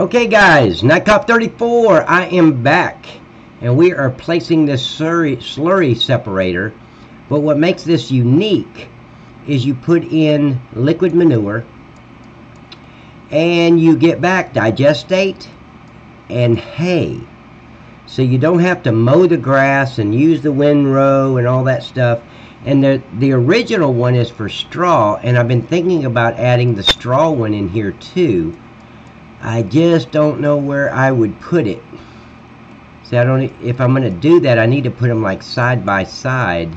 Okay guys, Nightcop 34, I am back, and we are placing this slurry separator. But what makes this unique is you put in liquid manure and you get back digestate and hay. So you don't have to mow the grass and use the windrow and all that stuff. And the original one is for straw, and I've been thinking about adding the straw one in here too. I just don't know where I would put it. See, if I'm going to do that, I need to put them like side by side.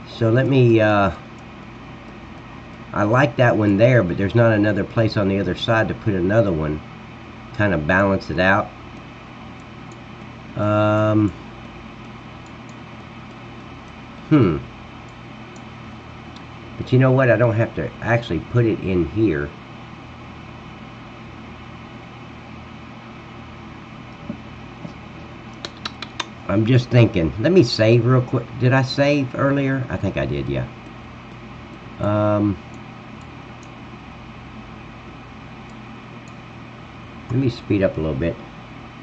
So let me, I like that one there, but there's not another place on the other side to put another one. Kind of balance it out. But you know what? I don't have to actually put it in here. I'm just thinking. Let me save real quick. Did I save earlier? I think I did, yeah. Let me speed up a little bit.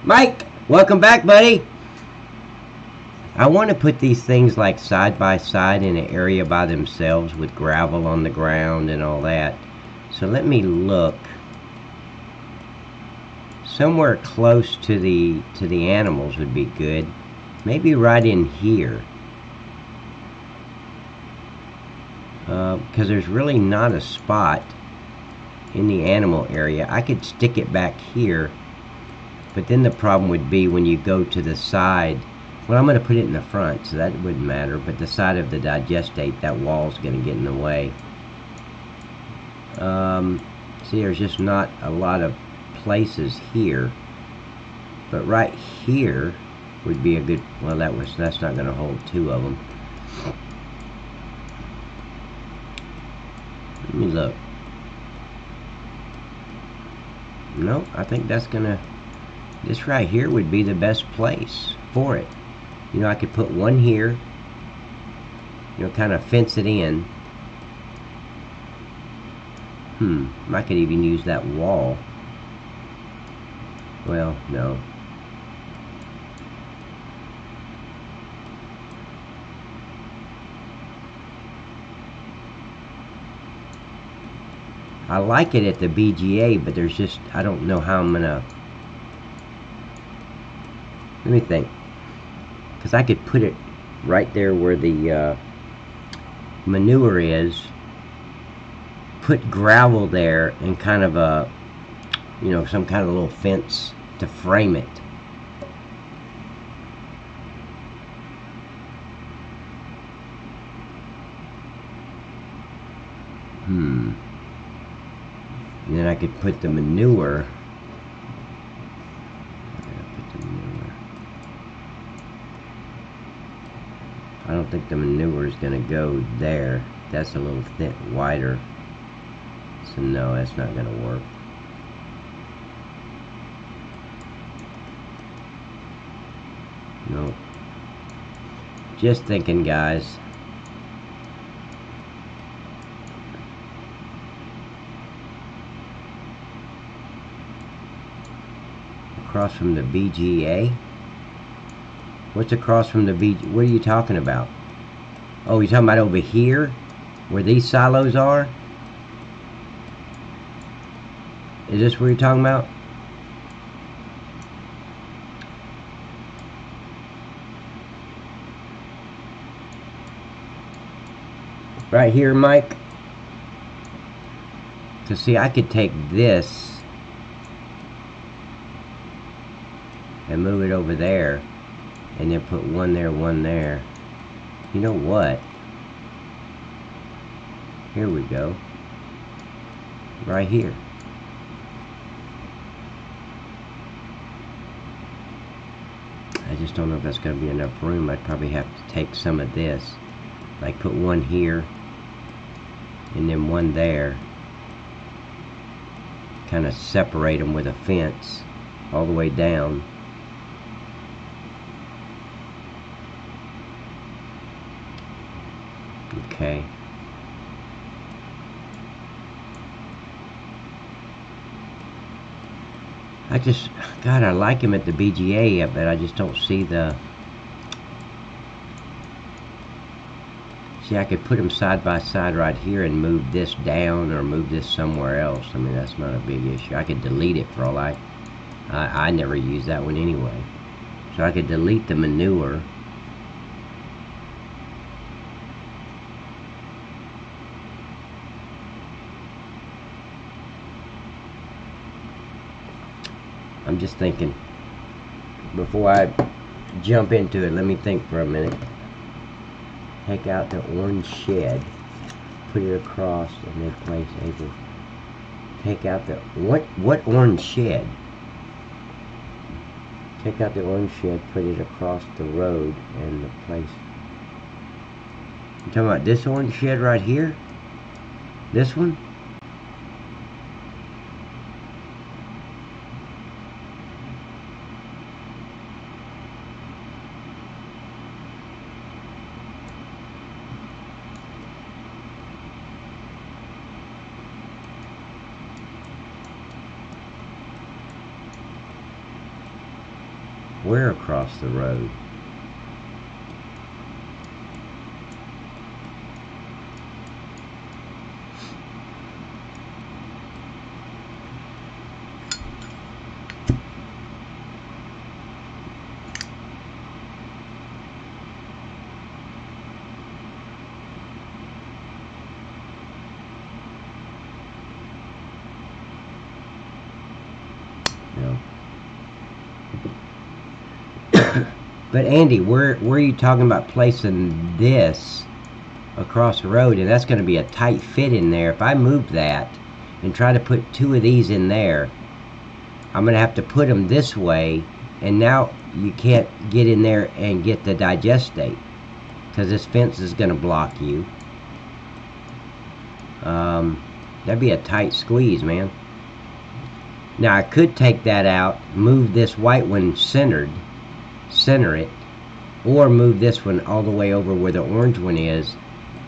Mike, welcome back, buddy. I want to put these things like side by side in an area by themselves with gravel on the ground and all that. So let me look. Somewhere close to the animals would be good. Maybe right in here. Because there's really not a spot in the animal area. I could stick it back here, but then the problem would be when you go to the side. Well, I'm going to put it in the front, so that wouldn't matter, but the side of the digestate, that wall's going to get in the way. See, there's just not a lot of places here, but right here would be a good, well, that's not going to hold two of them. Let me look. No, I think that's gonna, this right here would be the best place for it. You know, I could put one here, you know, kind of fence it in. I could even use that wall. Well, no. I like it at the BGA, but there's just, I don't know how I'm gonna, let me think, because I could put it right there where the manure is, put gravel there, and kind of a, you know, some kind of little fence to frame it. And then I could put the manure. I don't think the manure is going to go there. That's a little thin, wider. So no, that's not going to work. No. Just thinking, guys. Across from the BGA? What's across from the BGA? What are you talking about? Oh, you're talking about over here? Where these silos are? Is this where you're talking about? Right here, Mike? So see, I could take this and move it over there, and then put one there, one there. You know what? Here we go. Right here. I just don't know if that's going to be enough room. I'd probably have to take some of this, like put one here, and then one there. Kind of separate them with a fence all the way down. Okay. God, I like him at the BGA, but I just don't see the... See, I could put them side by side right here and move this down or move this somewhere else. I mean, that's not a big issue. I could delete it for all I never use that one anyway. So I could delete the manure. I'm just thinking, before I jump into it, let me think for a minute. Take out the orange shed, put it across, and then place able. Take out the, what orange shed? Take out the orange shed, put it across the road, and the place. You talking about this orange shed right here? This one? Where across the road? No. But Andy, where are you talking about placing this across the road? And that's going to be a tight fit in there. If I move that and try to put two of these in there, I'm going to have to put them this way, and now you can't get in there and get the digestate because this fence is going to block you. That'd be a tight squeeze, man. Now I could take that out, move this white one center it, or move this one all the way over where the orange one is,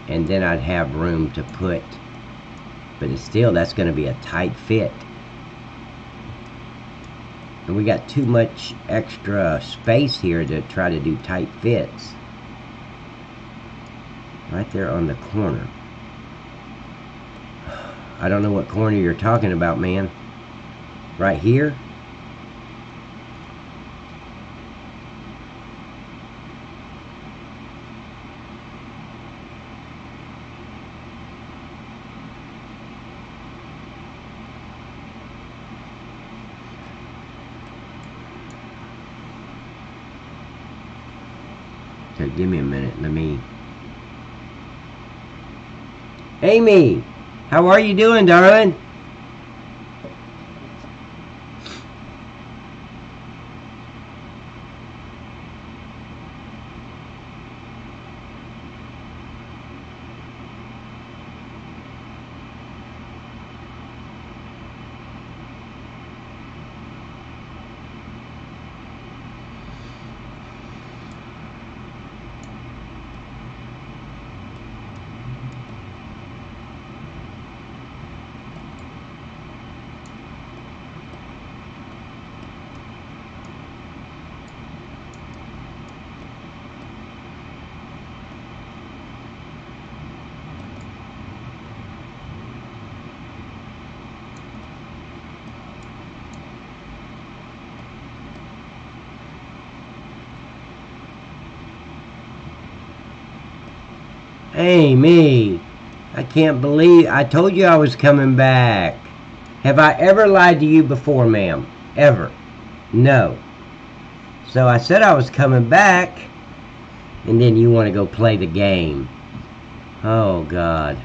and then I'd have room to put, but it's still, that's going to be a tight fit, and we got too much extra space here to try to do tight fits. Right there on the corner. I don't know what corner you're talking about, man. Right here? Okay, give me a minute. Let me... Amy! How are you doing, darling? Amy, I can't believe, I told you I was coming back. Have I ever lied to you before, ma'am? Ever? No. So I said I was coming back, and then you want to go play the game. Oh, God.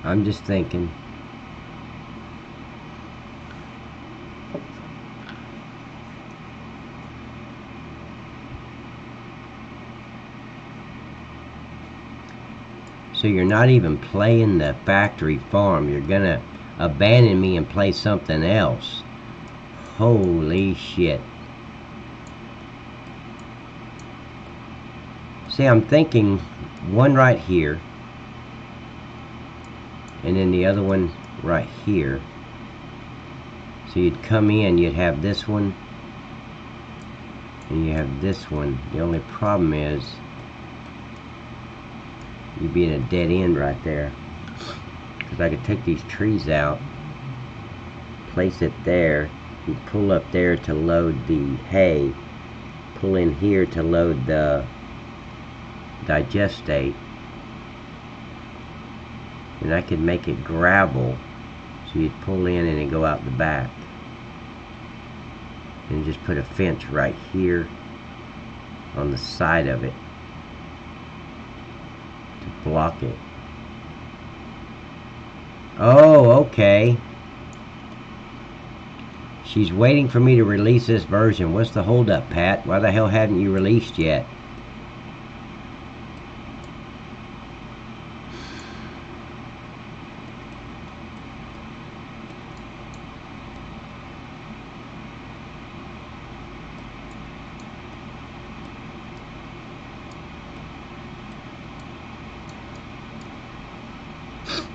I'm just thinking. So you're not even playing the factory farm. You're gonna abandon me and play something else. Holy shit. See, I'm thinking one right here, and then the other one right here. So you'd come in, you'd have this one, and you have this one. The only problem is you'd be in a dead end right there, because I could take these trees out, place it there, you pull up there to load the hay, pull in here to load the digestate, and I could make it gravel, so you'd pull in and then go out the back, and just put a fence right here on the side of it to block it. Oh, okay. She's waiting for me to release this version. What's the holdup, Pat? Why the hell haven't you released yet?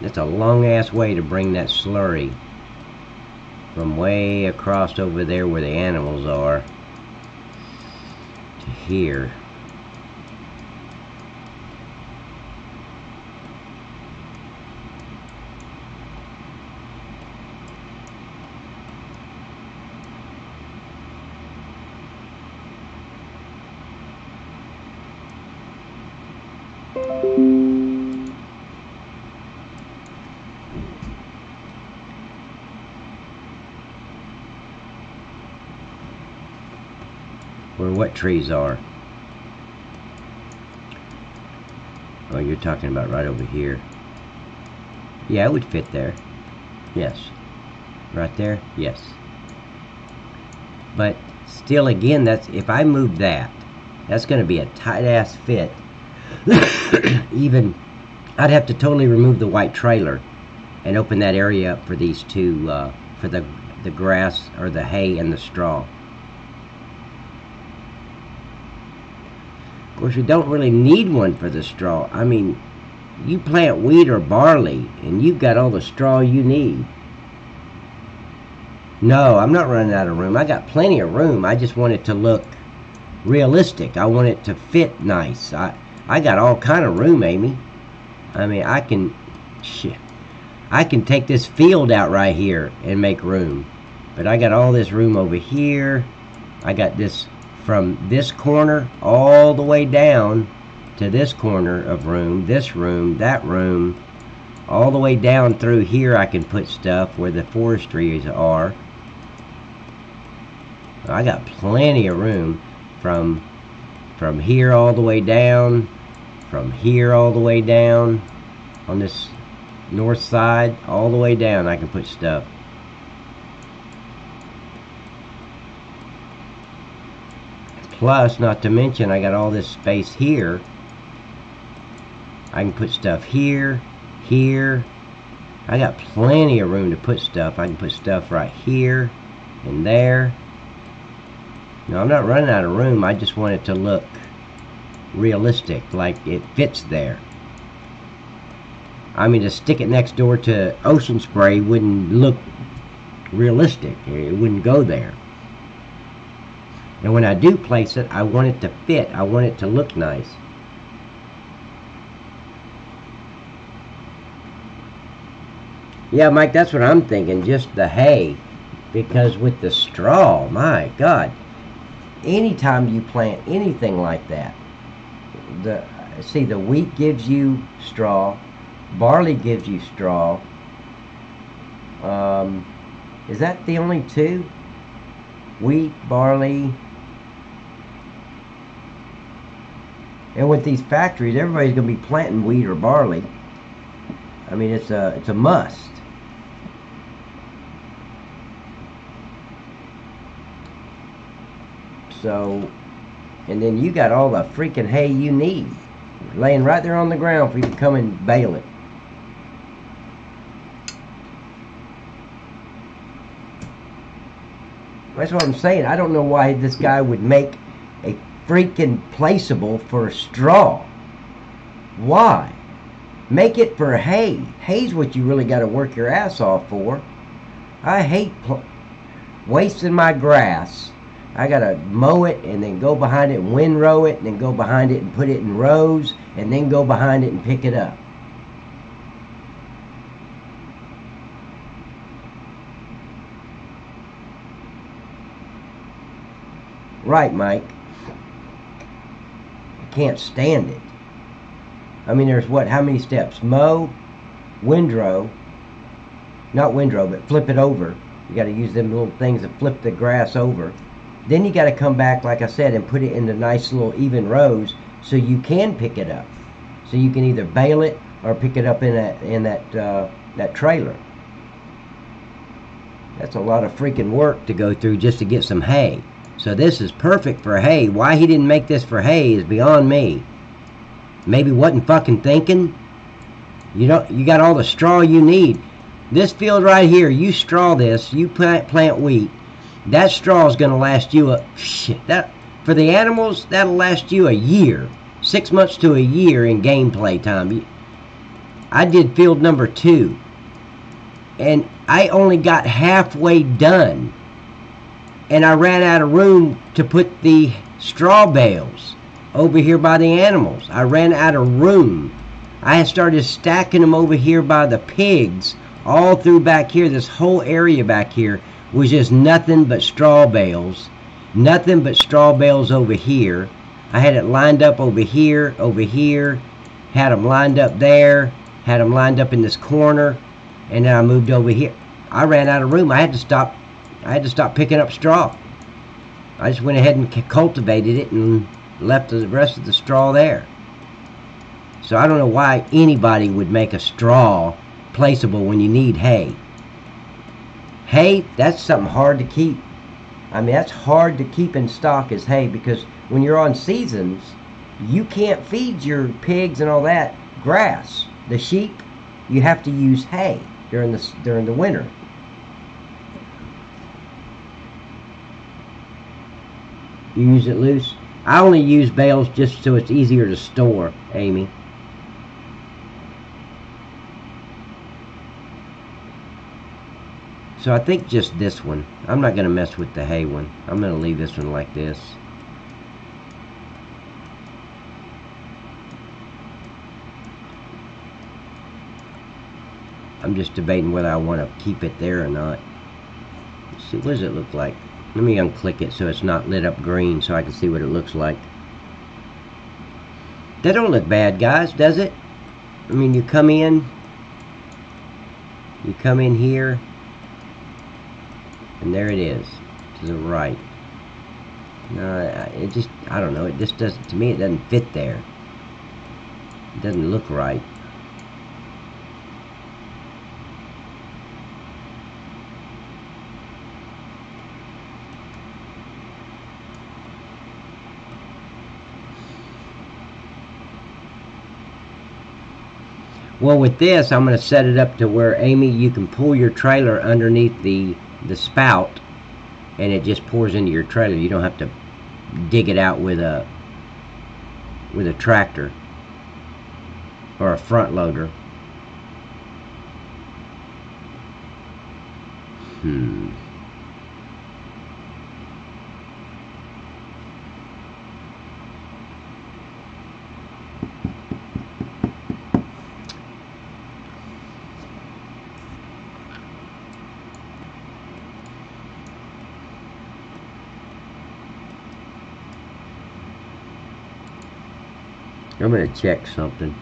It's a long ass way to bring that slurry from way across over there where the animals are to here. Where what trees are? Oh, you're talking about right over here. Yeah, it would fit there. Yes. Right there? Yes. But still, again, that's, if I move that, that's going to be a tight ass fit. Even, I'd have to totally remove the white trailer and open that area up for these two, for the grass or the hay and the straw. Of course, you don't really need one for the straw. I mean, you plant wheat or barley, and you've got all the straw you need. No, I'm not running out of room. I got plenty of room. I just want it to look realistic. I want it to fit nice. I got all kind of room, Amy. I mean, I can take this field out right here and make room. But I got all this room over here. I got this from this corner all the way down to this corner of room, this room, that room, all the way down through here. I can put stuff where the forestries are. I got plenty of room from here all the way down, from here all the way down on this north side, all the way down I can put stuff. Plus, not to mention, I got all this space here. I can put stuff here, here. I got plenty of room to put stuff. I can put stuff right here and there. No, I'm not running out of room. I just want it to look realistic, like it fits there. I mean, to stick it next door to Ocean Spray wouldn't look realistic. It wouldn't go there. And when I do place it, I want it to fit. I want it to look nice. Yeah, Mike, that's what I'm thinking. Just the hay. Because with the straw, my God. Anytime you plant anything like that, the wheat gives you straw. Barley gives you straw. Is that the only two? Wheat, barley. And with these factories, everybody's going to be planting wheat or barley. I mean, it's a must. So, and then you got all the freaking hay you need laying right there on the ground for you to come and bale it. That's what I'm saying. I don't know why this guy would make a freaking placeable for straw. Why? Make it for hay. Hay's what you really got to work your ass off for. I hate wasting my grass. I got to mow it and then go behind it and windrow it and then go behind it and put it in rows and then go behind it and pick it up. Right, Mike. I can't stand it. I mean, there's what? How many steps? Mow, windrow, not windrow, but flip it over. You got to use them little things to flip the grass over. Then you got to come back, like I said, and put it in the nice little even rows so you can pick it up. So you can either bale it or pick it up in that trailer. That's a lot of freaking work to go through just to get some hay. So this is perfect for hay. Why he didn't make this for hay is beyond me. Maybe wasn't fucking thinking. You got all the straw you need. This field right here, you straw this, you plant wheat. That straw is going to last you for the animals, that'll last you a year. 6 months to a year in gameplay time. I did field number 2. And I only got halfway done. And I ran out of room to put the straw bales over here by the animals. I ran out of room. I had started stacking them over here by the pigs, all through back here. This whole area back here was just nothing but straw bales. Nothing but straw bales over here. I had it lined up over here, had them lined up there, had them lined up in this corner, and then I moved over here. I ran out of room. I had to stop picking up straw. I just went ahead and cultivated it and left the rest of the straw there. So I don't know why anybody would make a straw placeable when you need hay. Hay, that's something hard to keep. I mean, that's hard to keep in stock as hay, because when you're on seasons, you can't feed your pigs and all that grass. The sheep, you have to use hay during the winter. You use it loose? I only use bales just so it's easier to store, Amy. So I think just this one. I'm not going to mess with the hay one. I'm going to leave this one like this. I'm just debating whether I want to keep it there or not. Let's see, what does it look like? Let me unclick it so it's not lit up green so I can see what it looks like. That don't look bad, guys, does it? I mean, you come in here, and there it is, to the right. No, it just, I don't know, it just doesn't, to me it doesn't fit there. It doesn't look right. Well, with this, I'm going to set it up to where, Amy, you can pull your trailer underneath the spout, and it just pours into your trailer. You don't have to dig it out with a tractor or a front loader. I'm going to check something.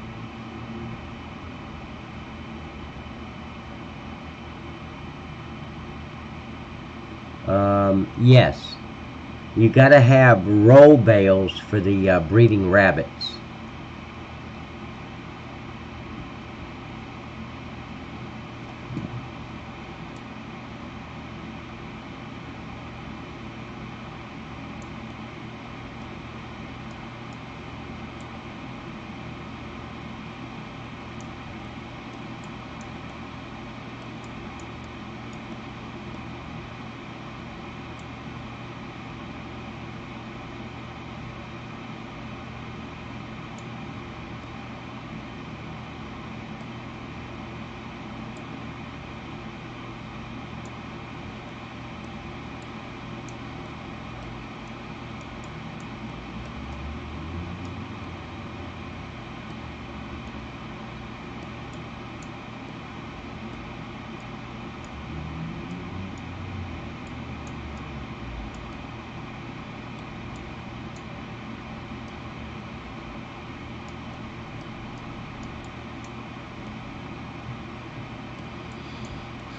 Yes. You got to have roll bales for the breeding rabbits.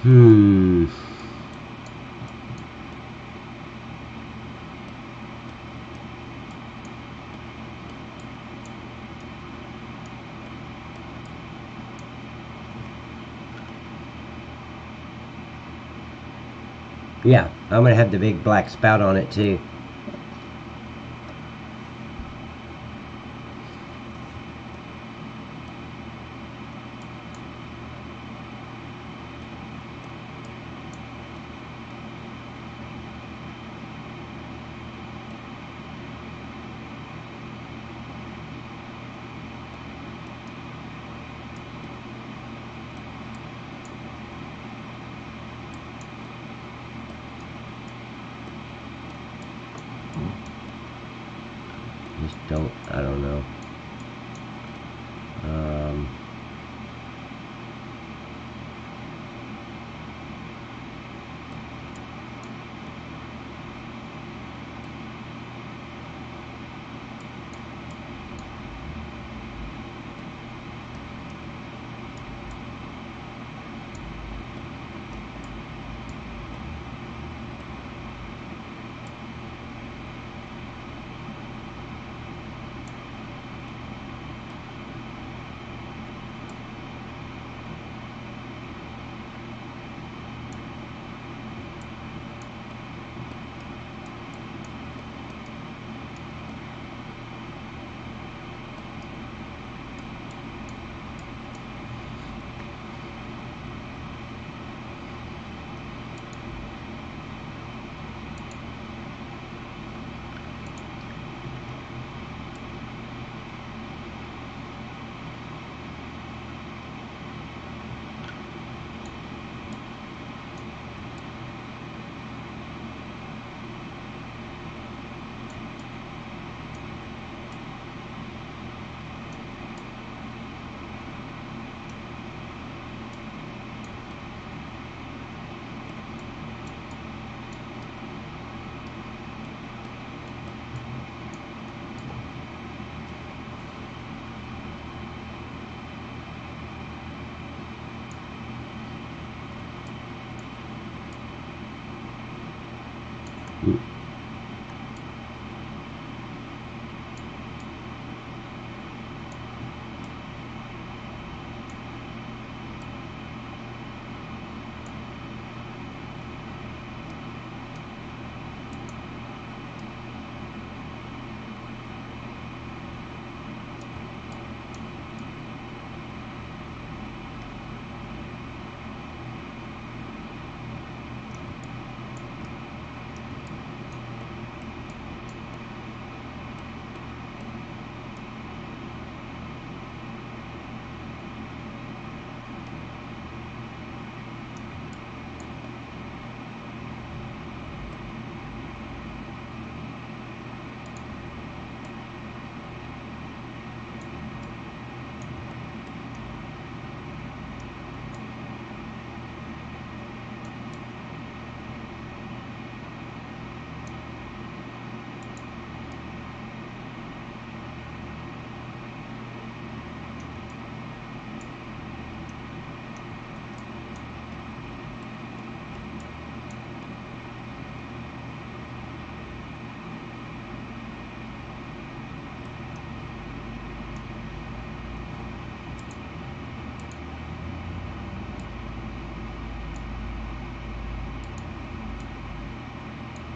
Yeah, I'm gonna have the big black spout on it too. I don't know.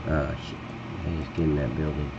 Oh shit, I just get in that building.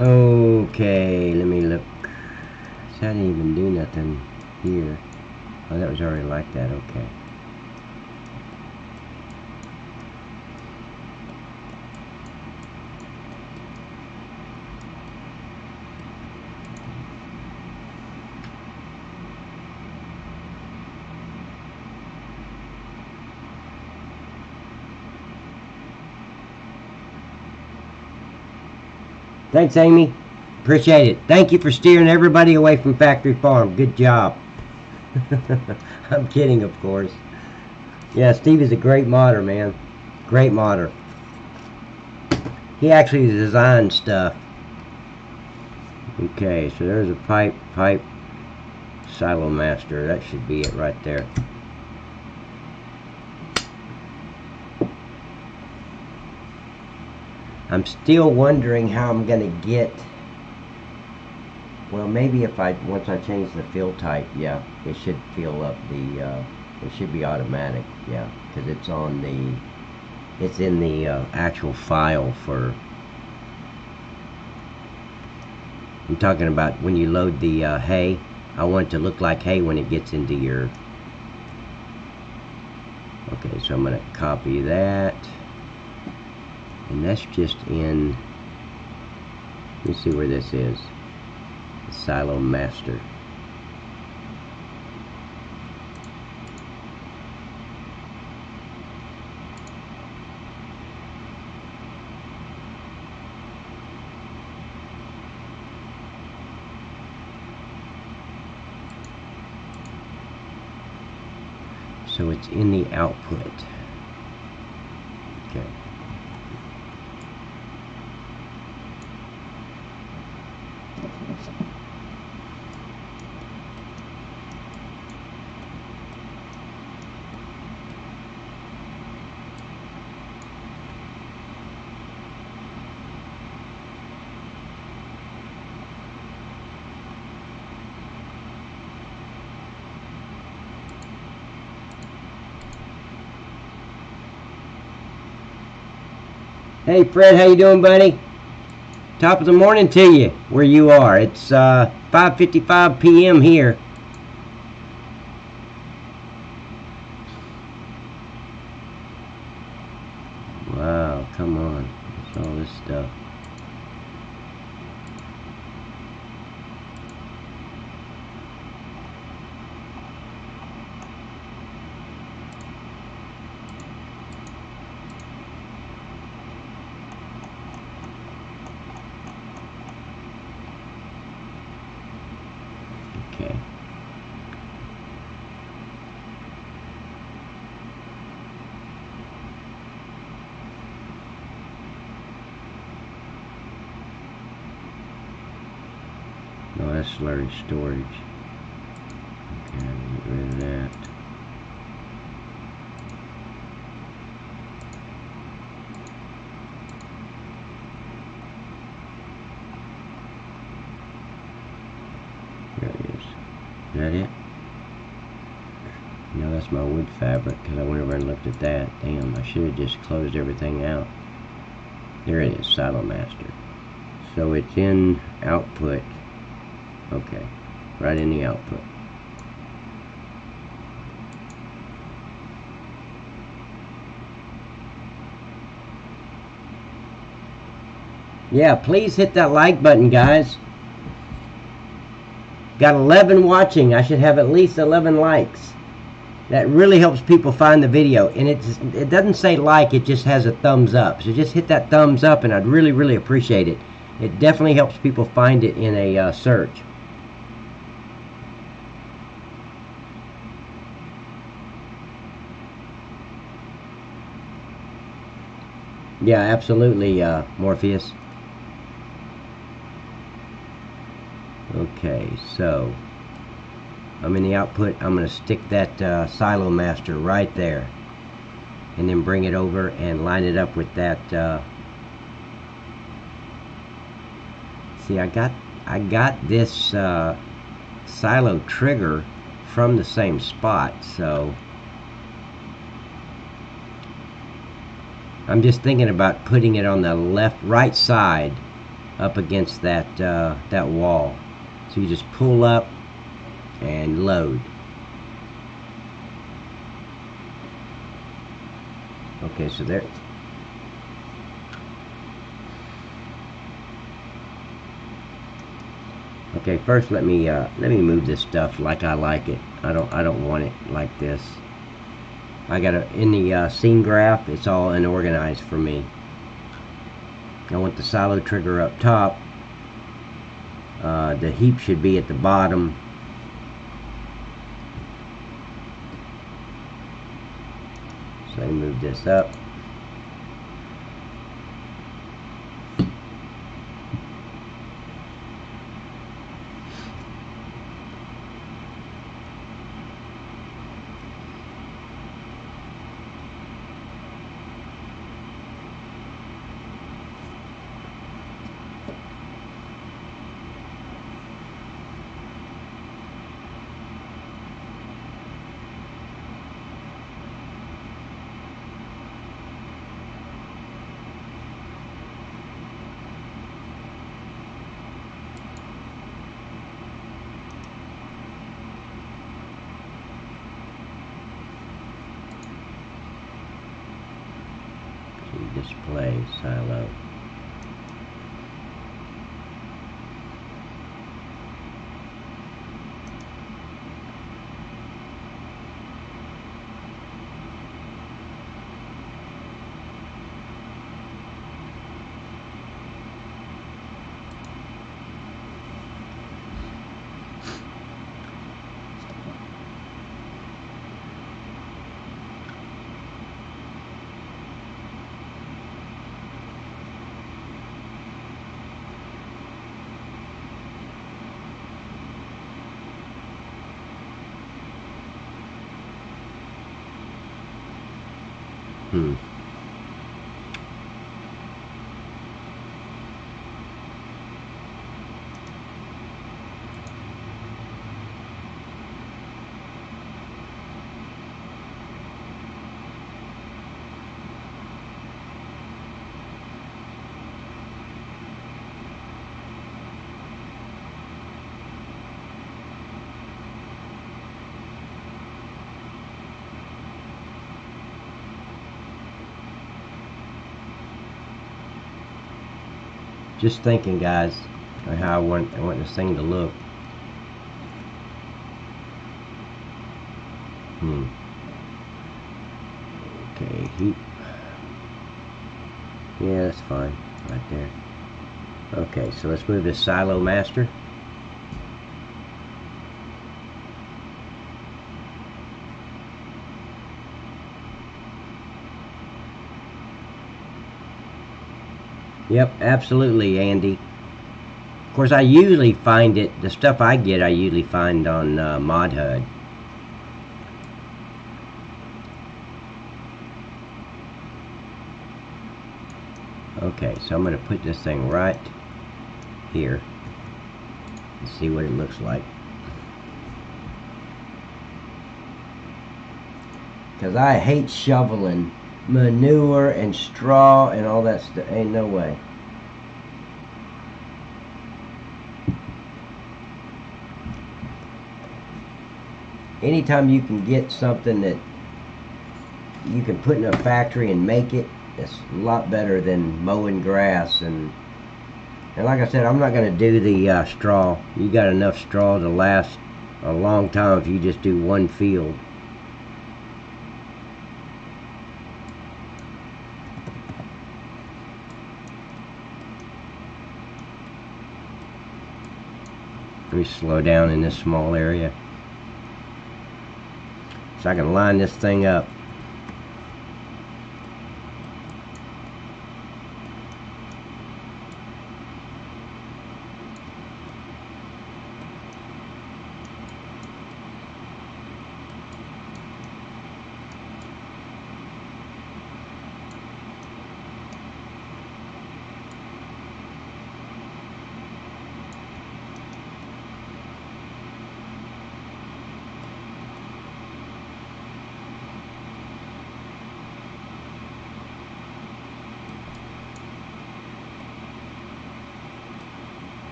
Okay, let me look. So I didn't even do nothing here. Oh, that was already like that, okay. Thanks, Amy. Appreciate it. Thank you for steering everybody away from Factory Farm. Good job. I'm kidding, of course. Yeah, Steve is a great modder, man. Great modder. He actually designed stuff. Okay, so there's a pipe silo master. That should be it right there. I'm still wondering how I'm gonna get. Well, maybe if once I change the fill type, yeah, it should fill up the. It should be automatic, yeah, because it's on the. It's in the actual file for. I'm talking about when you load the hay. I want it to look like hay when it gets into your. Okay, so I'm gonna copy that. And that's just in, let me see where this is, the Silo Master. So it's in the output. Okay. Hey Fred, how you doing, buddy? Top of the morning to you, where you are. It's 5:55 p.m. here. Wow, come on. What's all this stuff? Okay. No, that's slurry storage. Okay, get rid of that. There it is. Is that it? No, that's my wood fabric, because I went over and looked at that. Damn, I should have just closed everything out. There it is, Silo Master. So it's in output. Okay, right in the output. Yeah, please hit that like button, guys. Got 11 watching. I should have at least 11 likes. That really helps people find the video. And it doesn't say like, it just has a thumbs up. So just hit that thumbs up and I'd really, really appreciate it. It definitely helps people find it in a search. Yeah, absolutely, Morpheus. Okay, so I'm in the output. I'm going to stick that Silo Master right there, and then bring it over and line it up with that. See, I got this silo trigger from the same spot, so I'm just thinking about putting it on the right side up against that that wall. So you just pull up and load. Okay, so there. Okay, first let me move this stuff like I like it. I don't want it like this. I got in the scene graph, it's all unorganized for me. I want the silo trigger up top. The heap should be at the bottom. So let me move this up. Display silo. Just thinking, guys, on how I want this thing to look. Okay, heap. Yeah, that's fine, right there. Okay, so let's move this silo master. Yep, absolutely, Andy. Of course, I usually find it, the stuff I get, I usually find on ModHUD. Okay, so I'm going to put this thing right here and see what it looks like. Because I hate shoveling manure and straw and all that stuff. Ain't no way. Anytime you can get something that you can put in a factory and make it, it's a lot better than mowing grass. And like I said, I'm not going to do the straw. You got enough straw to last a long time if you just do one field. Let me slow down in this small area so I can line this thing up.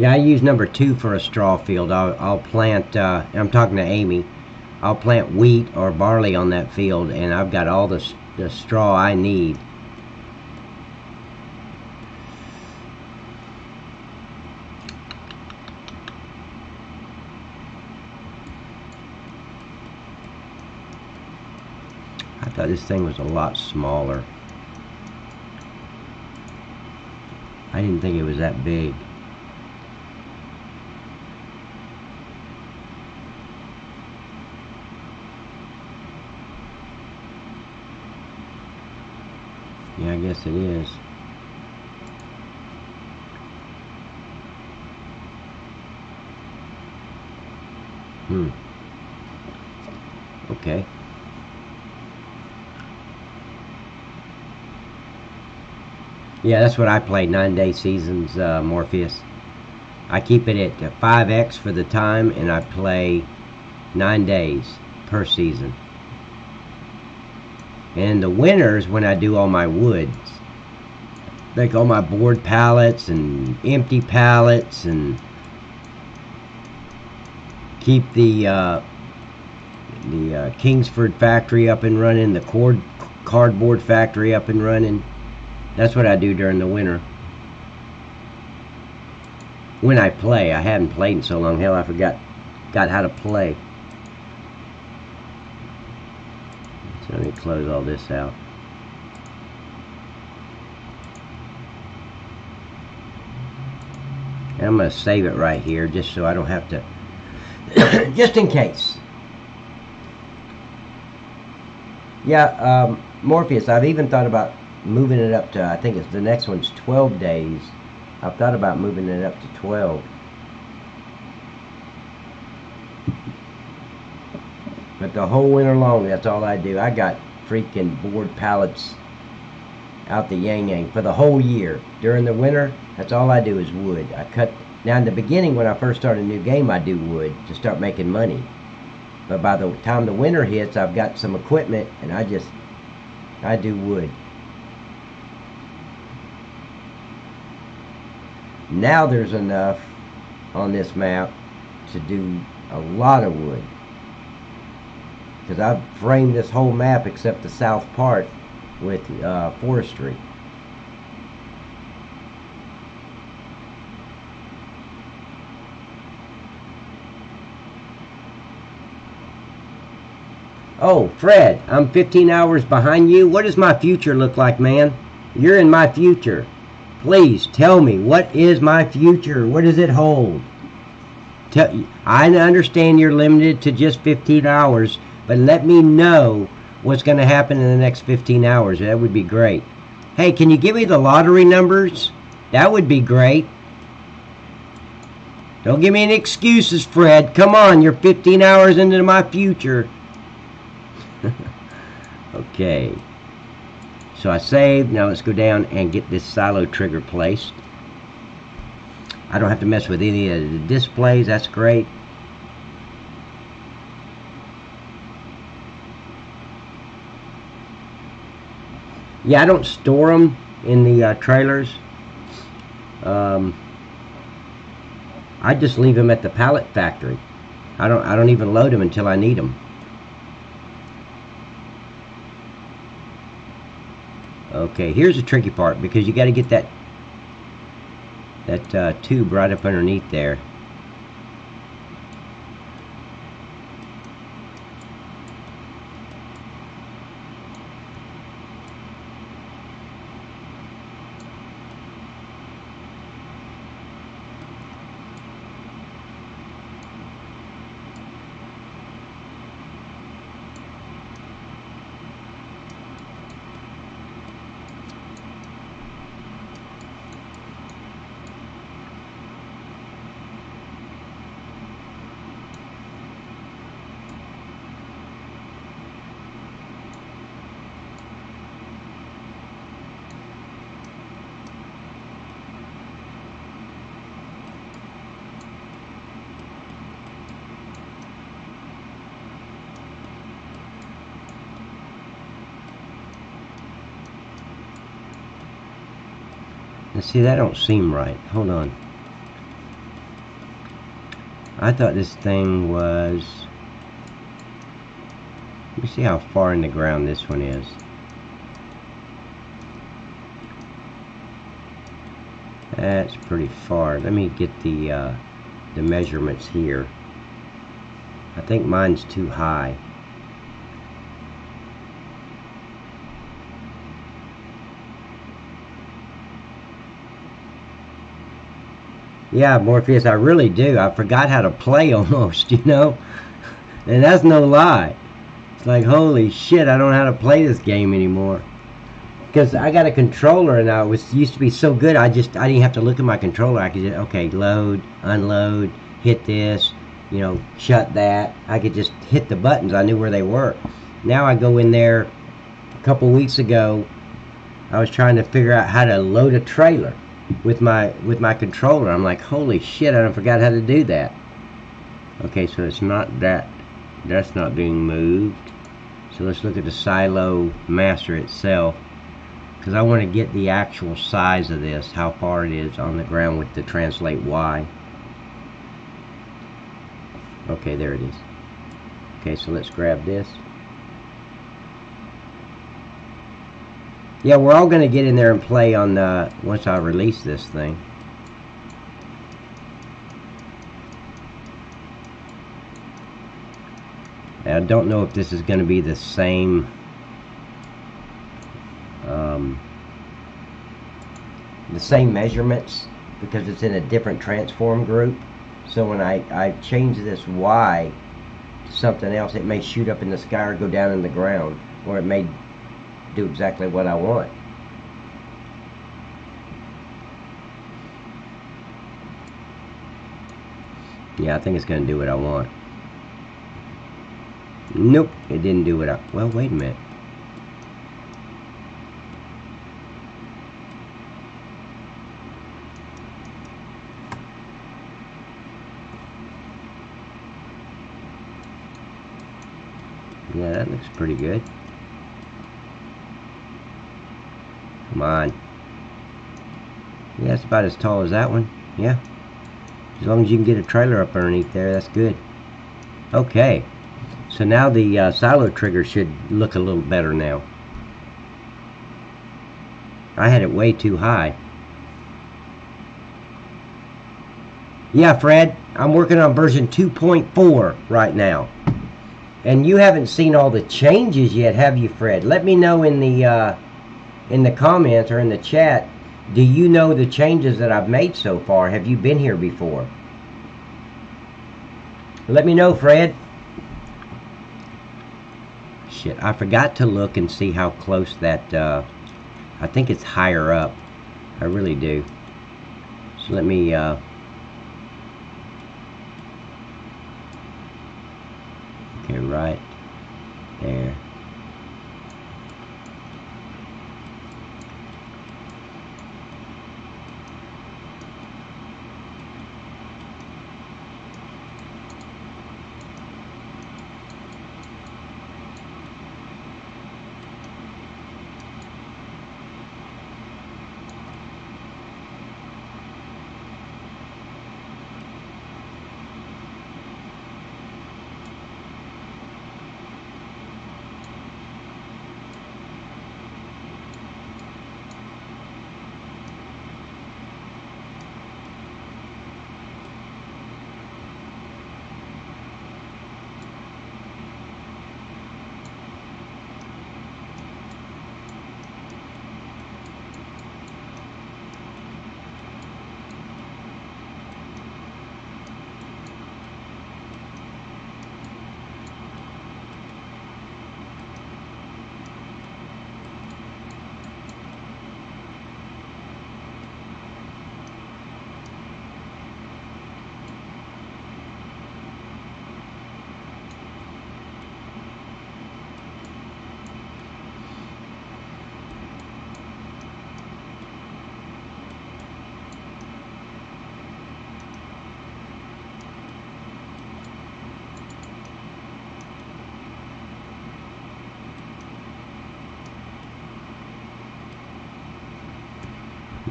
Yeah, I use number 2 for a straw field. I'll plant, I'm talking to Amy, I'll plant wheat or barley on that field, and I've got all the straw I need. I thought this thing was a lot smaller. I didn't think it was that big. Yeah, I guess it is. Okay. Yeah, that's what I play, 9-day seasons, Morpheus. I keep it at 5x for the time, and I play 9 days per season. And the winters, when I do all my woods, like all my board pallets and empty pallets, and keep the Kingsford factory up and running, the cardboard factory up and running. That's what I do during the winter. When I play, I haven't played in so long. Hell, I forgot how to play. So let me close all this out. And I'm going to save it right here just so I don't have to, just in case. Yeah, Morpheus, I've even thought about moving it up to, I think it's the next one's 12 days. I've thought about moving it up to 12. But the whole winter long, that's all I do. I got freaking board pallets out the yang for the whole year. During the winter, that's all I do is wood. I cut. Now in the beginning, when I first start a new game, I do wood to start making money. But by the time the winter hits, I've got some equipment, and I do wood. Now there's enough on this map to do a lot of wood, because I've framed this whole map except the south part with forestry. Oh, Fred, I'm 15 hours behind you. What does my future look like, man? You're in my future. Please tell me, what is my future? What does it hold? I understand you're limited to just 15 hours, but let me know what's going to happen in the next 15 hours. That would be great. Hey, can you give me the lottery numbers? That would be great. Don't give me any excuses, Fred. Come on, you're 15 hours into my future. Okay. So I saved. Now let's go down and get this silo trigger placed. I don't have to mess with any of the displays. That's great. Yeah, I don't store them in the trailers. I just leave them at the pallet factory. I don't even load them until I need them. Okay, here's the tricky part, because you got to get that tube right up underneath there. Now see, that don't seem right. Hold on. I thought this thing was... Let me see how far in the ground this one is. That's pretty far. Let me get the measurements here. I think mine's too high. Yeah, Morpheus, I really do. I forgot how to play almost, you know? And that's no lie. It's like, holy shit, I don't know how to play this game anymore. Because I got a controller and I used to be so good, I didn't have to look at my controller. I could just, okay, load, unload, hit this, you know, shut that. I could just hit the buttons. I knew where they were. Now I go in there. A couple weeks ago, I was trying to figure out how to load a trailer with my controller. I'm like, holy shit, I forgot how to do that. Okay, so it's not that. That's not being moved. So let's look at the silo master itself, because I want to get the actual size of this, how far it is on the ground with the translate Y. Okay, there it is. Okay, so let's grab this. Yeah, we're all going to get in there and play on once I release this thing. I don't know if this is going to be the same measurements, because it's in a different transform group. So when I change this Y to something else, it may shoot up in the sky or go down in the ground, or it may do exactly what I want. Yeah, I think it's going to do what I want. Nope, it didn't do what I... Well, wait a minute. Yeah, that looks pretty good. Come on. Yeah, it's about as tall as that one. Yeah. As long as you can get a trailer up underneath there, that's good. Okay. So now the silo trigger should look a little better now. I had it way too high. Yeah, Fred, I'm working on version 2.4 right now. And you haven't seen all the changes yet, have you, Fred? Let me know in the comments or in the chat. Do you know the changes that I've made so far? Have you been here before? Let me know, Fred. Shit, I forgot to look and see how close that, I think it's higher up. I really do. So let me, okay, right there.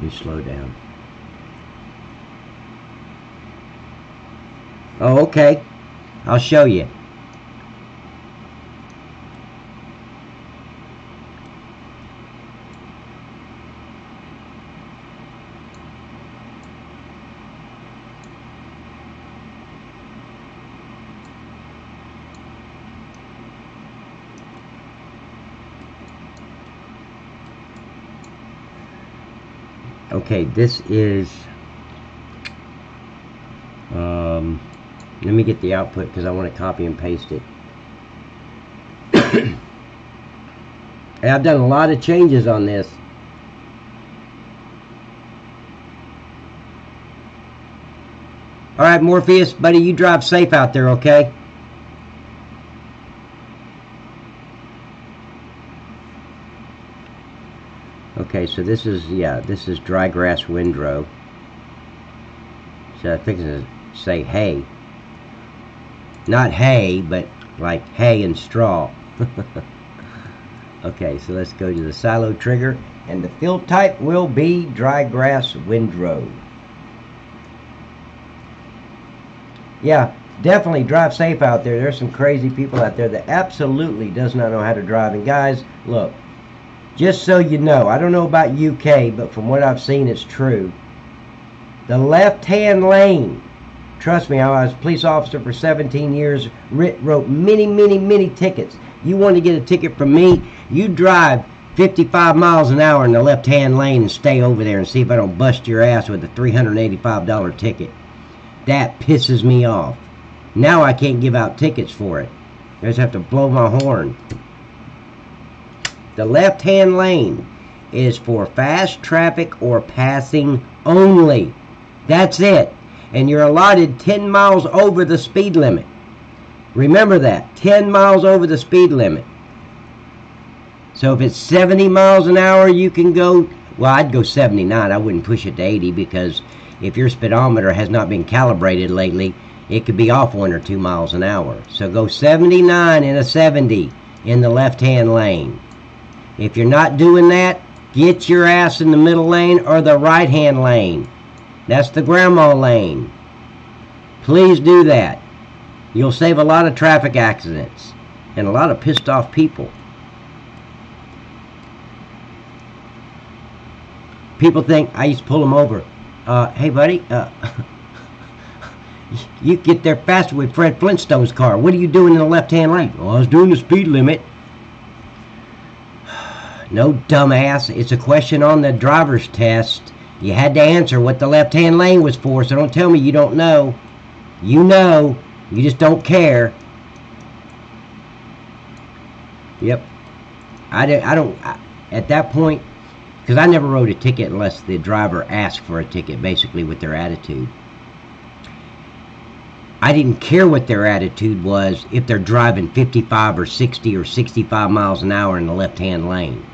You slow down. Oh, okay. I'll show you. Okay, this is let me get the output because I want to copy and paste it. And I've done a lot of changes on this. Alright, Morpheus, buddy, you drive safe out there, okay? Okay, so this is, yeah, this is dry grass windrow. So I think it's to say hay. Not hay, but like hay and straw. Okay, so let's go to the silo trigger, and the fill type will be dry grass windrow. Yeah, definitely drive safe out there. There's some crazy people out there that absolutely does not know how to drive. And guys, look, just so you know, I don't know about UK, but from what I've seen, it's true. The left-hand lane, trust me, I was a police officer for 17 years, wrote many tickets. You want to get a ticket from me, you drive 55 miles an hour in the left-hand lane and stay over there and see if I don't bust your ass with a $385 ticket. That pisses me off. Now I can't give out tickets for it. I just have to blow my horn. The left-hand lane is for fast traffic or passing only. That's it. And you're allotted 10 miles over the speed limit. Remember that. 10 miles over the speed limit. So if it's 70 miles an hour, you can go, well, I'd go 79. I wouldn't push it to 80 because if your speedometer has not been calibrated lately, it could be off 1 or 2 miles an hour. So go 79 and a 70 in the left-hand lane. If you're not doing that, get your ass in the middle lane or the right-hand lane. That's the grandma lane. Please do that. You'll save a lot of traffic accidents and a lot of pissed off people. People think I used to pull them over. Hey buddy, you get there faster with Fred Flintstone's car. What are you doing in the left-hand lane? Well, I was doing the speed limit. No, dumbass. It's a question on the driver's test. You had to answer what the left-hand lane was for, so don't tell me you don't know. You know. You just don't care. Yep. At that point, because I never wrote a ticket unless the driver asked for a ticket, basically with their attitude. I didn't care what their attitude was if they're driving 55 or 60 or 65 miles an hour in the left-hand lane.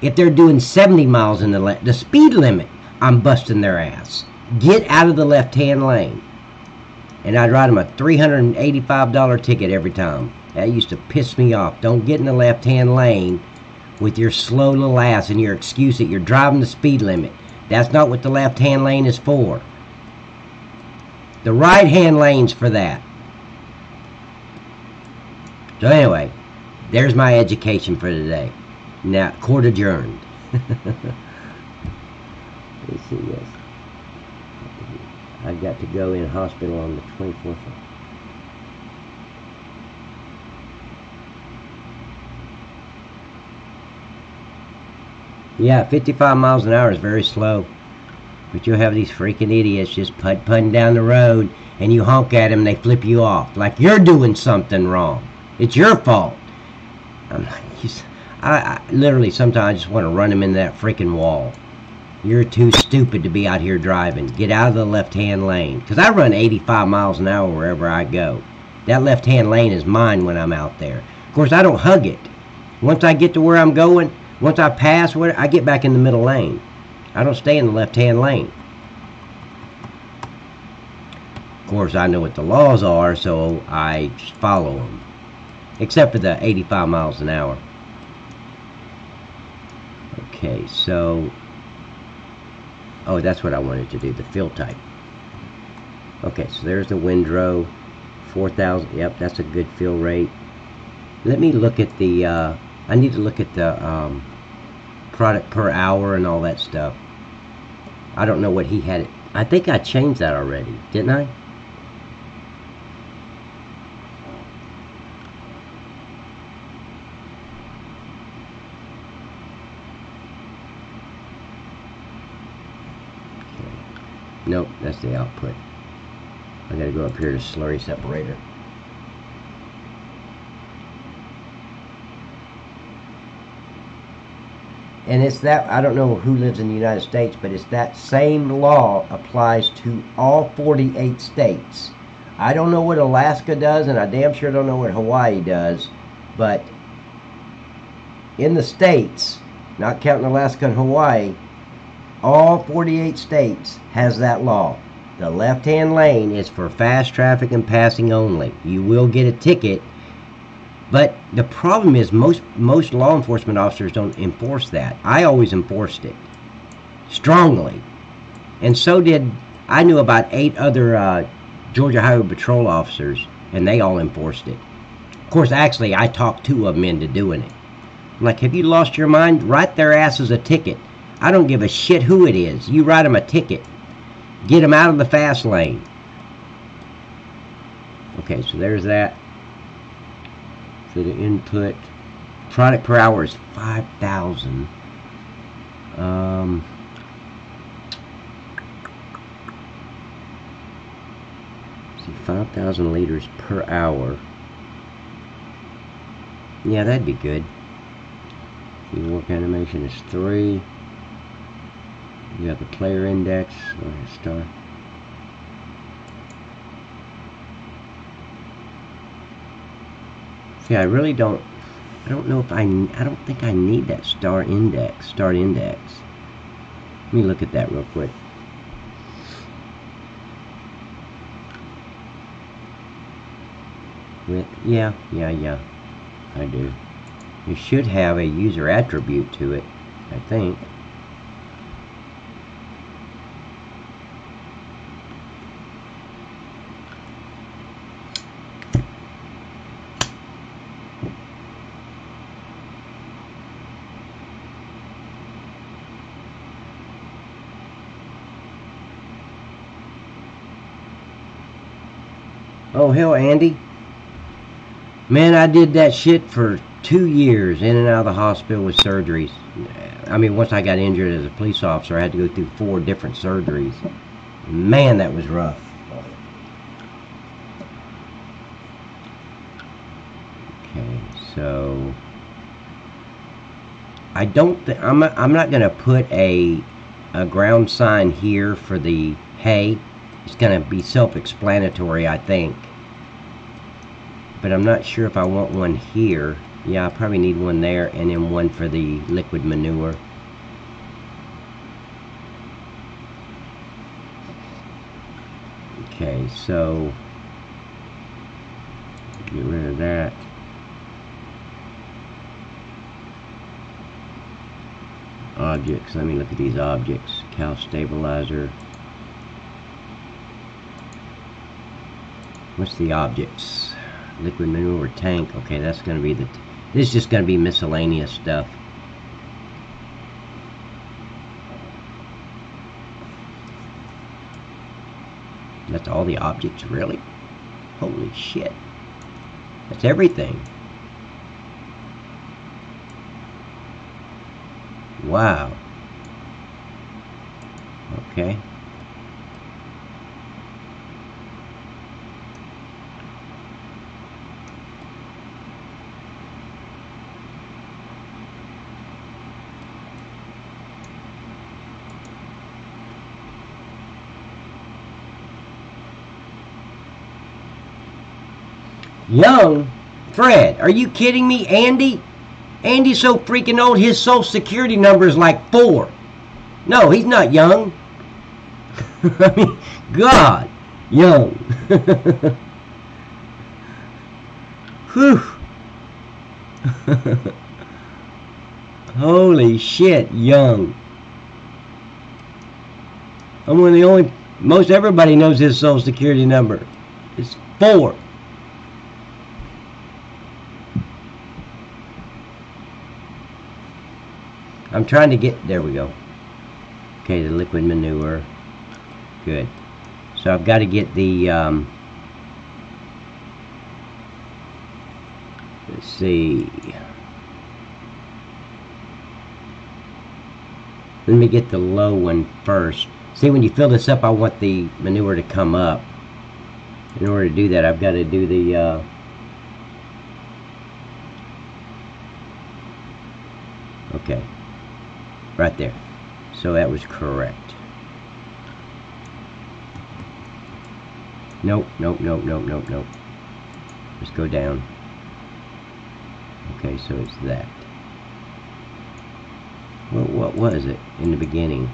If they're doing 70 miles in the speed limit, I'm busting their ass. Get out of the left-hand lane. And I'd write them a $385 ticket every time. That used to piss me off. Don't get in the left-hand lane with your slow little ass and your excuse that you're driving the speed limit. That's not what the left-hand lane is for. The right-hand lane's for that. So anyway, there's my education for today. Now, court adjourned. Let's see, yes. I got to go in hospital on the 24th. Yeah, 55 miles an hour is very slow. But you'll have these freaking idiots just putting down the road, and you honk at them and they flip you off. Like you're doing something wrong. It's your fault. I'm like, I literally sometimes I just want to run them into that freaking wall. You're too stupid to be out here driving. Get out of the left-hand lane. Because I run 85 miles an hour wherever I go. That left-hand lane is mine when I'm out there. Of course, I don't hug it. Once I get to where I'm going, once I pass, I get back in the middle lane. I don't stay in the left-hand lane. Of course, I know what the laws are, so I just follow them. Except for the 85 miles an hour. Okay, so... oh, that's what I wanted to do, the fill type. Okay, so there's the windrow, 4,000. Yep, that's a good fill rate. Let me look at the. I need to look at the product per hour and all that stuff. I don't know what he had it. I think I changed that already, didn't I? Nope, that's the output. I gotta go up here to slurry separator. And it's that, I don't know who lives in the United States, but it's that same law applies to all 48 states. I don't know what Alaska does, and I damn sure don't know what Hawaii does, but in the states, not counting Alaska and Hawaii, all 48 states has that law. The left-hand lane is for fast traffic and passing only. You will get a ticket, but the problem is most law enforcement officers don't enforce that. I always enforced it strongly, and so did, I knew about 8 other Georgia Highway Patrol officers, and they all enforced it. Of course, actually, I talked 2 of them into doing it. I'm like, have you lost your mind? Write their asses a ticket. I don't give a shit who it is. You write them a ticket. Get them out of the fast lane. Okay, so there's that. So the input product per hour is 5,000. See, 5,000 liters per hour. Yeah, that'd be good. See, work animation is 3. You have the player index, star. See, I really don't. I don't know if I don't think I need that start index. Let me look at that real quick. Yeah, I do. You should have a user attribute to it, I think. Oh, hell, Andy. Man, I did that shit for 2 years, in and out of the hospital with surgeries. I mean, once I got injured as a police officer, I had to go through 4 different surgeries. Man, that was rough. Okay, so I don't think I'm not gonna put a ground sign here for the hay. It's gonna be self-explanatory, I think. But I'm not sure if I want one here. Yeah, I probably need one there, and then one for the liquid manure. Okay, so get rid of that. Objects, let me look at these objects. Cow stabilizer. What's the objects? Liquid manure tank. Okay, that's going to be the... This is just going to be miscellaneous stuff. That's all the objects, really? Holy shit. That's everything. Wow. Okay. Young? Fred, are you kidding me? Andy? Andy's so freaking old, his social security number is like 4. No, he's not young. I mean, God, young. Whew. Holy shit, young. I'm one of the only Most everybody knows his social security number. It's 4. I'm trying to get, there we go. Okay, the liquid manure. Good. So I've got to get the, let's see. Let me get the low one first. See, when you fill this up, I want the manure to come up. In order to do that, I've got to do the, okay, right there. So that was correct. Nope, nope, nope, nope, nope, nope. Let's go down. Okay, so it's that. Well, what was it in the beginning?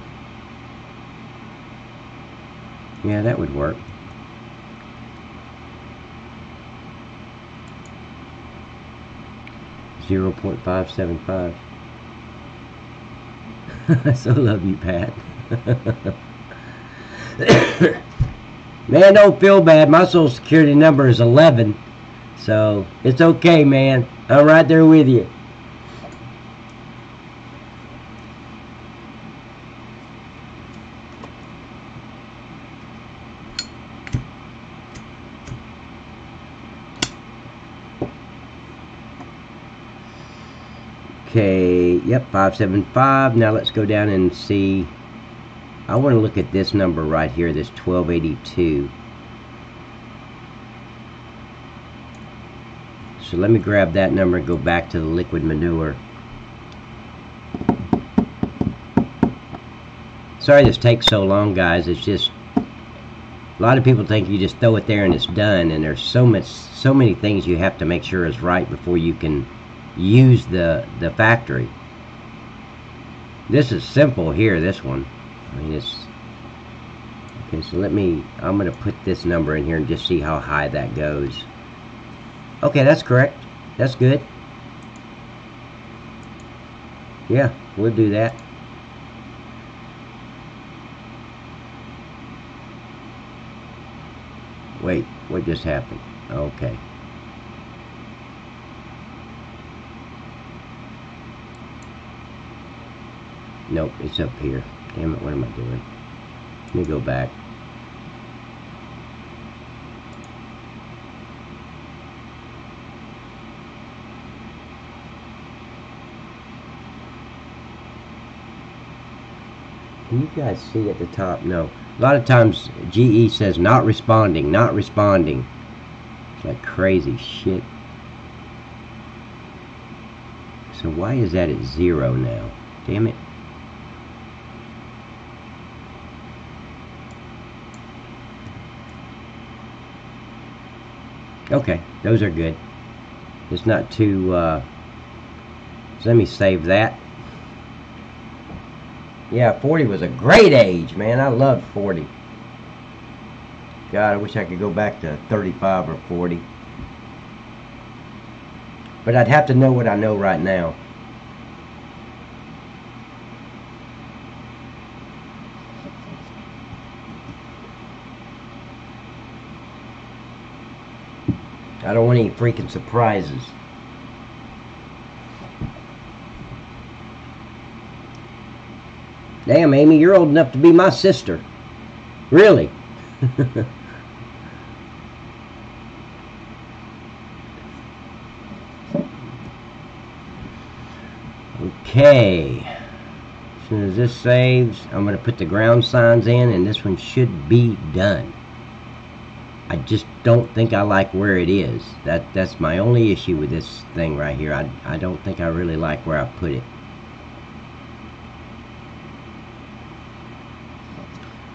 Yeah, that would work. .575. I so love you, Pat. Man, don't feel bad. My social security number is 11. So, it's okay, man. I'm right there with you. Okay, yep, 575. Now let's go down and see. I want to look at this number right here, this 1282. So let me grab that number and go back to the liquid manure. Sorry this takes so long, guys. It's just, a lot of people think you just throw it there and it's done, and there's so many things you have to make sure is right before you can use the factory. This is simple here, this one. I mean, it's okay. So I'm gonna put this number in here and just see how high that goes. Okay, that's correct. That's good. Yeah, we'll do that. Wait, what just happened? Okay. Nope, it's up here. Damn it, what am I doing? Let me go back. Can you guys see at the top? No. A lot of times GE says not responding, not responding. It's like crazy shit. So why is that at 0 now? Damn it. Okay, those are good. It's not too, so let me save that. Yeah, 40 was a great age, man. I loved 40. God, I wish I could go back to 35 or 40. But I'd have to know what I know right now. I don't want any freaking surprises. Damn, Amy, you're old enough to be my sister. Really? Okay. As soon as this saves, I'm going to put the ground signs in, and this one should be done. I just don't think I like where it is. That's my only issue with this thing right here. I don't think I really like where I put it.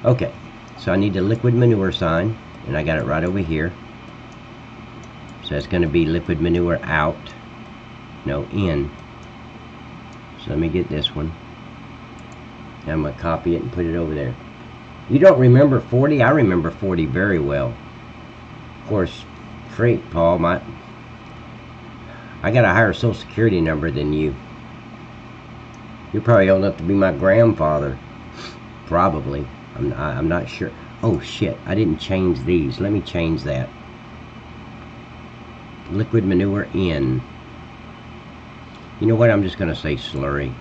Okay, so I need the liquid manure sign, and I got it right over here. So that's going to be liquid manure out, no, in. So let me get this one. And I'm going to copy it and put it over there. You don't remember 40? I remember 40 very well. Of course, freak, Paul, I got a higher social security number than you. You're probably old enough to be my grandfather. Probably. I'm not sure. Oh shit, I didn't change these. Let me change that. Liquid manure in. You know what? I'm just going to say slurry.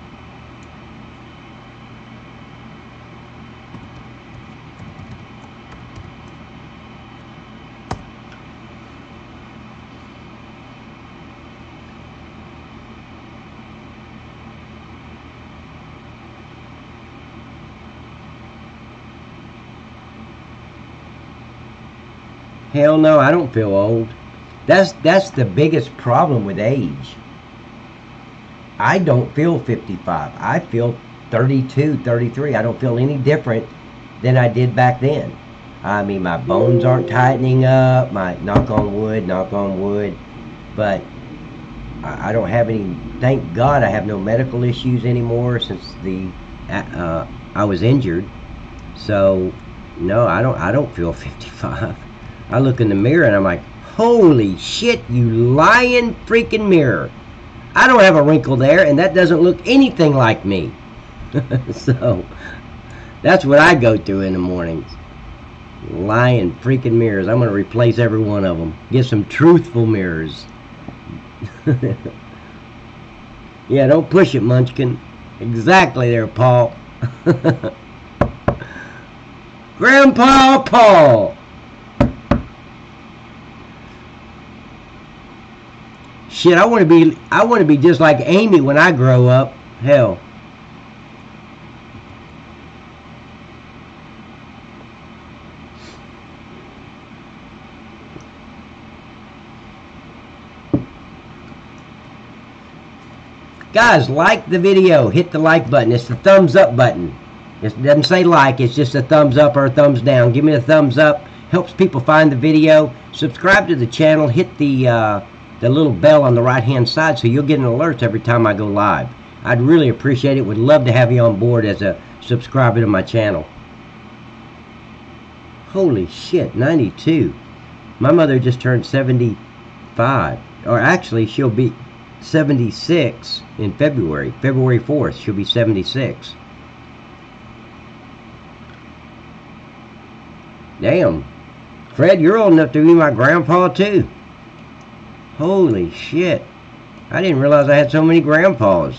Hell no, I don't feel old. That's the biggest problem with age. I don't feel 55. I feel 32, 33. I don't feel any different than I did back then. I mean, my bones aren't tightening up. My knock on wood. But I don't have any. Thank God, I have no medical issues anymore since I was injured. So no, I don't feel 55. I look in the mirror and I'm like, holy shit, you lying freaking mirror. I don't have a wrinkle there, and that doesn't look anything like me. So that's what I go through in the mornings. Lying freaking mirrors. I'm going to replace every one of them. Get some truthful mirrors. Yeah, don't push it, Munchkin. Exactly there, Paul. Grandpa Paul. Shit, I want to be just like Amy when I grow up. Hell. Guys, like the video. Hit the like button. It's the thumbs up button. It doesn't say like. It's just a thumbs up or a thumbs down. Give me a thumbs up. Helps people find the video. Subscribe to the channel. Hit the little bell on the right hand side so you'll get an alert every time I go live. I'd really appreciate it. Would love to have you on board as a subscriber to my channel. Holy shit, 92. My mother just turned 75. Or actually, she'll be 76 in February. February 4th, she'll be 76. Damn. Fred, you're old enough to be my grandpa too. Holy shit. I didn't realize I had so many grandpas.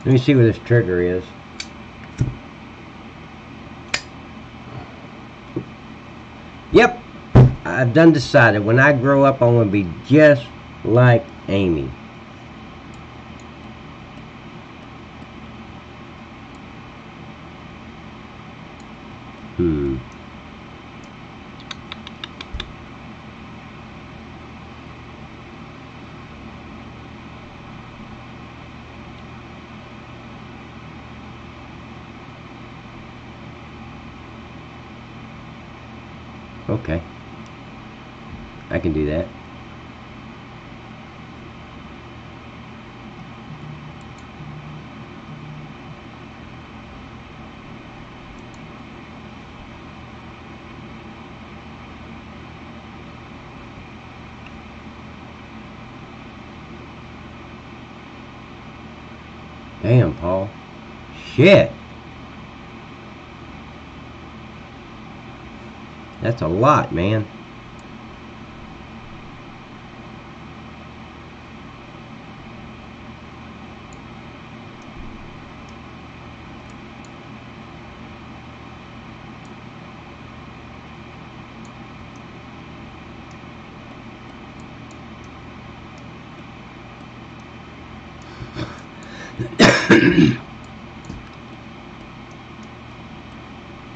Let me see where this trigger is. Yep, I've done decided when I grow up I want to be just like Amy. Okay, I can do that. Damn, Paul. Shit. That's a lot, man.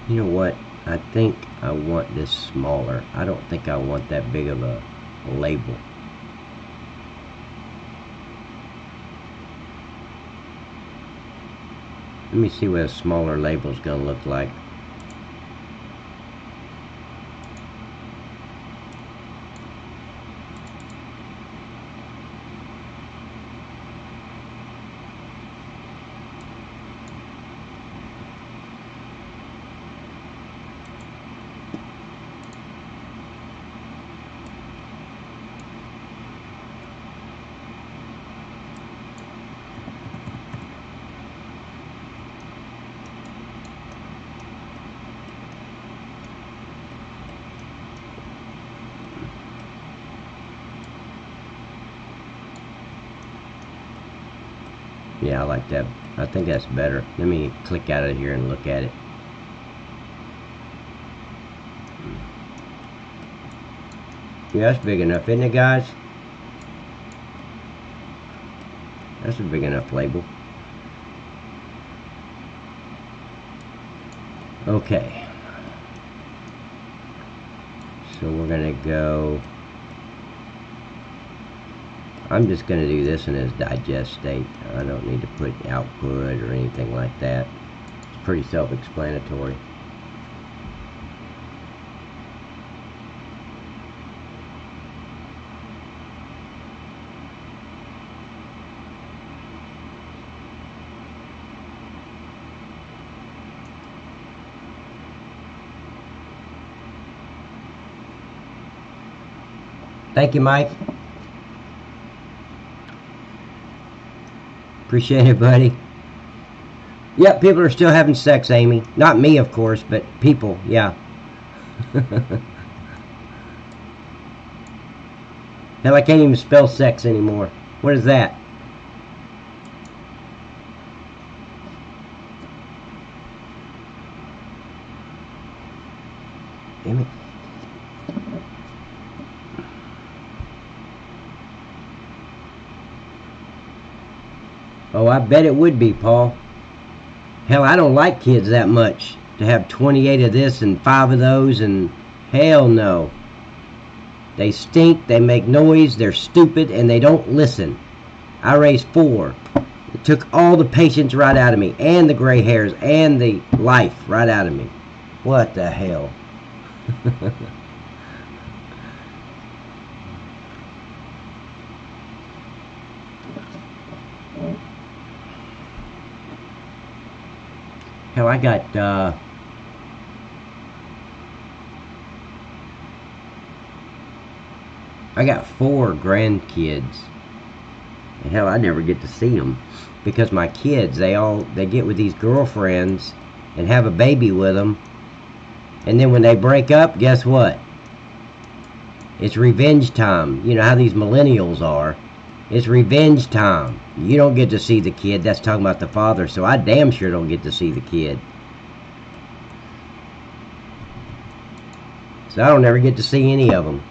You know what? I think I want this smaller. I don't think I want that big of a label. Let me see what a smaller label is going to look like. Yeah, I like that. I think that's better. Let me click out of here and look at it. Yeah, that's big enough, isn't it, guys? That's a big enough label. Okay. So we're going to go... I'm just going to do this in its digest state. I don't need to put output or anything like that. It's pretty self-explanatory. Thank you, Mike. Appreciate it, buddy. Yep, people are still having sex, Amy. Not me, of course, but people, yeah. Hell, I can't even spell sex anymore. What is that? Damn it. Oh, I bet it would be, Paul. Hell, I don't like kids that much to have 28 of this and 5 of those, and hell no. They stink, they make noise, they're stupid, and they don't listen. I raised 4. It took all the patience right out of me, and the gray hairs, and the life right out of me. What the hell? Hell, I got, I got 4 grandkids. And hell, I never get to see them. Because my kids, they get with these girlfriends and have a baby with them. And then when they break up, guess what? It's revenge time. You know how these millennials are. It's revenge time. You don't get to see the kid. That's talking about the father. So I damn sure don't get to see the kid. So I don't ever get to see any of them.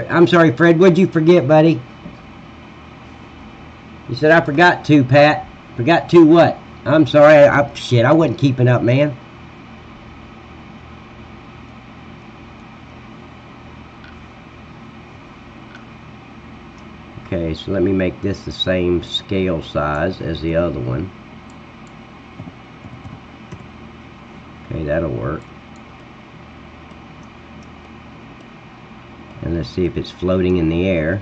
I'm sorry, Fred, what'd you forget, buddy? You said I forgot to, Pat. Forgot to what? I'm sorry, shit, I wasn't keeping up, man. Okay, so let me make this the same scale size as the other one. Okay, that'll work. And let's see if it's floating in the air.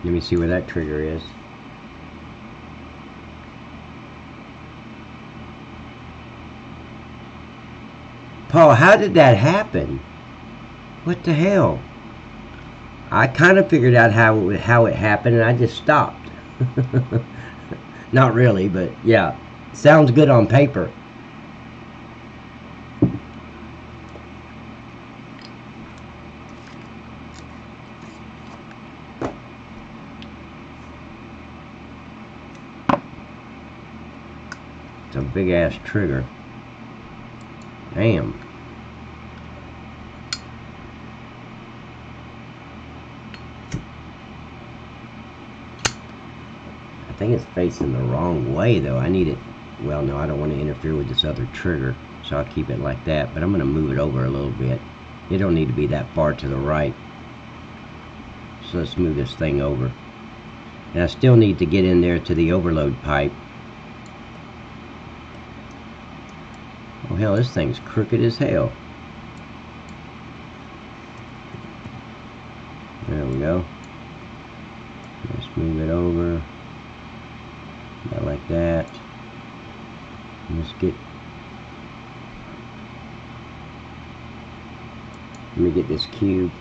Let me see where that trigger is. Paul, how did that happen? What the hell? I kind of figured out how it happened, and I just stopped. Not really, but yeah. Sounds good on paper. It's a big ass trigger. Damn. I think it's facing the wrong way though. I need it. Well, no, I don't want to interfere with this other trigger, so I'll keep it like that, but I'm going to move it over a little bit. It don't need to be that far to the right. So let's move this thing over. And I still need to get in there to the overload pipe. Oh hell, this thing's crooked as hell. There we go. Let's move it over. About like that. Let's get. Let me get this cube.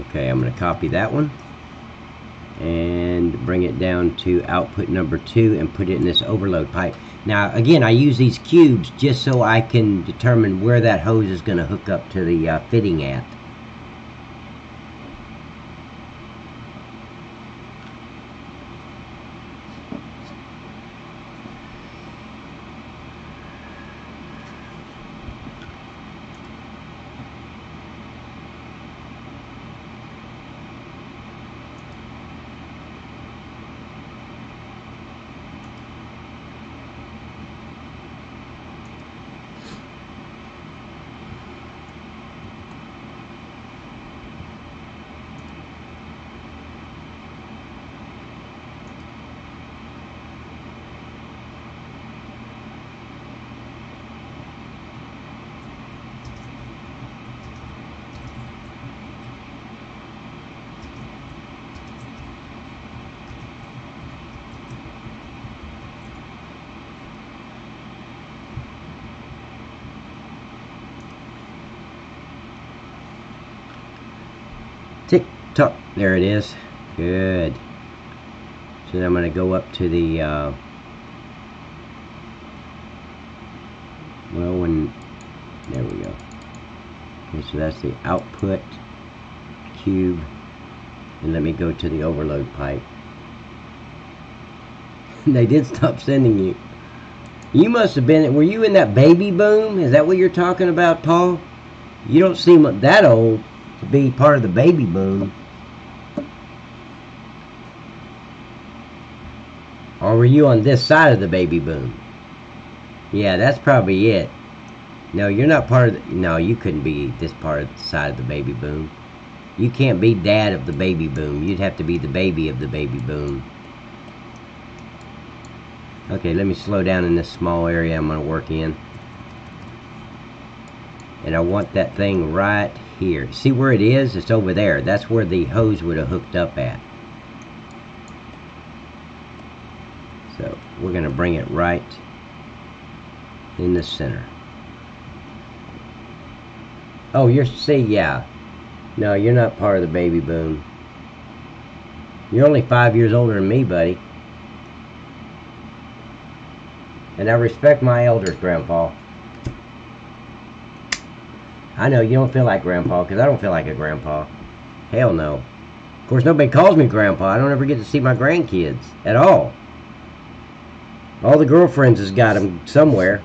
Okay, I'm going to copy that one and bring it down to output number 2 and put it in this overload pipe. Now again, I use these cubes just so I can determine where that hose is going to hook up to the fitting at. Tick tock, there it is. Good. So then I'm going to go up to the there we go. Okay, so that's the output cube, and let me go to the overload pipe. They did stop sending you. You must have been, were you in that baby boom? Is that what you're talking about, Paul? You don't seem that old to be part of the baby boom. Or were you on this side of the baby boom? Yeah, that's probably it. No, you're not part of the, no, you couldn't be this part of the side of the baby boom. You can't be dad of the baby boom. You'd have to be the baby of the baby boom. Okay, let me slow down in this small area I'm going to work in. And I want that thing right here. See where it is? It's over there. That's where the hose would have hooked up at. So we're going to bring it right in the center. Oh, you're, see, yeah. No, you're not part of the baby boom. You're only 5 years older than me, buddy. And I respect my elders, Grandpa. I know you don't feel like Grandpa, because I don't feel like a grandpa. Hell no. Of course, nobody calls me Grandpa. I don't ever get to see my grandkids at all. All the girlfriends has got them somewhere.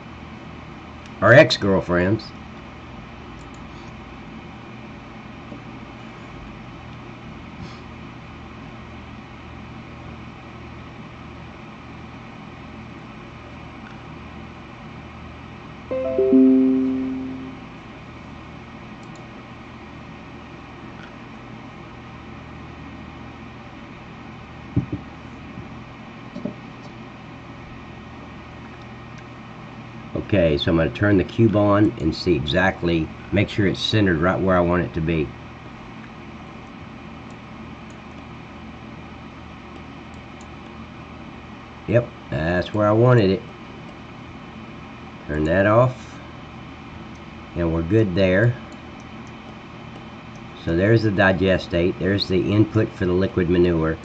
Or ex-girlfriends. Okay, so I'm going to turn the cube on and see exactly, make sure it's centered right where I want it to be. Yep, that's where I wanted it. Turn that off, and we're good there. So there's the digestate, there's the input for the liquid manure.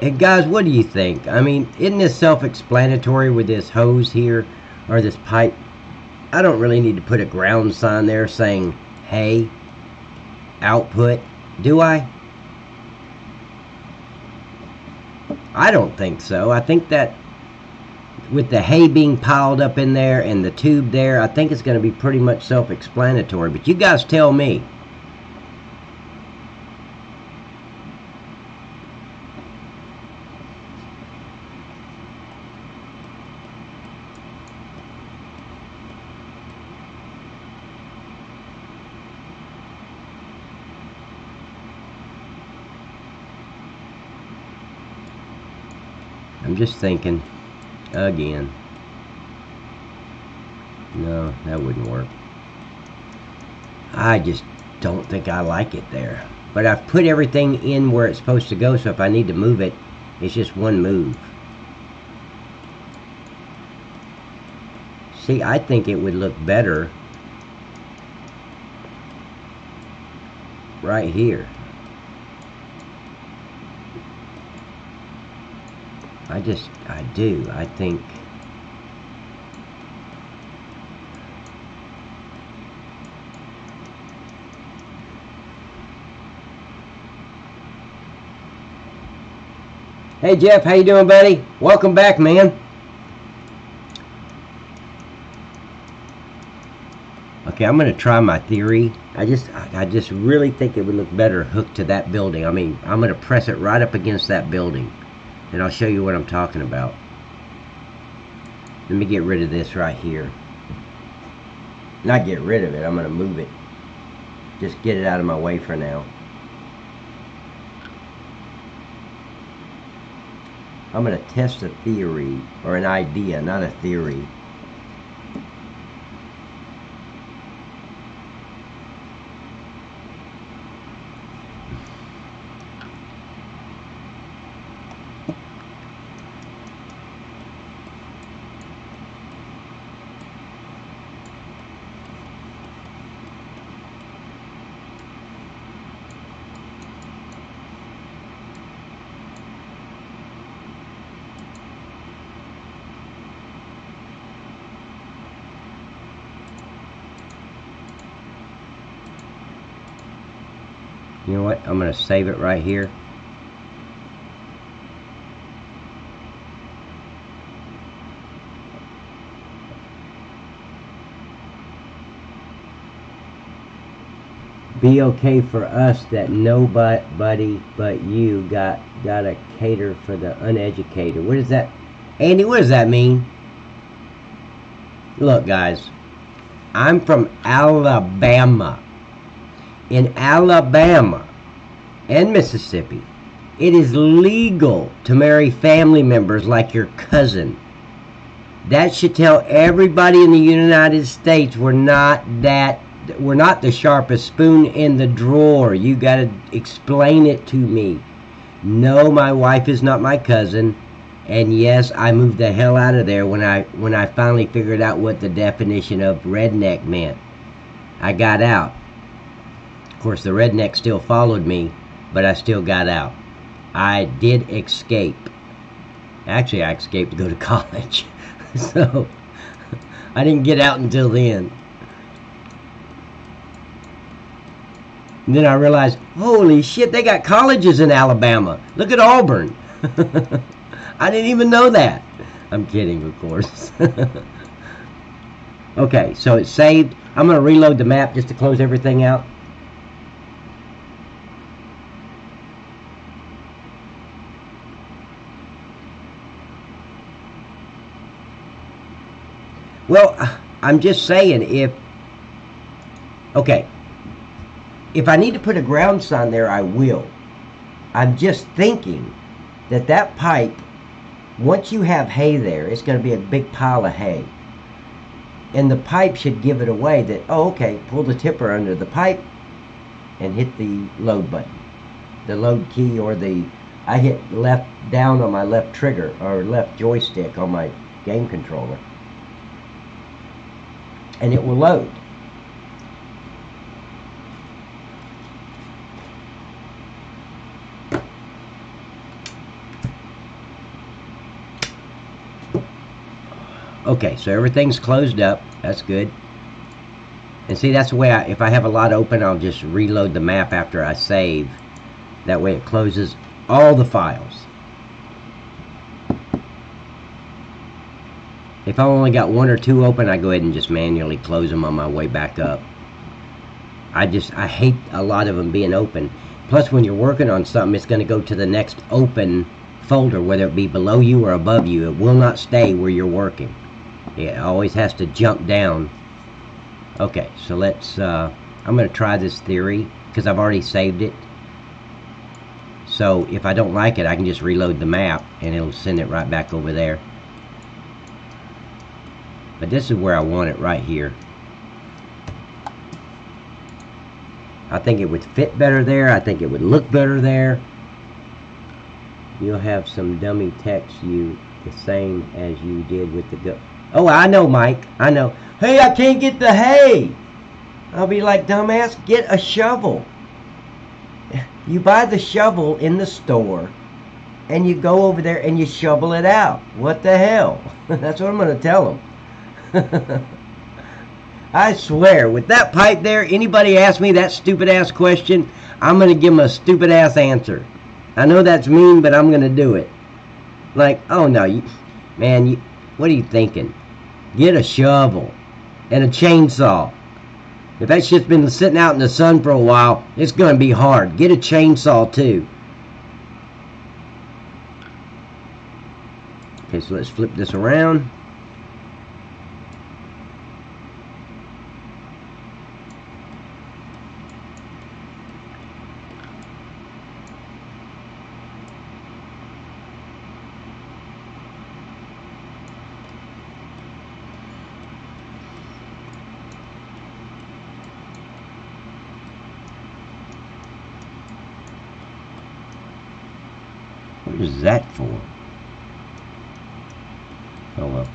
And guys, what do you think? I mean, isn't this self-explanatory with this hose here, or this pipe? I don't really need to put a ground sign there saying hay output, do I? I don't think so. I think that with the hay being piled up in there and the tube there, I think it's going to be pretty much self-explanatory. But you guys tell me. I'm just thinking again. No, that wouldn't work. I just don't think I like it there. But I've put everything in where it's supposed to go, so if I need to move it, it's just one move. See, I think it would look better right here. I do. I think Hey Jeff, how you doing, buddy? Welcome back, man. Okay, I'm gonna try my theory. I just really think it would look better hooked to that building. I mean, I'm gonna press it right up against that building. And I'll show you what I'm talking about. Let me get rid of this right here. Not get rid of it, I'm going to move it. Just get it out of my way for now. I'm going to test a theory, or an idea, not a theory. You know what? I'm going to save it right here. Be okay for us that nobody but you gotta cater for the uneducated. What is that? Andy, what does that mean? Look, guys, I'm from Alabama. In Alabama and Mississippi, it is legal to marry family members like your cousin. That should tell everybody in the United States we're not the sharpest spoon in the drawer. You gotta explain it to me. No, my wife is not my cousin. And yes, I moved the hell out of there when I finally figured out what the definition of redneck meant. I got out. Of course, the redneck still followed me, but I still got out. I did escape. Actually, I escaped to go to college. So, I didn't get out until then. And then I realized, holy shit, they got colleges in Alabama. Look at Auburn. I didn't even know that. I'm kidding, of course. Okay, so it's saved. I'm going to reload the map just to close everything out. Well, I'm just saying, if I need to put a ground sign there, I will. I'm just thinking that pipe, once you have hay there, it's going to be a big pile of hay. And the pipe should give it away that, oh, okay, pull the tipper under the pipe and hit the load button. The load key, or I hit left down on my left trigger or left joystick on my game controller, and it will load. Okay, so everything's closed up. That's good. And see, that's the way if I have a lot open, I'll just reload the map after I save. That way it closes all the files. If I only got 1 or 2 open, I go ahead and just manually close them on my way back up. I hate a lot of them being open. Plus, when you're working on something, it's going to go to the next open folder, whether it be below you or above you. It will not stay where you're working. It always has to jump down. Okay, so let's, I'm going to try this theory because I've already saved it. So if I don't like it, I can just reload the map and it'll send it right back over there. But this is where I want it, right here. I think it would fit better there. I think it would look better there. You'll have some dummy text you the same as you did with the go. Oh, I know, Mike. I know. Hey, I can't get the hay. I'll be like, dumbass, get a shovel. You buy the shovel in the store and you go over there and you shovel it out. What the hell? That's what I'm going to tell them. I swear, with that pipe there, anybody ask me that stupid ass question, I'm going to give them a stupid ass answer. I know that's mean, but I'm going to do it. Like, oh no, man, what are you thinking? Get a shovel and a chainsaw. If that shit's been sitting out in the sun for a while, it's going to be hard. Get a chainsaw too. Okay, so let's flip this around. What is that for? Oh well.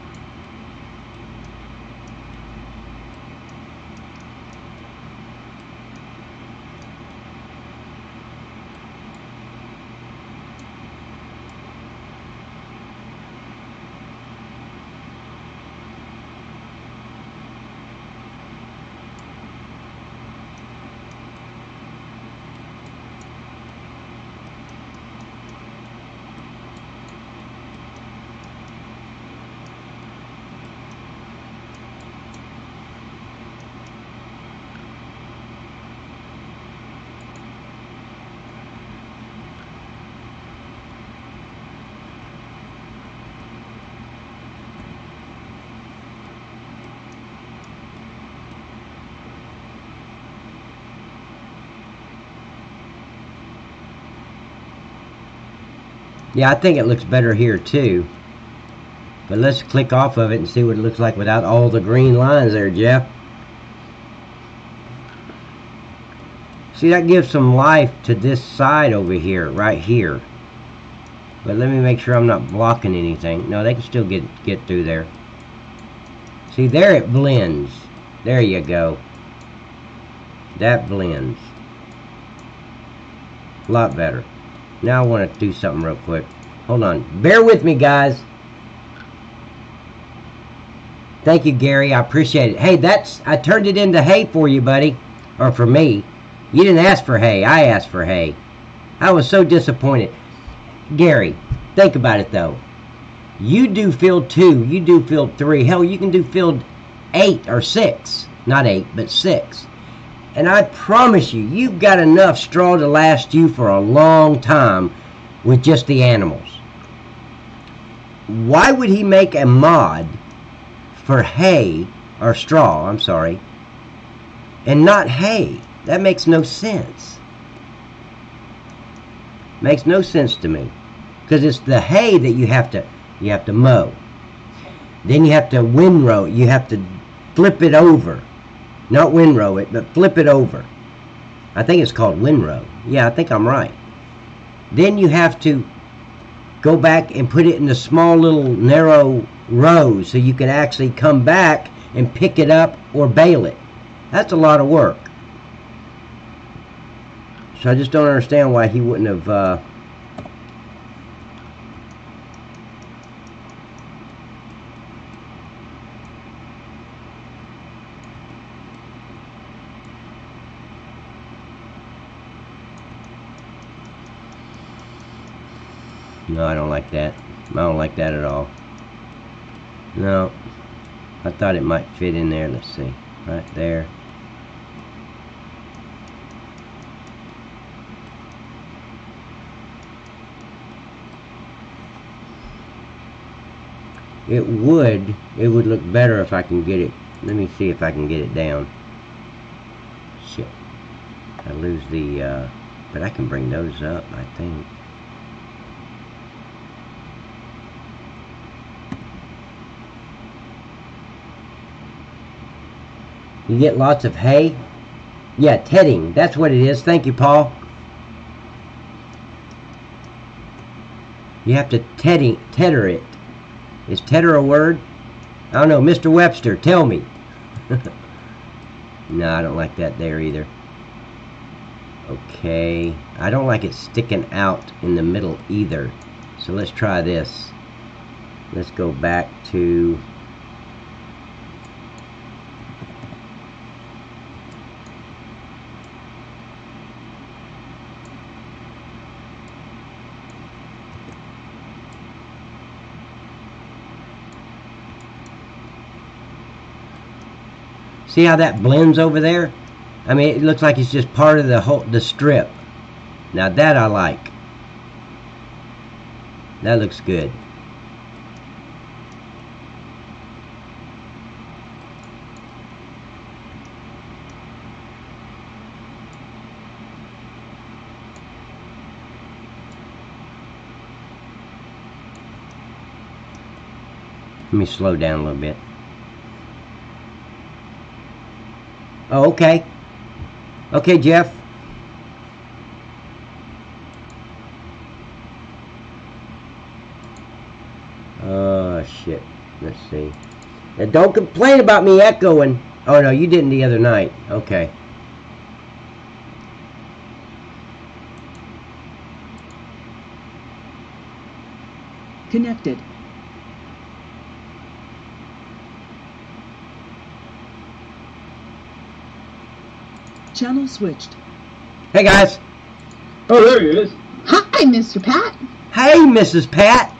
Yeah, I think it looks better here too. But let's click off of it and see what it looks like without all the green lines there, Jeff. See, that gives some life to this side over here, right here. But let me make sure I'm not blocking anything. No, they can still get through there. See, there it blends. There you go. That blends. A lot better. Now I want to do something real quick. Hold on. Bear with me, guys. Thank you, Gary. I appreciate it. Hey, I turned it into hay for you, buddy. Or for me. You didn't ask for hay. I asked for hay. I was so disappointed. Gary, think about it, though. You do field 2. You do field 3. Hell, you can do field 8 or 6. Not 8, but 6. And I promise you, you've got enough straw to last you for a long time with just the animals. Why would he make a mod for hay, or straw, I'm sorry, and not hay? That makes no sense. Makes no sense to me. Because it's the hay that you have to mow. Then you have to windrow. You have to flip it over. Not windrow it, but flip it over. I think it's called windrow. Yeah, I think I'm right. Then you have to go back and put it in the small little narrow rows so you can actually come back and pick it up or bale it. That's a lot of work. So I just don't understand why he wouldn't have No, I don't like that. I don't like that at all. No. I thought it might fit in there. Let's see. Right there. It would look better if I can get it. Let me see if I can get it down. Shit. I lose the, but I can bring those up, I think. You get lots of hay? Yeah, tedding. That's what it is. Thank you, Paul. You have to tedder it. Is tedder a word? I don't know. Mr. Webster, tell me. No, I don't like that there either. Okay. I don't like it sticking out in the middle either. So let's try this. Let's go back to... See how that blends over there? I mean, it looks like it's just part of the strip. Now that I like. That looks good. Let me slow down a little bit. Oh, okay. Okay, Jeff. Oh, shit. Let's see. Now, don't complain about me echoing. Oh, no, you didn't the other night. Okay. Connected. Channel switched. Hey, guys. Oh, there he is. Hi, Mr. Pat. Hey, Mrs. Pat.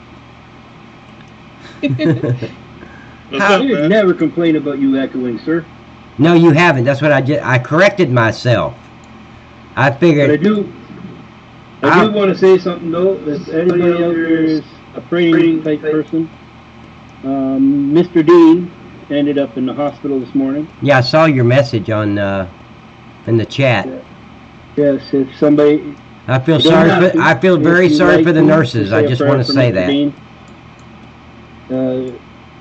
I would never complain about you echoing, sir. No, you haven't. That's what I corrected myself. I figured. But I do want to say something, though. If anybody out there is a praying type person, Mr. Dean ended up in the hospital this morning. Yeah, I saw your message on in the chat. Yes, if somebody... I feel sorry. I feel very sorry for the nurses. I just want to say that. Dean,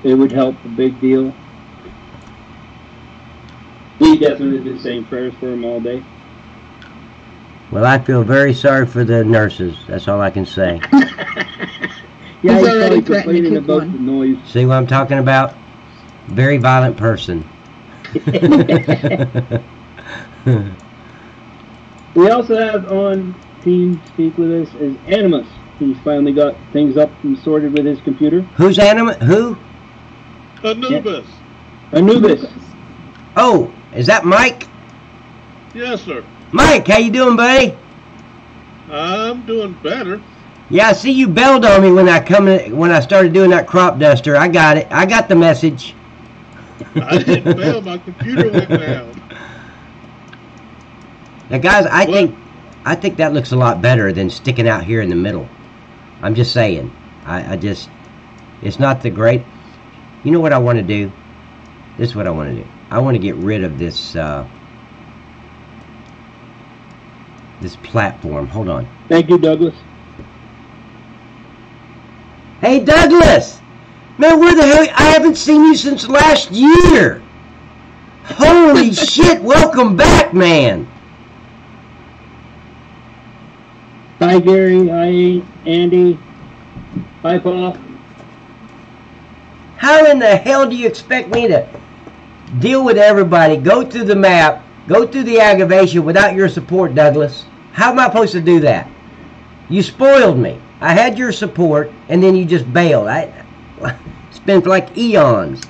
it would help a big deal. We definitely been saying prayers for him all day. Well, I feel very sorry for the nurses. That's all I can say. Yeah, he's already complaining about the noise. See what I'm talking about? Very violent person. We also have on team speak with us is Animus. He's finally got things up and sorted with his computer. Who's Animus? Who? Anubis. Yeah. Anubis. Oh, is that Mike? Yes, sir. Mike, how you doing, buddy? I'm doing better. Yeah, I see you bailed on me when I started doing that crop duster. I got it. I got the message. I didn't bail. My computer went down. Now, guys, I think that looks a lot better than sticking out here in the middle. I'm just saying. It's not the great. You know what I want to do? This is what I want to do. I want to get rid of this this platform. Hold on. Thank you, Douglas. Hey, Douglas! Man, where the hell? I haven't seen you since last year. Holy shit, welcome back, man. Hi, Gary. Hi, Andy. Hi, Paul. How in the hell do you expect me to deal with everybody, go through the map, go through the aggravation without your support, Douglas? How am I supposed to do that? You spoiled me. I had your support, and then you just bailed. It's been like eons.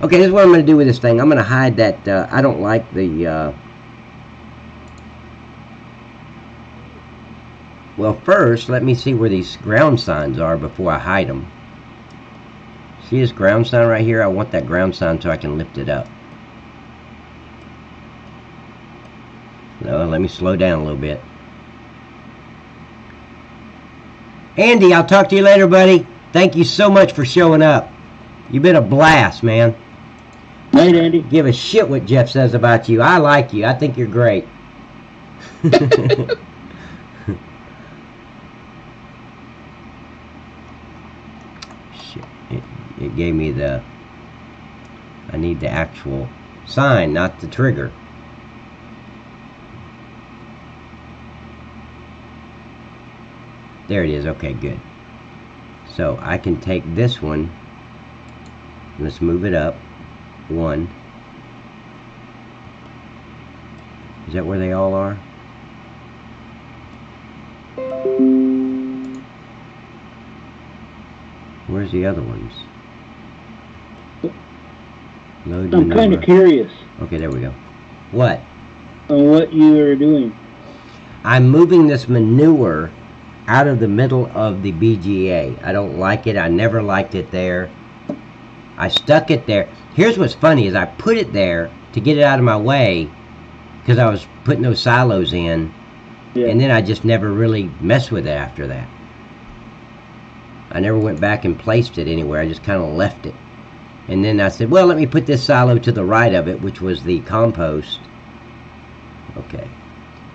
Okay, this is what I'm going to do with this thing. I'm going to hide that. I don't like the... Well, first, let me see where these ground signs are before I hide them. See this ground sign right here? I want that ground sign so I can lift it up. No, let me slow down a little bit. Andy, I'll talk to you later, buddy. Thank you so much for showing up. You've been a blast, man. Night, Andy. Give a shit what Jeff says about you. I like you. I think you're great. Shit. It gave me the... I need the actual sign, not the trigger. There it is. Okay, good. So I can take this one. Let's move it up. One. Is that where they all are? Where's the other ones? Load I'm kind of manure. curious Okay, there we go. What? on what you are doing. I'm moving this manure out of the middle of the BGA. I don't like it. I never liked it there. I stuck it there. Here's what's funny is I put it there to get it out of my way because I was putting those silos in, and then I just never really messed with it after that. I never went back and placed it anywhere. I just kind of left it. And then I said, well, let me put this silo to the right of it, which was the compost. Okay.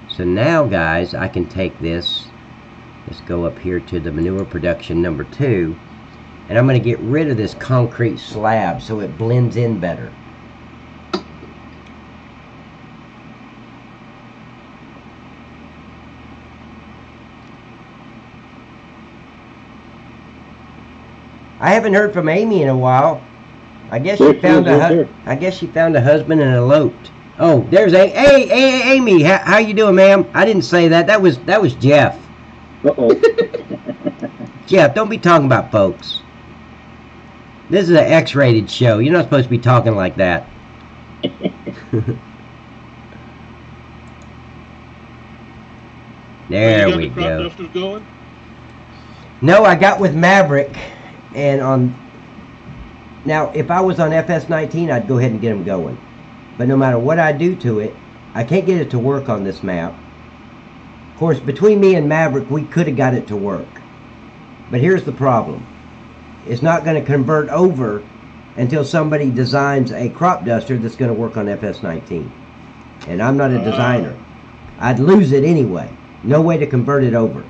So now, guys, I can take this. Let's go up here to the manure production number 2. And I'm going to get rid of this concrete slab so it blends in better. I haven't heard from Amy in a while. I guess she found a husband and eloped. Oh, there's Amy. How you doing, ma'am? I didn't say that. That was Jeff. Uh-oh. Jeff, don't be talking about folks. This is an X-rated show. You're not supposed to be talking like that. There we go. Going? No, I got with Maverick, and on. Now, if I was on FS19, I'd go ahead and get them going. But no matter what I do to it, I can't get it to work on this map. Of course, between me and Maverick, we could have got it to work. But here's the problem. It's not going to convert over until somebody designs a crop duster that's going to work on FS19. And I'm not a designer. I'd lose it anyway. No way to convert it over.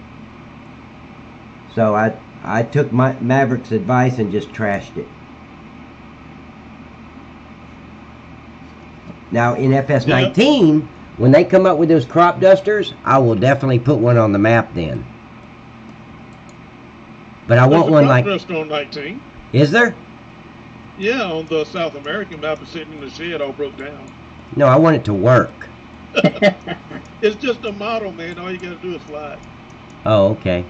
So I took Maverick's advice and just trashed it. Now in FS19, when they come up with those crop dusters, I will definitely put one on the map then. But I want one like... There's a crop duster on 19. Is there? Yeah, on the South American map, it's sitting in the shed all broke down. No, I want it to work. It's just a model, man. All you gotta do is fly it. Oh, okay.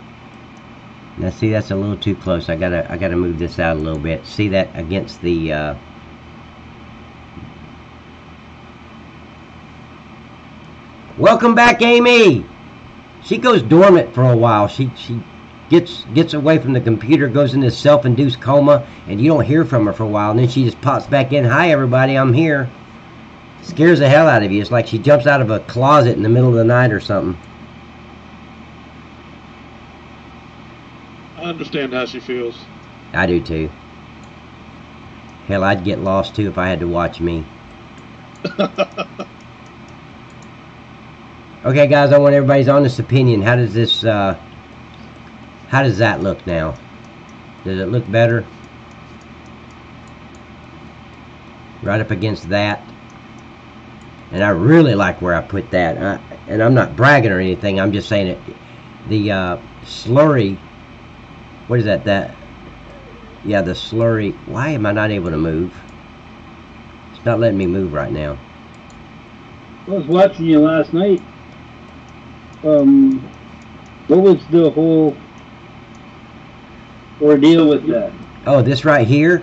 Now see, that's a little too close. I gotta move this out a little bit. See that against the Welcome back, Amy. She goes dormant for a while. She gets away from the computer, goes into self-induced coma, and you don't hear from her for a while, and then she just pops back in. Hi, everybody, I'm here. Scares the hell out of you. It's like she jumps out of a closet in the middle of the night or something. I understand how she feels. I do too. Hell, I'd get lost too if I had to watch me. Okay, guys, I want everybody's honest opinion. How does this, how does that look now? Does it look better? right up against that. And I really like where I put that. And I'm not bragging or anything. I'm just saying it. The slurry. What is that? Yeah, the slurry. Why am I not able to move? It's not letting me move right now. I was watching you last night. What was the whole ordeal with that? Oh, this right here?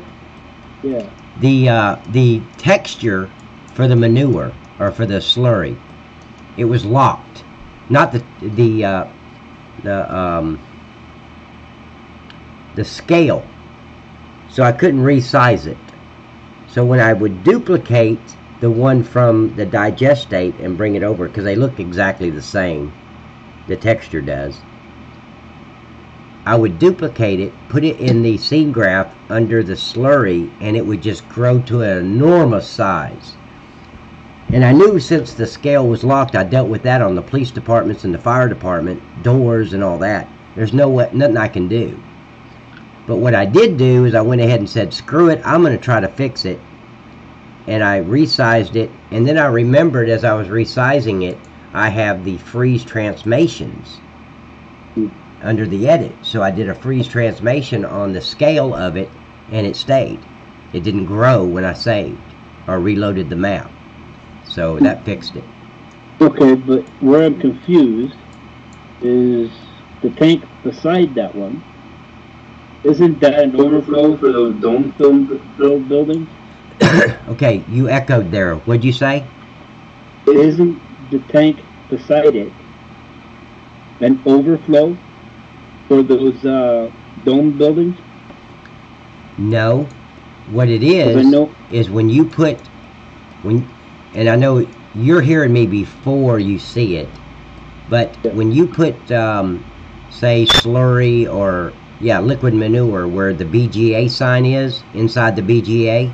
Yeah. The texture for the manure or for the slurry, it was locked. Not the scale. So I couldn't resize it. So when I would duplicate the one from the digestate and bring it over, because they look exactly the same, the texture does, I would duplicate it, put it in the scene graph under the slurry, and it would just grow to an enormous size. And I knew since the scale was locked, I dealt with that on the police departments and the fire department, doors and all that. There's nothing I can do. But what I did do is I went ahead and said, screw it, I'm going to try to fix it. And I resized it, and then I remembered as I was resizing it, I have the freeze transformations under the edit. So I did a freeze transformation on the scale of it, and it stayed. It didn't grow when I saved or reloaded the map. So that fixed it. Okay, but where I'm confused is the tank beside that one. Isn't that an overflow for those dome-filled buildings? Okay, you echoed there. What'd you say? Isn't the tank beside it an overflow for those dome buildings? No. What it is when you put, and I know you're hearing me before you see it, but when you put, say, slurry or, liquid manure where the BGA sign is, inside the BGA,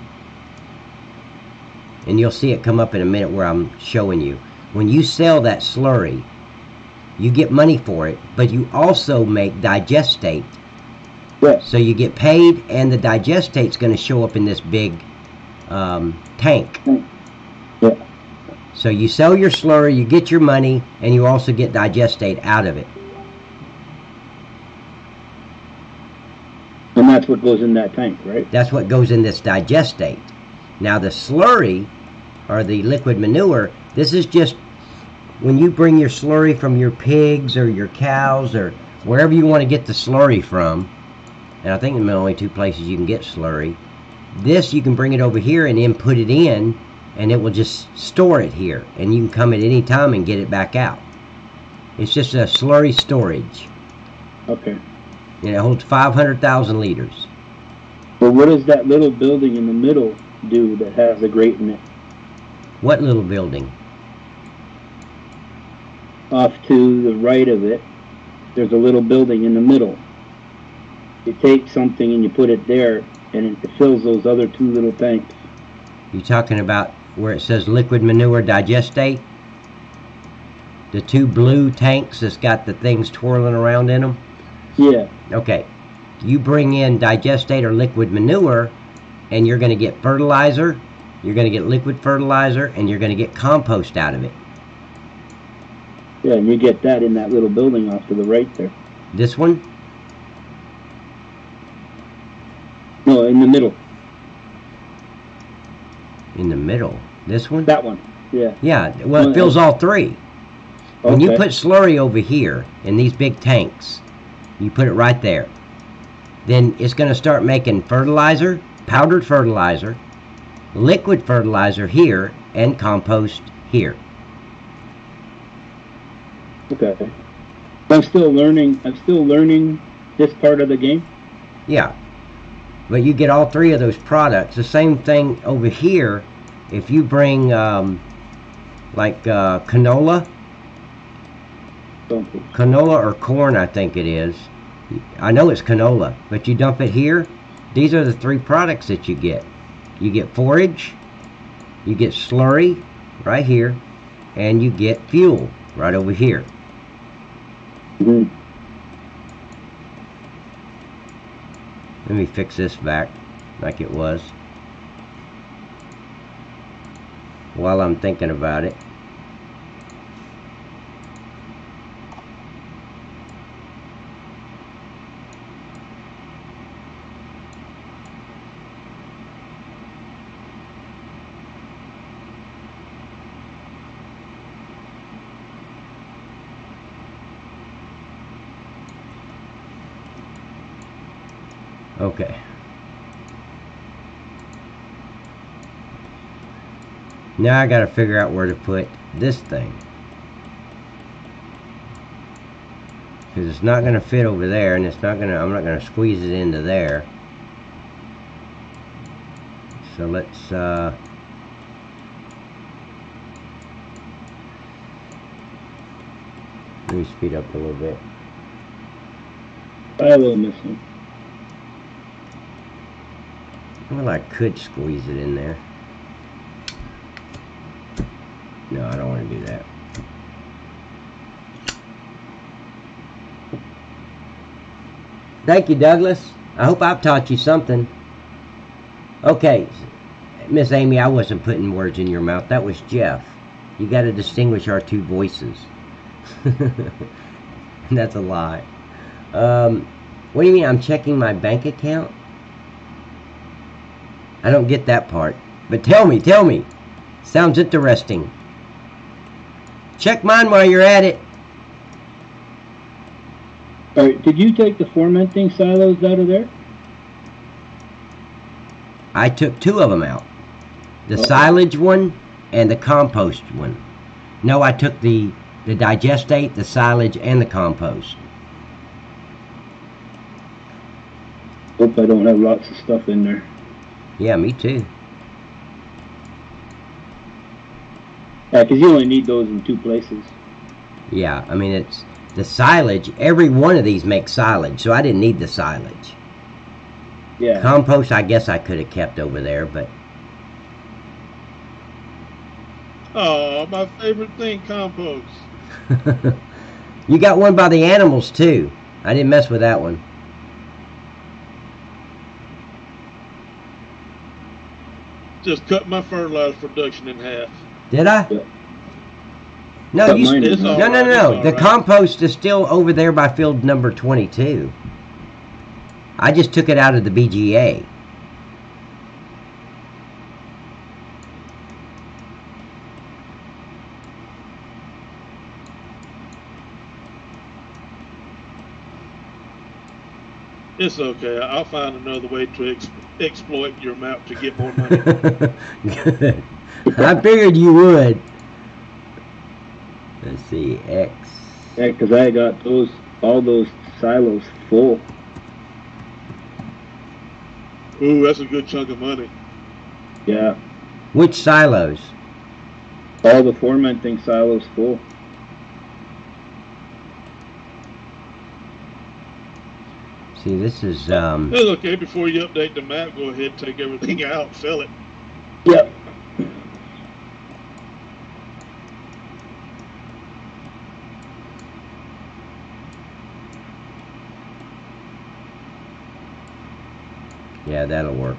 and you'll see it come up in a minute where I'm showing you. When you sell that slurry, you get money for it, but you also make digestate. Yes. So you get paid, and the digestate's going to show up in this big tank. Yeah. So you sell your slurry, you get your money, and you also get digestate out of it. And that's what goes in that tank, right? That's what goes in this digestate. Now the slurry, or the liquid manure, this is just when you bring your slurry from your pigs or your cows or wherever you want to get the slurry from, and I think there are only two places you can get slurry. This, you can bring it over here and input it in, and it will just store it here, and you can come at any time and get it back out. It's just a slurry storage. Okay. And it holds 500,000 liters. Well, what does that little building in the middle do that has a grate in it? What little building? Off to the right of it, there's a little building in the middle. You take something and you put it there, and it fills those other two little tanks. You talking about where it says liquid manure digestate? The two blue tanks that's got the things twirling around in them? Yeah. Okay. You bring in digestate or liquid manure, and you're going to get fertilizer, you're going to get liquid fertilizer, and you're going to get compost out of it. Yeah, and you get that in that little building off to the right there. This one? No, in the middle. In the middle? This one? That one, yeah. Yeah, well, it fills all three. When you put slurry over here in these big tanks, you put it right there. Then it's going to start making fertilizer, powdered fertilizer, liquid fertilizer here, and compost here. Okay. I'm still learning this part of the game. Yeah. But you get all three of those products. The same thing over here, if you bring canola or corn, I think it is. I know it's canola, but you dump it here. These are the three products that you get. You get forage, you get slurry right here, and you get fuel right over here. Mm-hmm. Let me fix this back like it was. while I'm thinking about it. Okay. Now I gotta figure out where to put this thing. Because it's not gonna fit over there, and it's not gonna, I'm not gonna squeeze it into there. So let's let me speed up a little bit. I will miss him. Well, I could squeeze it in there. No, I don't want to do that. Thank you, Douglas. I hope I've taught you something. Okay, Miss Amy, I wasn't putting words in your mouth. That was Jeff. You got to distinguish our two voices. That's a lie. What do you mean I'm checking my bank account? I don't get that part. But tell me. Sounds interesting. Check mine while you're at it. Alright, did you take the fermenting silos out of there? I took two of them out. The silage one and the compost one. No, I took the digestate, the silage, and the compost. Hope I don't have lots of stuff in there. Yeah, me too. Yeah, because you only need those in two places. Yeah, I mean, it's the silage. Every one of these makes silage, so I didn't need the silage. Yeah. Compost, I guess I could have kept over there, but... Oh, my favorite thing, compost. You got one by the animals, too. I didn't mess with that one. Just cut my fertilizer production in half. Did I? Yeah. No, But you mine is no, all no, right, no. it's The all right. compost is still over there by field number 22. I just took it out of the BGA. It's okay. I'll find another way to exploit your map to get more money. Good. I figured you would. Let's see, X. Yeah, because I got all those silos full. Ooh, that's a good chunk of money. Yeah. Which silos? All the fermenting silos full. See, this is It's okay. Before you update the map, go ahead and take everything out, sell it. Yep. yeah, that'll work.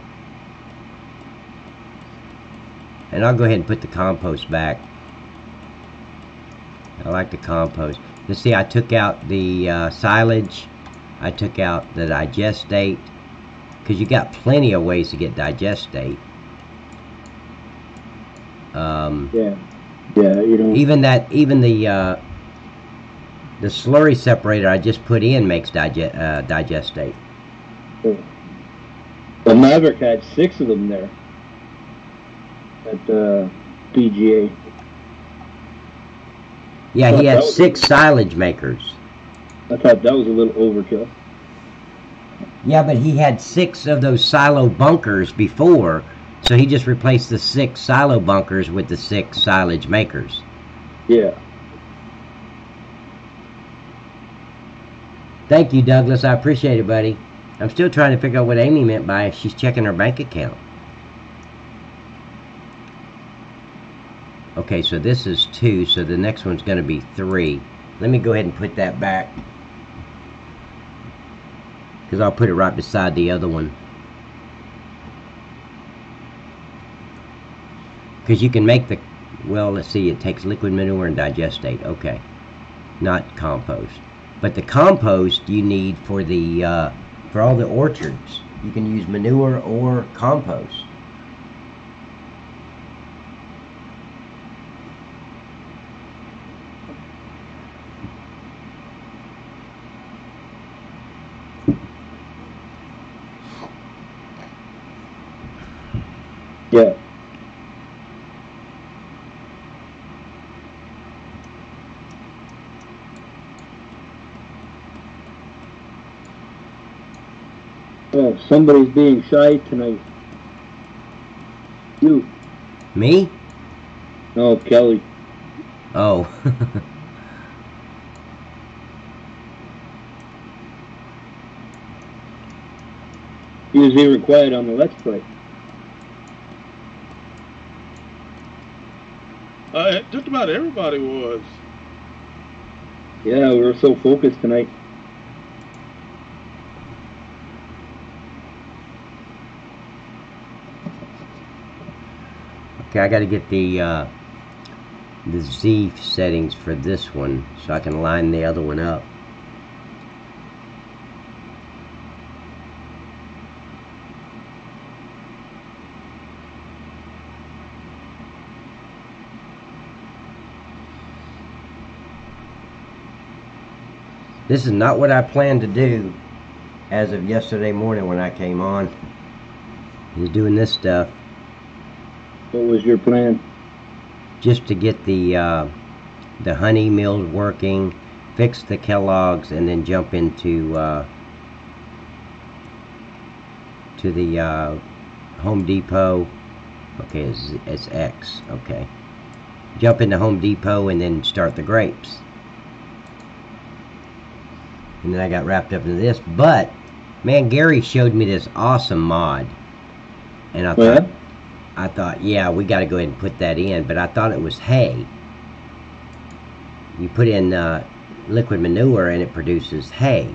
And I'll go ahead and put the compost back. I like the compost. You see, I took out the silage. I took out the digestate, because you got plenty of ways to get digestate. Yeah. Yeah, you know. Even the slurry separator I just put in makes digestate. The Maverick had 6 of them there at the PGA. Yeah, he Oh, had that was 6 silage makers. I thought that was a little overkill. Yeah, but he had 6 of those silo bunkers before, so he just replaced the 6 silo bunkers with the 6 silage makers. Yeah. Thank you, Douglas. I appreciate it, buddy. I'm still trying to figure out what Amy meant by she's checking her bank account. Okay, so this is 2, so the next one's going to be 3. Let me go ahead and put that back, because I'll put it right beside the other one. Because you can make Well, let's see. It takes liquid manure and digestate. Okay, not compost. But the compost you need for the for all the orchards. You can use manure or compost. Yeah. Oh, somebody's being shy tonight. You. Me? No, Kelly. Oh. He was even quiet on the Let's Play. Just about everybody was. Yeah, we were so focused tonight. Okay, I got to get the Z settings for this one so I can line the other one up. This is not what I planned to do as of yesterday morning when I came on. He's doing this stuff. What was your plan? Just to get the honey mills working, fix the Kellogg's, and then jump into to the Home Depot. Okay, it's X. Okay, jump into Home Depot and then start the grapes. And then I got wrapped up into this. But man, Gary showed me this awesome mod, and I thought, yeah, we got to go ahead and put that in. But I thought it was hay. You put in liquid manure and it produces hay.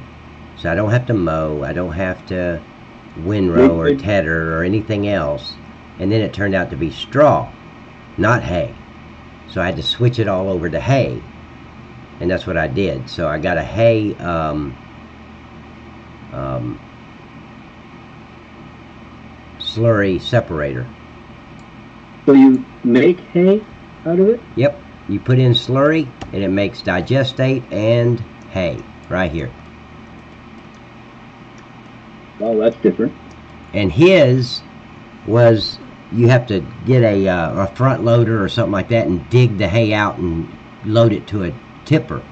So I don't have to mow. I don't have to windrow or tedder or anything else. And then it turned out to be straw, not hay. So I had to switch it all over to hay. And that's what I did. So I got a hay slurry separator. So you make hay out of it? Yep. You put in slurry and it makes digestate and hay right here. Oh, that's different. And his was, you have to get a front loader or something like that and dig the hay out and load it to a tipper.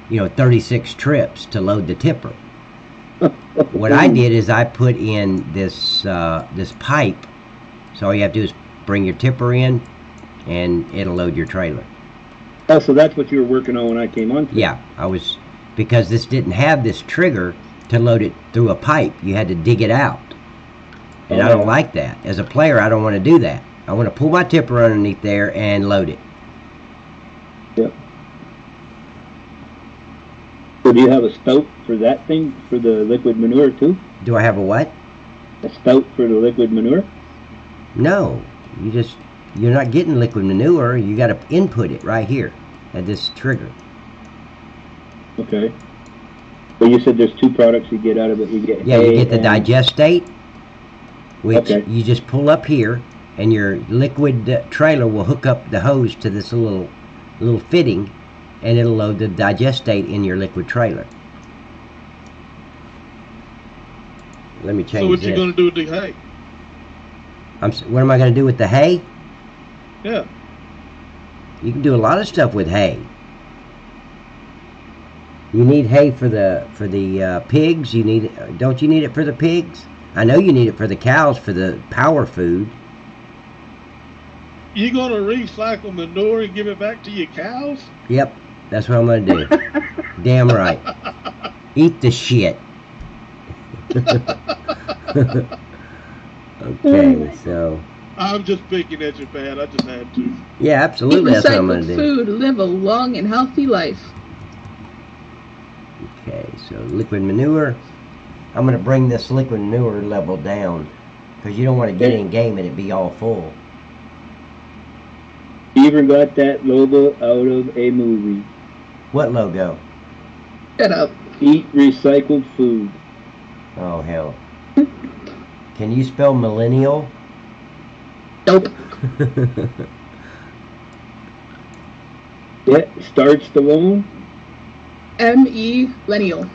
You know, 36 trips to load the tipper. What I did is I put in this this pipe. So all you have to do is bring your tipper in and it'll load your trailer. Oh, so that's what you were working on when I came on? Yeah, I was, because this didn't have this trigger to load it through a pipe. You had to dig it out. And I don't like that. As a player, I don't want to do that. I want to pull my tipper underneath there and load it. Yep. So do you have a spout for that thing, for the liquid manure too? Do I have a what? A spout for the liquid manure? No. You're not getting liquid manure. You got to input it right here at this trigger. Okay. But you said there's two products you get out of it. You get you get the digestate, which Okay. you just pull up here, and your liquid trailer will hook up the hose to this little fitting, and it'll load the digestate in your liquid trailer. Let me change this. So what you gonna do with the hay? What am I going to do with the hay? Yeah. You can do a lot of stuff with hay. You need hay for the pigs. Don't you need it for the pigs? I know you need it for the cows for the power food. You gonna recycle manure and give it back to your cows? Yep, that's what I'm gonna do. Damn right. Eat the shit. Okay, so. I'm just picking at you, Pat. I just had to. Yeah, absolutely. That's what I'm gonna do. Food, live a long and healthy life. Okay, so liquid manure. I'm going to bring this liquid manure level down because you don't want to get in game and it be all full. Do even got that logo out of a movie. What logo? Shut up. Eat recycled food. Oh, hell. Can you spell millennial? Nope. Yeah, starts Stallone. M.E. Lennial.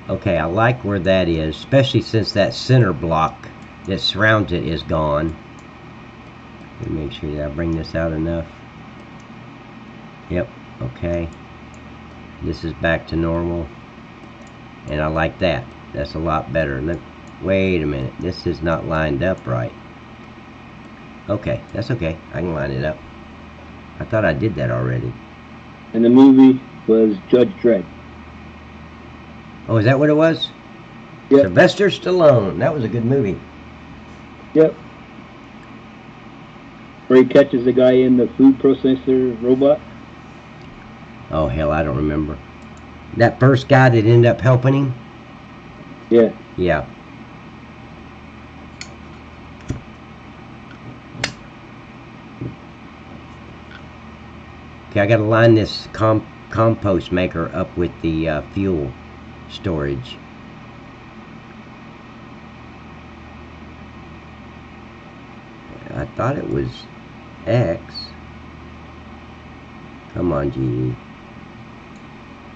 Okay, I like where that is, especially since that center block that surrounds it is gone. Let me make sure that I bring this out enough. Yep, okay. This is back to normal. And I like that. That's a lot better. Wait a minute. This is not lined up right. Okay, that's okay. I can line it up. I thought I did that already. And the movie was Judge Dredd. Oh, is that what it was? Yep. Sylvester Stallone. That was a good movie. Yep. Where he catches the guy in the food processor robot. Oh, hell, I don't remember. That first guy that ended up helping him? Yeah. Yeah. Okay, I gotta line this compost maker up with the fuel storage. I thought it was X. Come on, GE.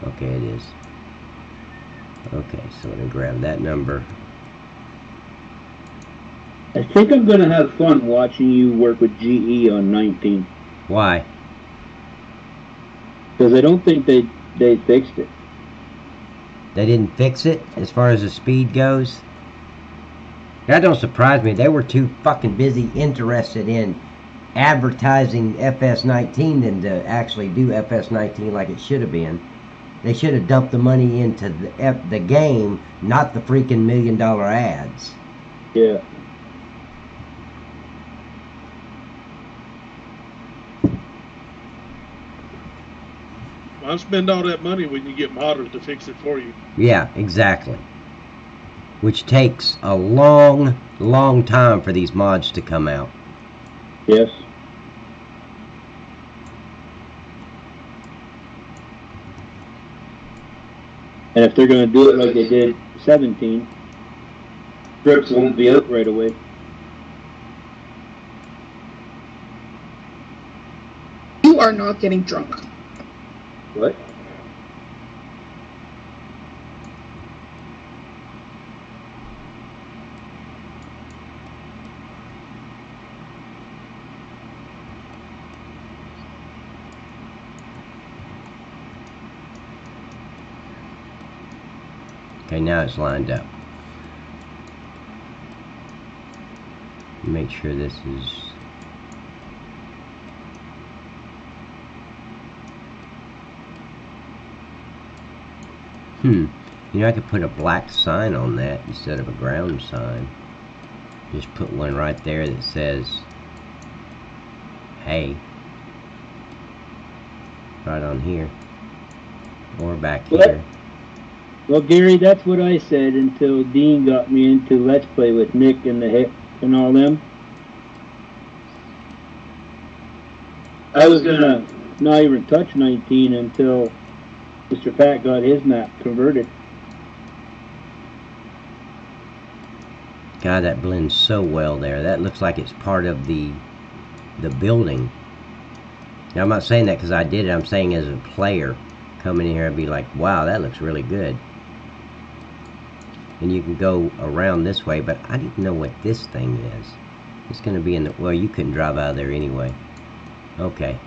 Okay, it is. Okay, so let me grab that number. I think I'm going to have fun watching you work with GE on 19. Why? Because I don't think they fixed it. They didn't fix it as far as the speed goes? That don't surprise me. They were too fucking busy interested in advertising FS19 than to actually do FS19 like it should have been. They should have dumped the money into the game, not the freaking $1 million ads. Yeah. Why spend all that money when you get modders to fix it for you? Yeah, exactly. Which takes a long, long time for these mods to come out. Yes. And if they're going to do it like they did 17, scripts won't be out right away. You are not getting drunk. What? Okay, now it's lined up. Make sure this is... You know, I could put a black sign on that instead of a ground sign. Just put one right there that says, hey. Right on here. Or back here. Well, Gary, that's what I said until Dean got me into Let's Play with Nick and the Hip and all them. I was going to not even touch 19 until Mr. Pat got his map converted. God, that blends so well there. That looks like it's part of the building. Now, I'm not saying that because I did it. I'm saying as a player, coming in here and be like, wow, that looks really good. And you can go around this way, but I didn't know what this thing is. It's going to be in the... Well, you couldn't drive out of there anyway. Okay.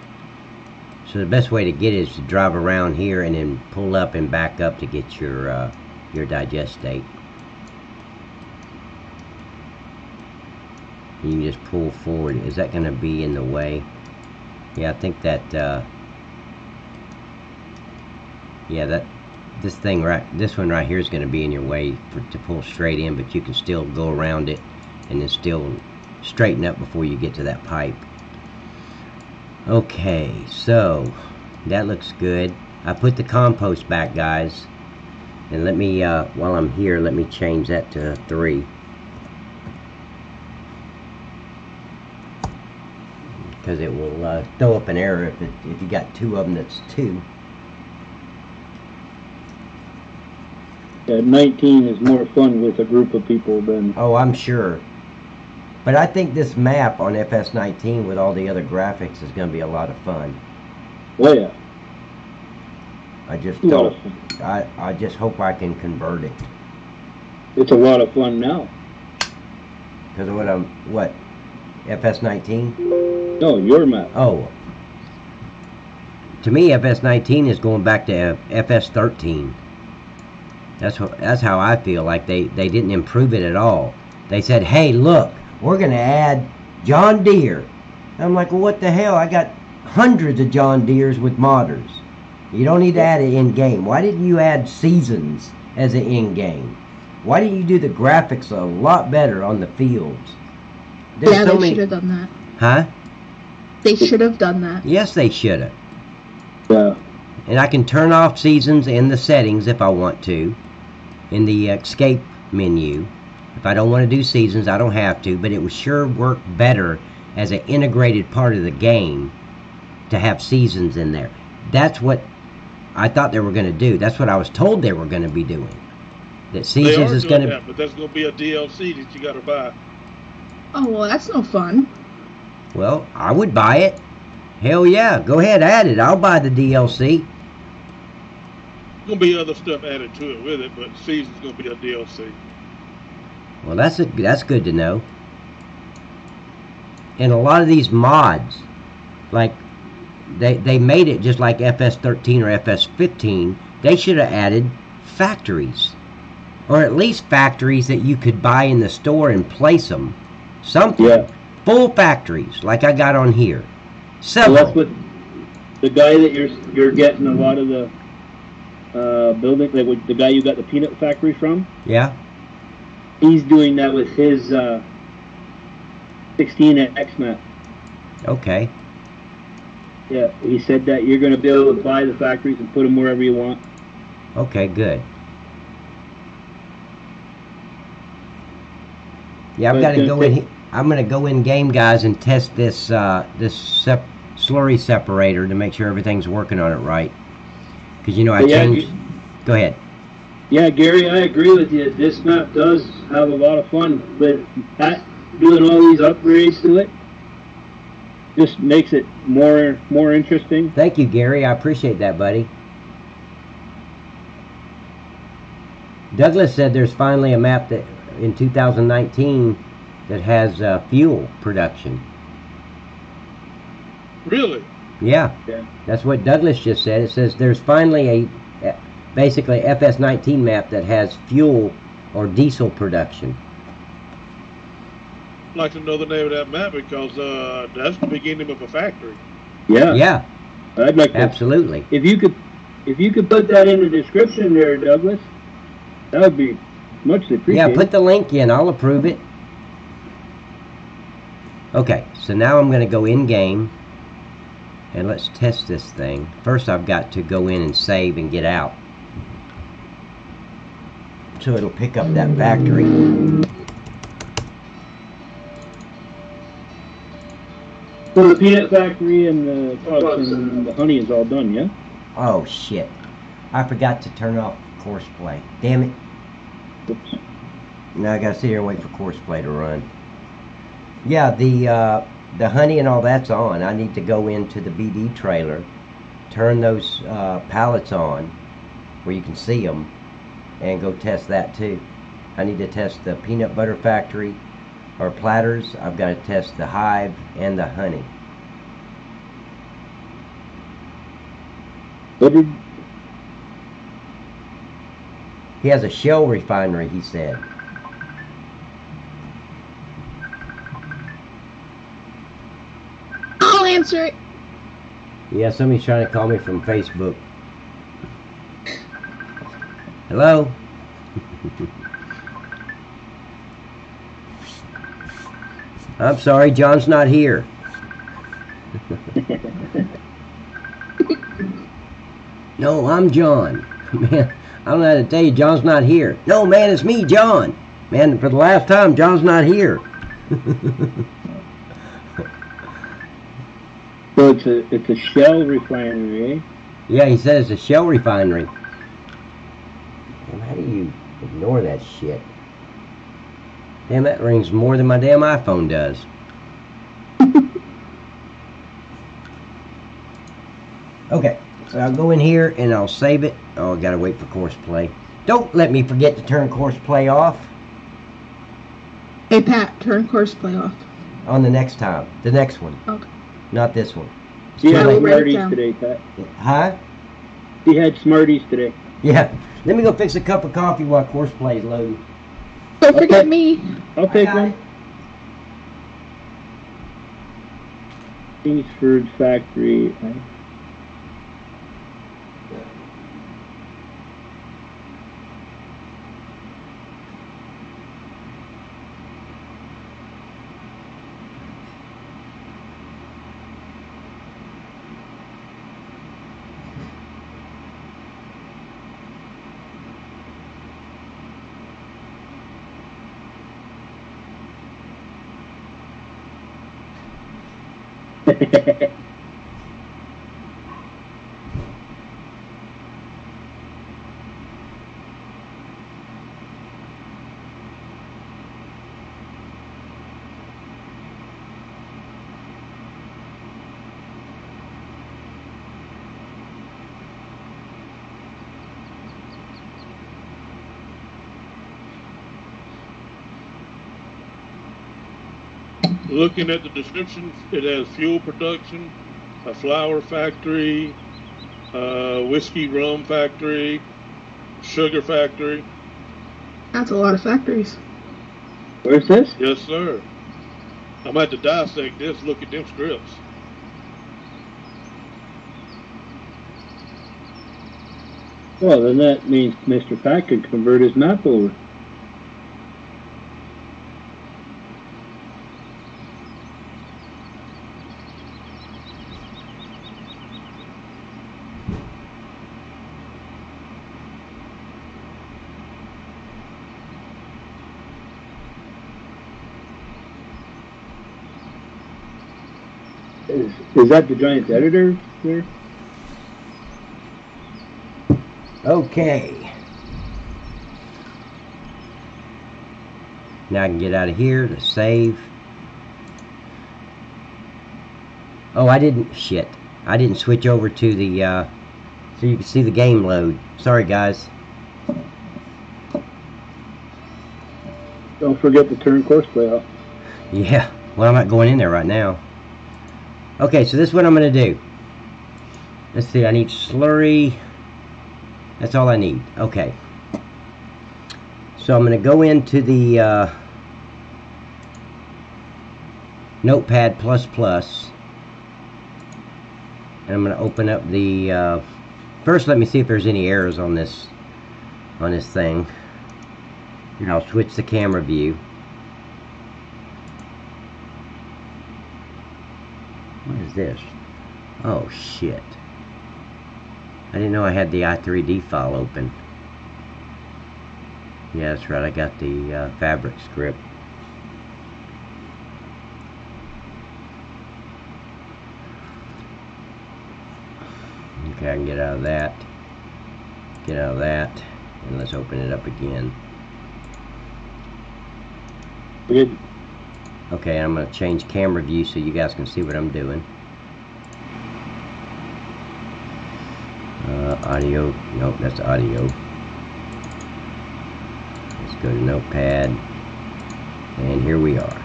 So the best way to get it is to drive around here and then pull up and back up to get your digest state. You can just pull forward. Is that going to be in the way? Yeah, I think that... yeah, that... This one right here is going to be in your way to pull straight in, but you can still go around it and then still straighten up before you get to that pipe. Okay, so that looks good. I put the compost back, guys, and let me while I'm here, let me change that to 3. because it will throw up an error if you got two of them that's 2. Yeah, 19 is more fun with a group of people than... Oh, I'm sure. But I think this map on FS19 with all the other graphics is going to be a lot of fun. Oh, yeah. I just A lot of don't. fun. I just hope I can convert it. It's a lot of fun now. Because what? FS19? No, your map. Oh. To me, FS19 is going back to FS13. That's how I feel. Like they didn't improve it at all. They said, hey, look, we're going to add John Deere. I'm like, well, what the hell? I got hundreds of John Deeres with modders. You don't need to add it in-game. Why didn't you add seasons as an in-game? Why didn't you do the graphics a lot better on the fields? Yeah, they should have done that. Huh? They should have done that. Yes, they should have. Yeah. And I can turn off seasons in the settings if I want to, in the escape menu. If I don't want to do seasons, I don't have to, but it would sure work better as an integrated part of the game to have seasons in there. That's what I thought they were going to do. That's what I was told they were going to be doing. That seasons is going to... But that's going to be a DLC that you got to buy. Oh, well, that's no fun. Well, I would buy it. Hell yeah, go ahead, add it. I'll buy the DLC. There's going to be other stuff added to it with it, but season's going to be a DLC. Well, that's good to know. And a lot of these mods, like they made it just like FS13 or FS15. They should have added factories, or at least factories that you could buy in the store and place them. Something. Yeah. Full factories, like I got on here. So Several. that's what the guy that you're getting a lot of the building, like with the guy you got the peanut factory from. Yeah. He's doing that with his 16X map. Okay. Yeah, he said that you're going to be able to buy the factories and put them wherever you want. Okay, good. Yeah, I've got to go in. I'm going to go in game, guys, and test this slurry separator to make sure everything's working on it right. Because I changed. Go ahead. Yeah, Gary, I agree with you. This map does have a lot of fun, but doing all these upgrades to it just makes it more interesting. Thank you, Gary. I appreciate that, buddy. Douglas said there's finally a map that in 2019 that has fuel production. Really? Yeah. That's what Douglas just said. It says there's finally basically FS19 map that has fuel or diesel production. I'd like to know the name of that map because that's the beginning of a factory. Yeah. Yeah. I'd like to. Absolutely. If you could put that in the description there, Douglas, that would be much appreciated. Yeah, put the link in. I'll approve it. Okay, so now I'm going to go in game and let's test this thing. First I've got to go in and save and get out. So it'll pick up that factory. So the peanut factory and the puffs and the honey is all done, yeah? Oh shit. I forgot to turn off course play. Damn it. Oops. Now I gotta sit here and wait for course play to run. Yeah, the honey and all that's on. I need to go into the BD trailer, turn those pallets on where you can see them, and go test that too. I need to test the peanut butter factory or platters. I've got to test the hive and the honey. He has a shell refinery, he said. I'll answer it. Yeah, somebody's trying to call me from Facebook. Hello? I'm sorry, John's not here. No, I'm John. Man, I don't know how to tell you, John's not here. No, man, it's me, John. Man, for the last time, John's not here. So it's a shell refinery, eh? Yeah, he says it's a shell refinery. Damn, how do you ignore that shit? Damn, that rings more than my damn iPhone does. Okay, so I'll go in here and I'll save it. Oh, I gotta wait for course play. Don't let me forget to turn course play off. Hey, Pat, turn course play off. On the next time. The next one. Okay. Not this one. He had I'll write it Smarties down. today, Pat. Huh? He had Smarties today. Yeah. Let me go fix a cup of coffee while course play is loading. Don't forget Okay. me. I'll take got one. it. Kingsford Factory. Looking at the description, it has fuel production, a flour factory, whiskey rum factory, sugar factory. That's a lot of factories. Where's this? Yes, sir. I'm about to dissect this. Look at them scripts. Well, then that means Mr. Pat could convert his map over. Is that the Giants editor there? Okay. Now I can get out of here to save. Oh, I didn't switch over to the so you can see the game load. Sorry guys. Don't forget to turn course play off. Yeah, well I'm not going in there right now. Okay, so this is what I'm going to do. Let's see, I need slurry. That's all I need. Okay. So I'm going to go into the Notepad++. And I'm going to open up the... first, let me see if there's any errors on this thing. And I'll switch the camera view. What is this? Oh shit. I didn't know I had the i3D file open. Yeah, that's right, I got the fabric script. Okay, I can get out of that. Get out of that. And let's open it up again. Good. Okay, I'm going to change camera view so you guys can see what I'm doing. Audio. Nope, that's audio. Let's go to Notepad. And here we are.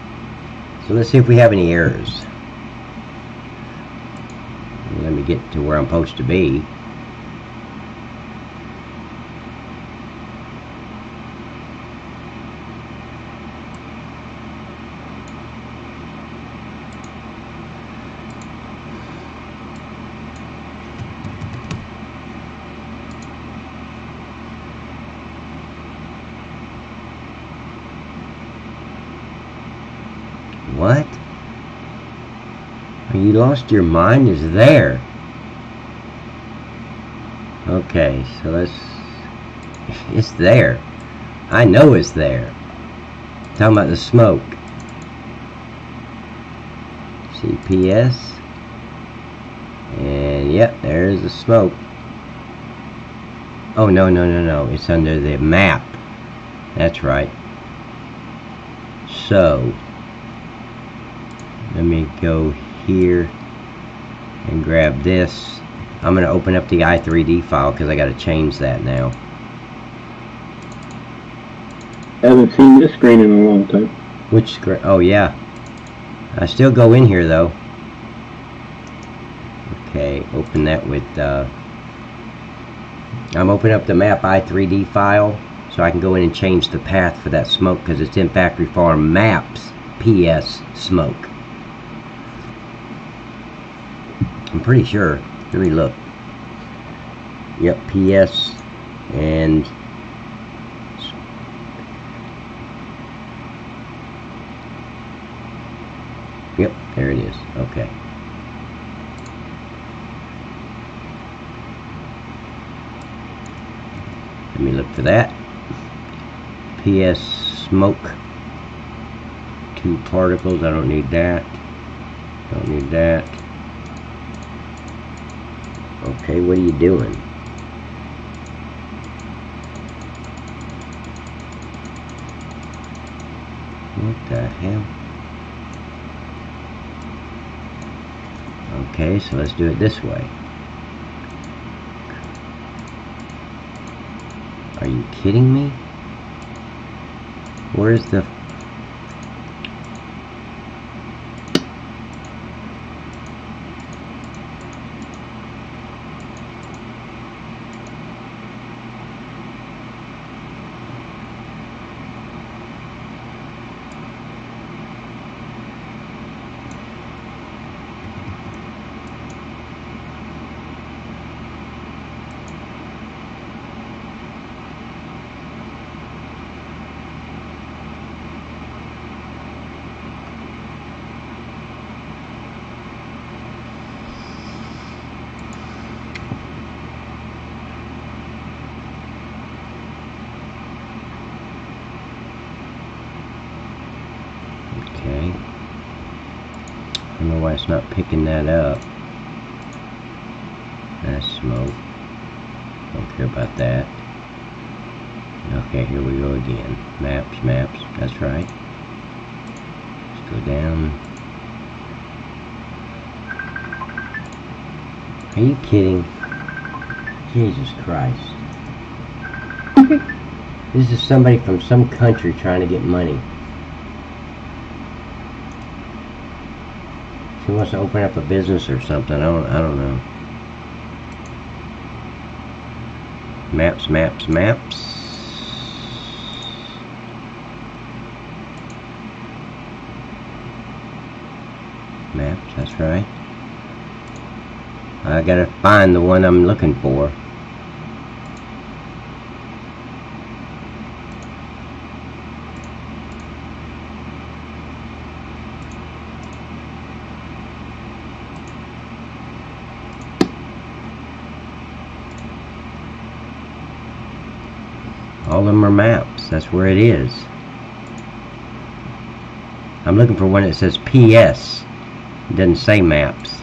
So let's see if we have any errors. Let me get to where I'm supposed to be. What? You lost your mind is there. Okay, so let's... It's there. I know it's there. Talking about the smoke. CPS. Yep, there's the smoke. Oh, no, no, no, no. It's under the map. That's right. So, let me go here and grab this. I'm going to open up the i3D file because I got to change that now. Haven't seen this screen in a long time. Which screen? Oh, yeah. I still go in here, though. Okay, open that with, I'm opening up the map i3D file so I can go in and change the path for that smoke because it's in Factory Farm Maps PS smoke. I'm pretty sure. Let me look. Yep, PS and yep, there it is. Okay. Let me look for that. PS smoke. 2 particles. I don't need that. Don't need that. Okay, what are you doing? What the hell? Okay, so let's do it this way. Are you kidding me? Where's the... Okay. I don't know why it's not picking that up. That's smoke. Don't care about that. Okay, here we go again. Maps, maps. That's right. Let's go down. Are you kidding? Jesus Christ. This is somebody from some country trying to get money. She wants to open up a business or something. I don't know. Maps, maps, maps. Maps, that's right. I gotta find the one I'm looking for. All of them are maps. That's where it is. I'm looking for one that says PS. It doesn't say maps.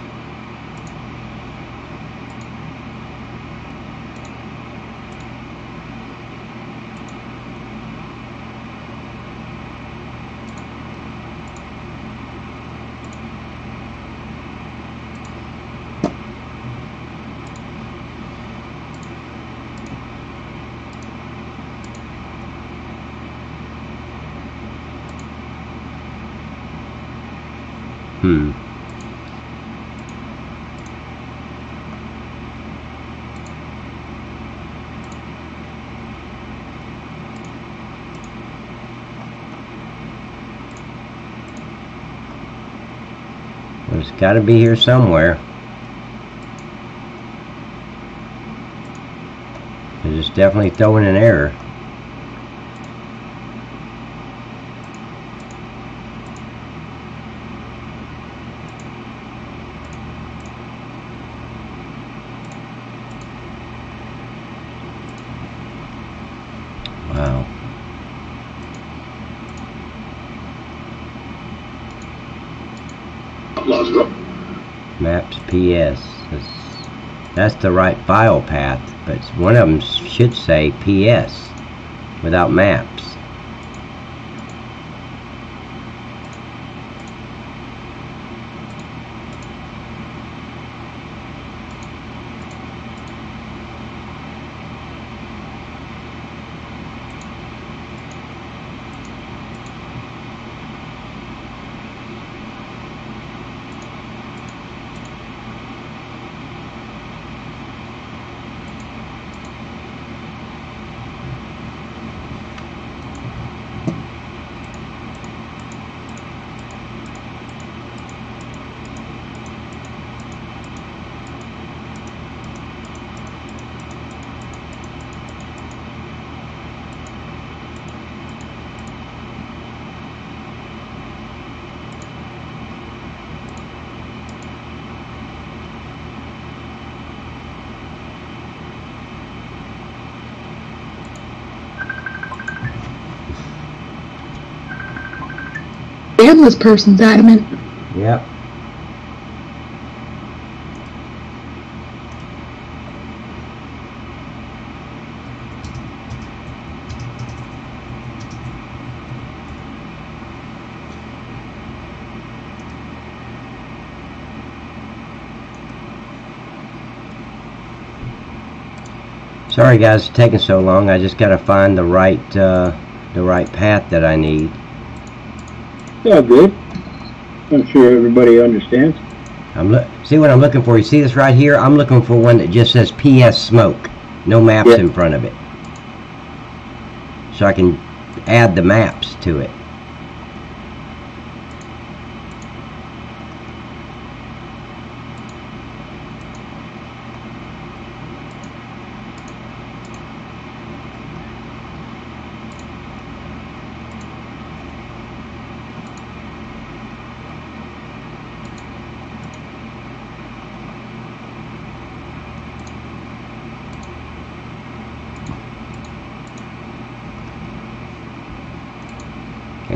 Well, it's got to be here somewhere. It's definitely throwing an error. Wow. Maps PS. That's the right file path, but one of them should say PS without maps. Damn, this person's adamant. Yep. Sorry guys, it's taking so long. I just gotta find the right path that I need. It's all good. I'm sure everybody understands. See what I'm looking for? You see this right here? I'm looking for one that just says PS Smoke. No maps in front of it. So I can add the maps to it.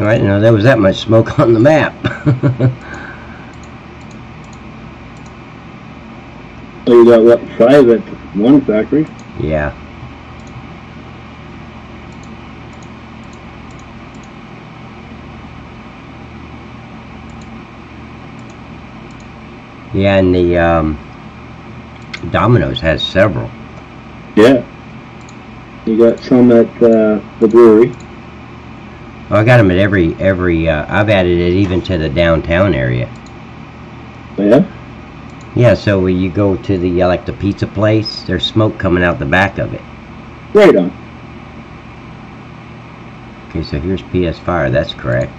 I didn't know there was that much smoke on the map. So you got what, 5 at one factory? Yeah. Yeah, and the Domino's has several. Yeah. You got some at the brewery. Oh, I got them at every I've added it even to the downtown area. Yeah? Yeah, so when you go to the like the pizza place, there's smoke coming out the back of it. Right on. Okay, so here's PS Fire, that's correct.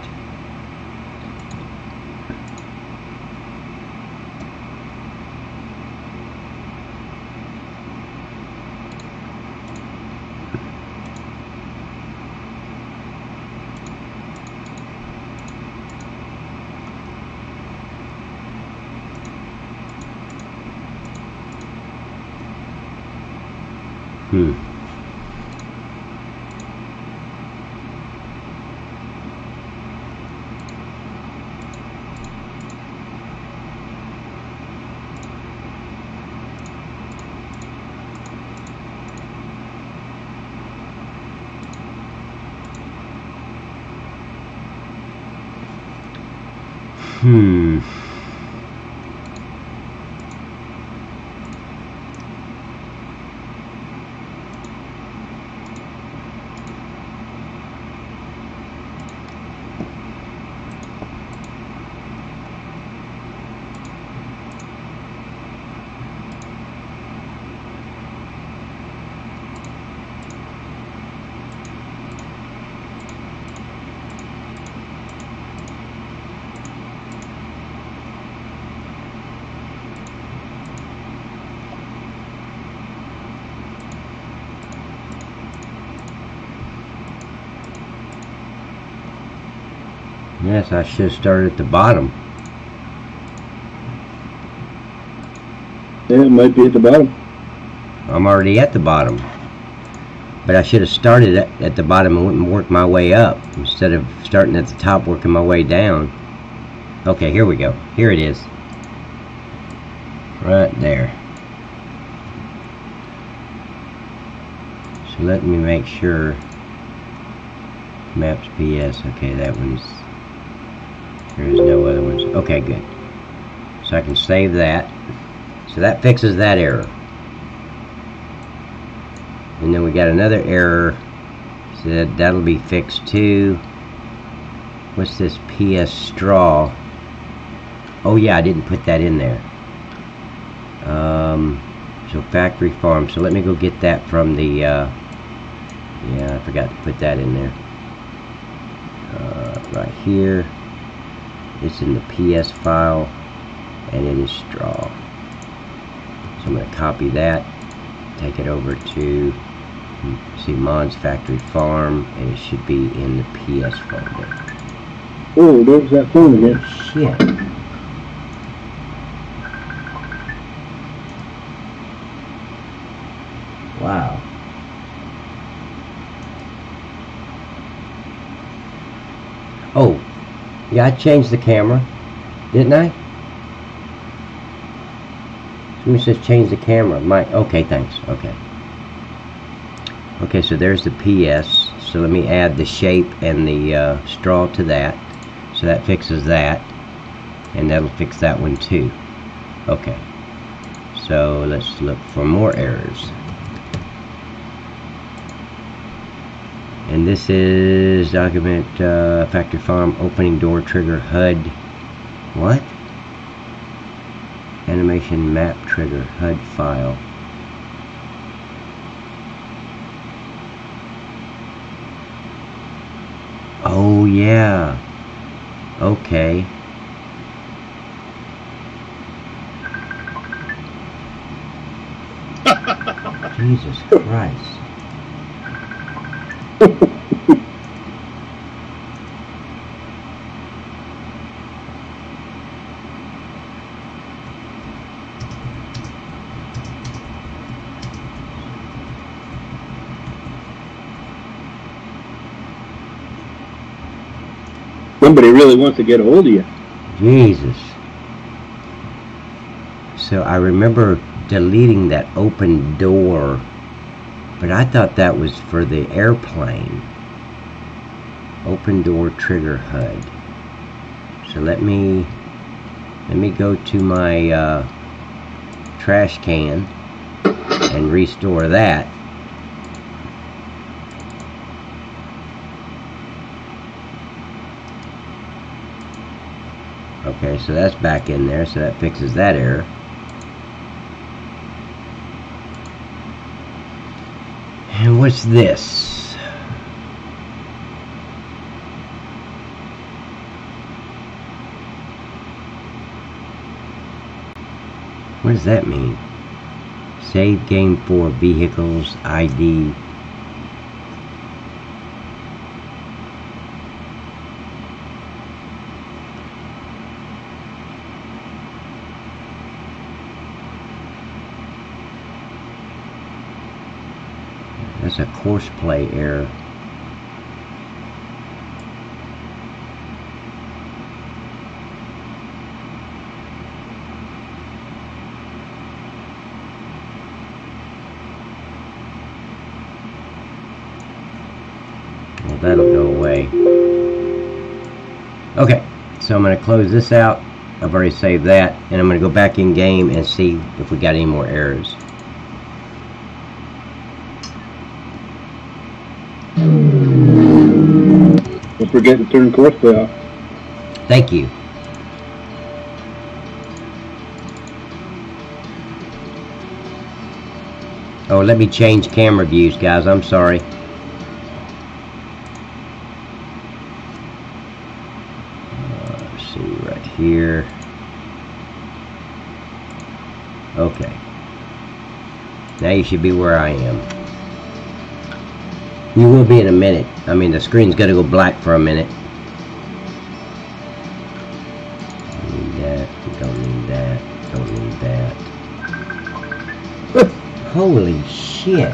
Yes, I should have started at the bottom. Yeah, it might be at the bottom. I'm already at the bottom. But I should have started at the bottom and worked my way up instead of starting at the top, working my way down. Okay, here we go. Here it is. Right there. So let me make sure. Maps PS. Okay, that one's. There's no other ones. Okay, good. So I can save that. So that fixes that error. And then we got another error. So that'll be fixed too. What's this PS straw? Oh yeah, I didn't put that in there. So factory farm. So let me go get that from the. Yeah, I forgot to put that in there. Right here. It's in the PS file, and it is straw. So I'm going to copy that, take it over to see Mon's factory farm, and it should be in the PS folder. Oh, there's that phone again. Shit. Wow. Oh, yeah, I changed the camera, didn't I? Somebody says change the camera. Okay, thanks. Okay. Okay, so there's the PS. So let me add the shape and the straw to that. So that fixes that. And that'll fix that one too. Okay. So let's look for more errors. And this is document factory farm opening door trigger HUD. What? Animation map trigger HUD file. Oh yeah. Okay. Jesus Christ. Somebody really wants to get a hold of you. Jesus. So I remember deleting that open door, but I thought that was for the airplane. Open door trigger HUD. So let me go to my trash can and restore that. Okay, so that's back in there, so that fixes that error. And what's this? What does that mean? Save game for vehicles ID. That's a course play error. Well, that'll go away. Okay, so I'm going to close this out. I've already saved that, and I'm going to go back in game and see if we got any more errors. Don't forget to turn course play off. Thank you. Oh, let me change camera views, guys. I'm sorry. Let's see, right here. Okay. Now you should be where I am. You will be in a minute. I mean, the screen's got to go black for a minute. Don't need that. Don't need that. Don't need that. Holy shit.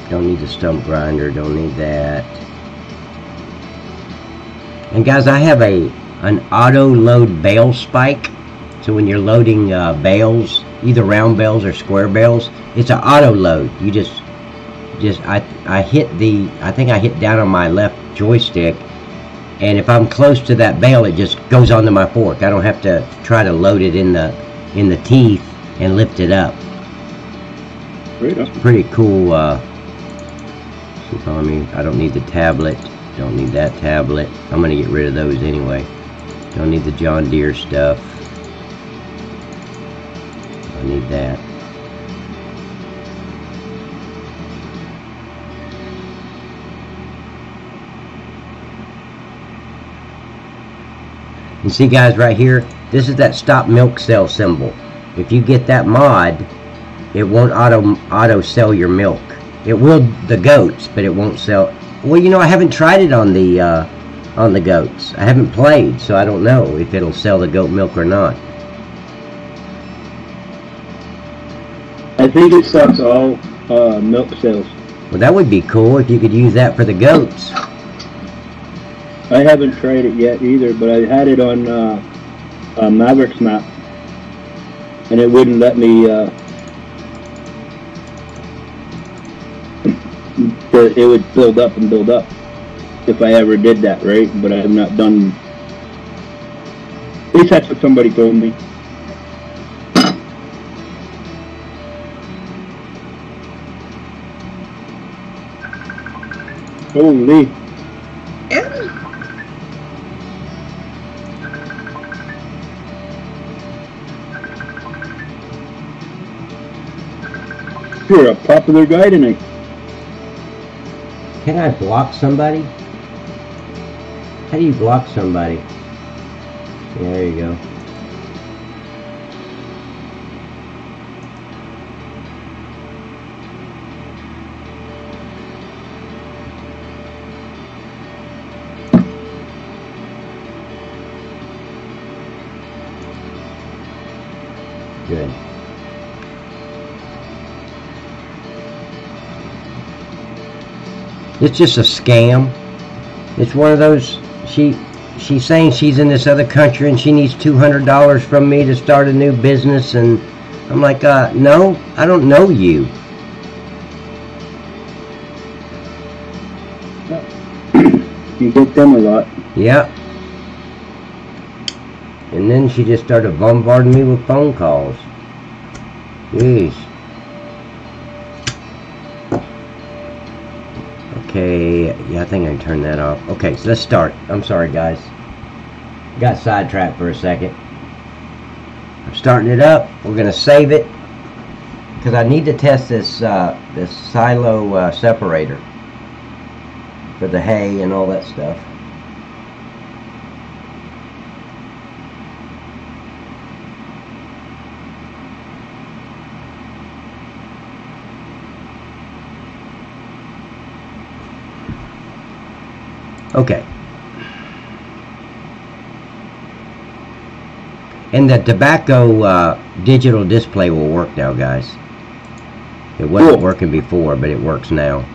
Don't need the stump grinder. Don't need that. And guys, I have an auto load bale spike. So when you're loading bales, either round bales or square bales, it's an auto load. You I think I hit down on my left joystick, and if I'm close to that bale, it just goes onto my fork. I don't have to try to load it in the teeth and lift it up. It's pretty cool. She's telling me I don't need the tablet. Don't need that tablet. I'm gonna get rid of those anyway. Don't need the John Deere stuff. I need that. And see, guys, right here, this is that stop milk cell symbol. If you get that mod, it won't auto sell your milk. It will the goats, but it won't sell. Well, you know, I haven't tried it on the goats. I haven't played, so I don't know if it'll sell the goat milk or not. I think it sucks all milk cells. Well, that would be cool if you could use that for the goats. I haven't tried it yet either, but I had it on Maverick's map, and it wouldn't let me. It would build up and build up if I ever did that, right? But I have not done. At least that's what somebody told me. Holy. You're a popular guy tonight. Can I block somebody? How do you block somebody? Yeah, there you go. Good. It's just a scam. It's one of those, she's saying she's in this other country and she needs $200 from me to start a new business, and I'm like, no, I don't know you. You get them a lot. Yeah. And then she just started bombarding me with phone calls. Jeez. Okay, yeah, I think I can turn that off. Okay, so let's start. I'm sorry, guys. Got sidetracked for a second. I'm starting it up. We're going to save it because I need to test this this silo separator for the hay and all that stuff. Okay. And the tobacco digital display will work now, guys. It wasn't working before, but it works now.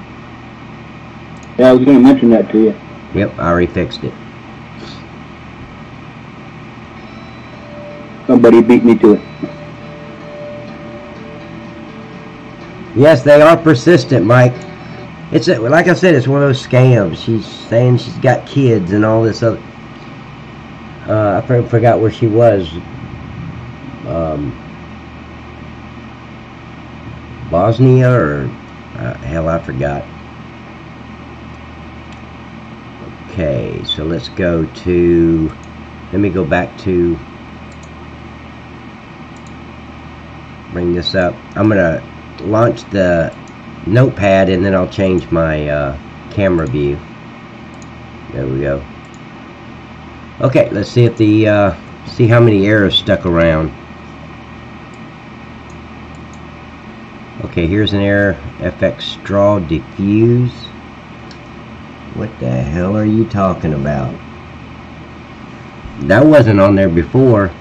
Yeah, I was going to mention that to you. Yep, I already fixed it. Somebody beat me to it. Yes, they are persistent, Mike. It's like I said, it's one of those scams. She's saying she's got kids and all this other. I forgot where she was. Bosnia or hell, I forgot. Okay, so let's go to. Let me go back to. Bring this up. I'm gonna launch the notepad and then I'll change my camera view. There we go. Okay, let's see if the see how many errors stuck around. Okay, here's an error. FX straw diffuse. What the hell are you talking about? That wasn't on there before.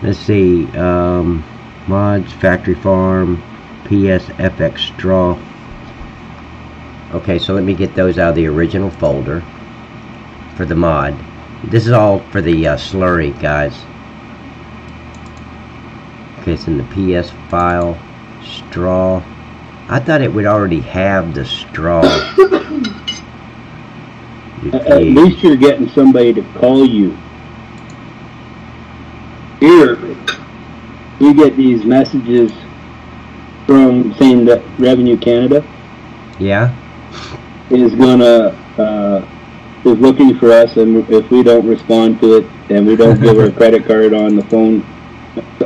Let's see. Mods, factory farm, PS, FX straw. Okay, so let me get those out of the original folder for the mod. This is all for the slurry, guys. Okay, it's in the PS file. Straw. I thought it would already have the straw. At least you're getting somebody to call you. Here, you get these messages from saying that Revenue Canada Yeah? is gonna is looking for us, and if we don't respond to it and we don't give our credit card on the phone,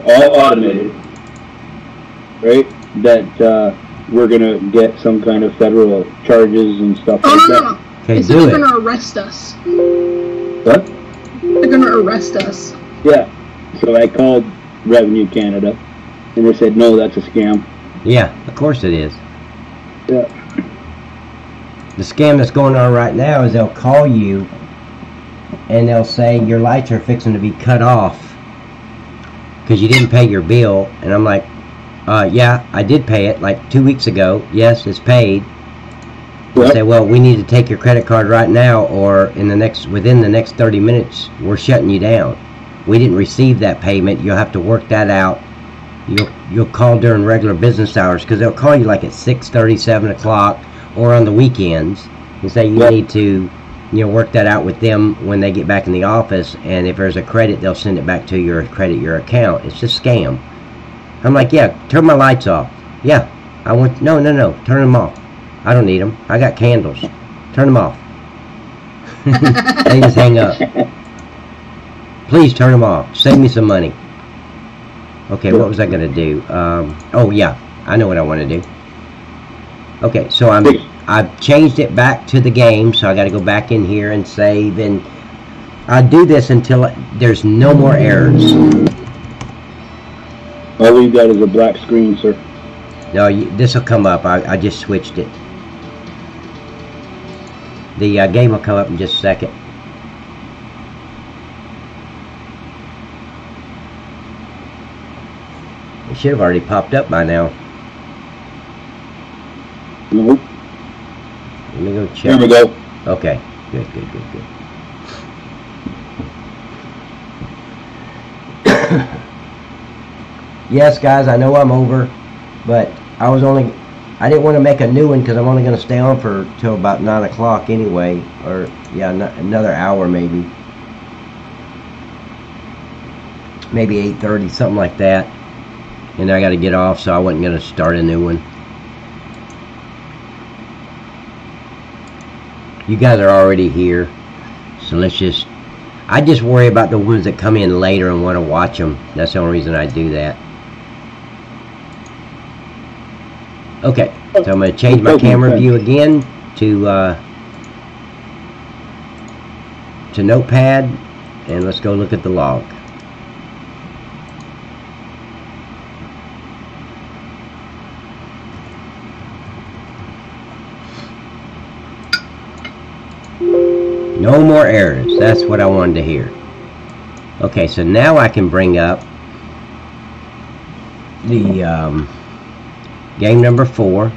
all automated, right? That we're gonna get some kind of federal charges and stuff like that. No. Okay, They said they're gonna arrest us. What? They're gonna arrest us. Yeah. So I called Revenue Canada, and they said, no, that's a scam. Yeah, of course it is. Yeah. The scam that's going on right now is they'll call you and they'll say your lights are fixing to be cut off because you didn't pay your bill. And I'm like, yeah, I did pay it like 2 weeks ago. Yes, it's paid. They say, well, we need to take your credit card right now, or within the next 30 minutes, we're shutting you down. We didn't receive that payment. You'll have to work that out. You'll call during regular business hours, because they'll call you like at 6:30, 7 o'clock, or on the weekends, and say you need to, work that out with them when they get back in the office. And if there's a credit, they'll send it back to your account. It's just scam. I'm like, yeah, turn my lights off. Yeah, no, turn them off. I don't need them. I got candles. Turn them off. They just hang up. Please turn them off. Save me some money. Okay, what was I going to do? Oh, yeah. I know what I want to do. Okay, so I've changed it back to the game, so I got to go back in here and save. And I do this until there's no more errors. All we've got is a black screen, sir. No, this will come up. I just switched it. The game will come up in just a second. It should have already popped up by now. Nope. Let me go check. Here we go. Okay. Good. Yes, guys, I know I'm over, but I didn't want to make a new one because I'm only going to stay on till about 9 o'clock anyway, or yeah, another hour maybe 8:30, something like that. And I got to get off, so I wasn't going to start a new one. You guys are already here, so I just worry about the ones that come in later and want to watch them. That's the only reason I do that. Okay, so I'm going to change my camera view again to Notepad, and let's go look at the log. No more errors. That's what I wanted to hear. Okay, so now I can bring up the game number 4,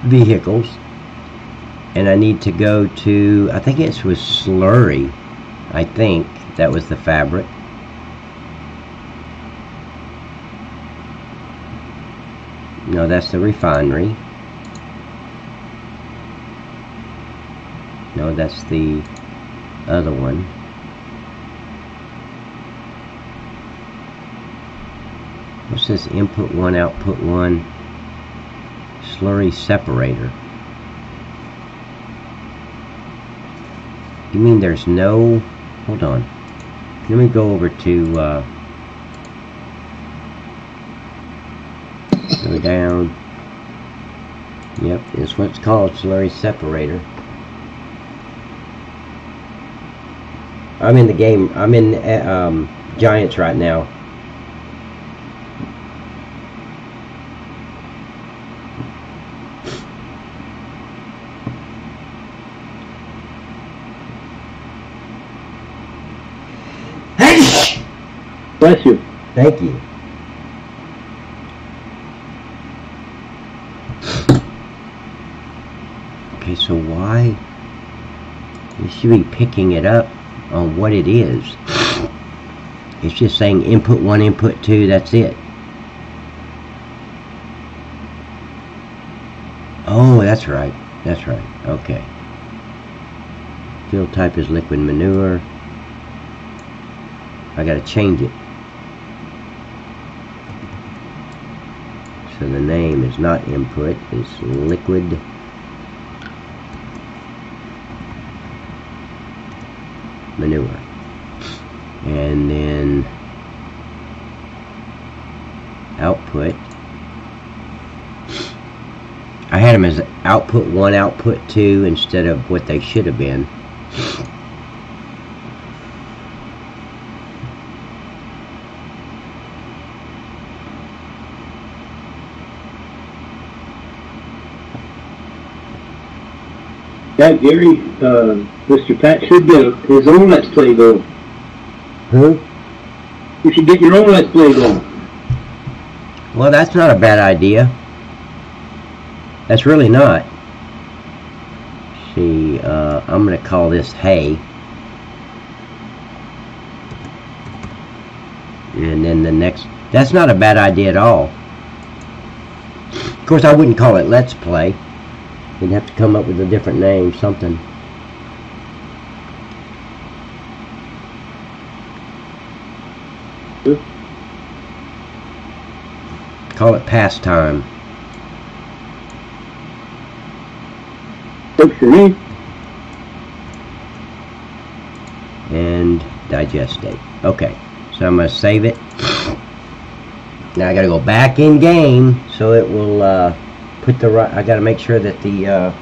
vehicles, and I need to go to, I think it was slurry. I think that was the fabric. No, that's the refinery. No, that's the other one. What's this? Input 1, output 1. Slurry separator. You mean there's no... Hold on. Let me go over to... go down. Yep, it's what's called slurry separator. I'm in the game. I'm in Giants right now. Bless you. Thank you. Okay, so why? You should be picking it up on what it is. It's just saying input 1, input 2, that's it. Oh, that's right. That's right. Okay. Field type is liquid manure. I gotta change it. So the name is not input, it's liquid manure. And then output. I had them as output 1, output 2 instead of what they should have been. Yeah, Gary, Mr. Pat should get his own Let's Play going. Who? You should get your own Let's Play going. Well, that's not a bad idea. That's really not. See, I'm going to call this hay. And then the next... That's not a bad idea at all. Of course, I wouldn't call it Let's Play. We'd have to come up with a different name, something. Call it Pastime. Works for me. And digest date. Okay, so I'm going to save it. Now I got to go back in game so it will put the right. I got to make sure that the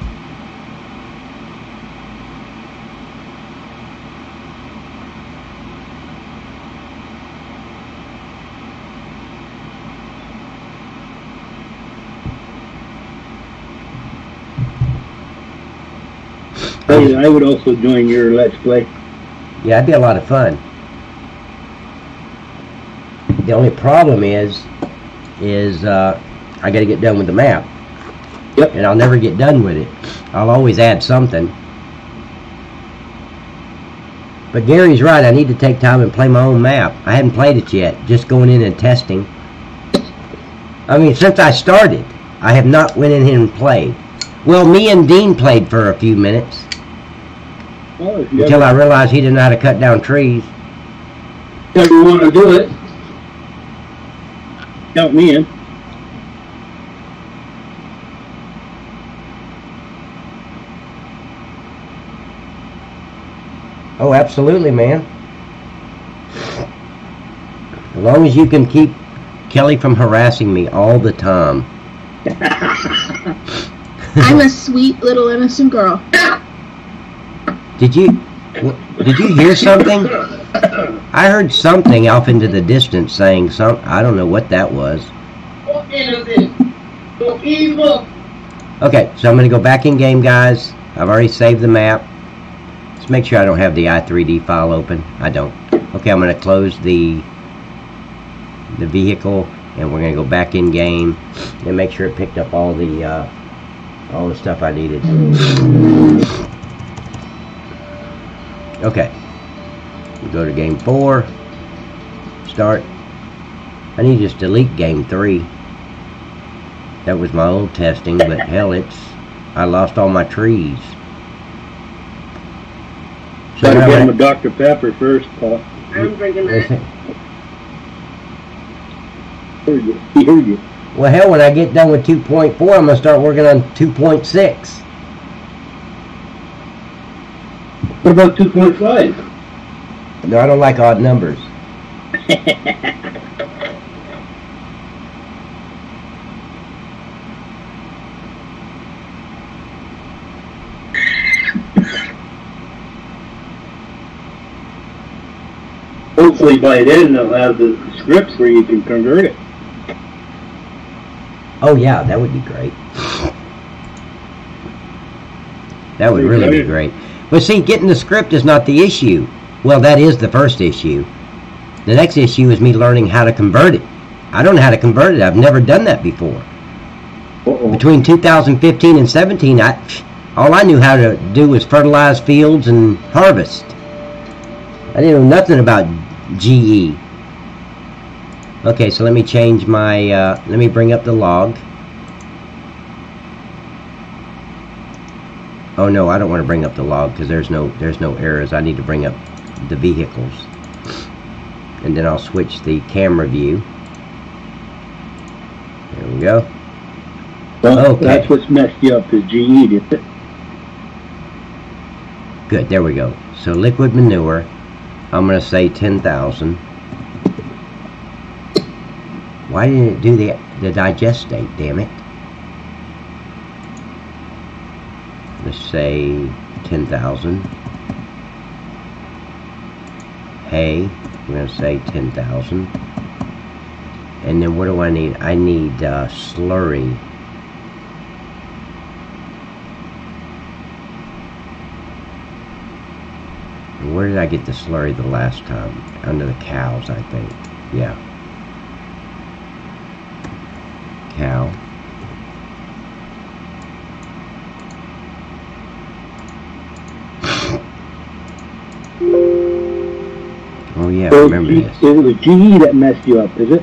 I would also join your Let's Play. yeah, it'd be a lot of fun. The only problem is I got to get done with the map. Yep. And I'll never get done with it. I'll always add something. But Gary's right. I need to take time and play my own map. I haven't played it yet. Just going in and testing. I mean, since I started, I have not went in here and played. Well, me and Dean played for a few minutes. Well, if you Until I realized he didn't know how to cut down trees. ever want to do it, count me in. Oh, absolutely, man. As long as you can keep Kelly from harassing me all the time. I'm a sweet little innocent girl. Did you hear something? I heard something off into the distance saying something. I don't know what that was. Okay, so I'm going to go back in game, guys. I've already saved the map. Let's make sure I don't have the i3D file open. I don't. Okay, I'm going to close the vehicle, and we're going to go back in game and make sure it picked up all the stuff I needed. Okay. We go to game 4. Start. I need to just delete game 3. That was my old testing, but hell, I lost all my trees. So Gotta get him a Dr. Pepper first, Paul. I'm drinking that. He heard you. Well, hell, when I get done with 2.4, I'm going to start working on 2.6. What about 2.5? No, I don't like odd numbers. Hopefully by then they'll have the scripts where you can convert it. Oh, yeah, that would be great. That would really be great. But see, getting the script is not the issue. Well, that is the first issue. The next issue is me learning how to convert it. I don't know how to convert it. I've never done that before. Uh-oh. Between 2015 and 17, All I knew how to do was fertilize fields and harvest. I didn't know nothing about GE. Okay, so let me change my, let me bring up the log. Oh no, I don't want to bring up the log because there's no errors. I need to bring up the vehicles. And then I'll switch the camera view. There we go. Well, okay. That's what's messed you up is GE, did it? Good, there we go. So liquid manure, I'm going to say 10,000. Why didn't it do the digest date, damn it? Let's say 10,000. Hay, we're going to say 10,000. And then what do I need? I need slurry. Where did I get the slurry the last time? Under the cows, I think. Yeah. Cow. Oh yeah, I remember this. It was GE that messed you up, is it?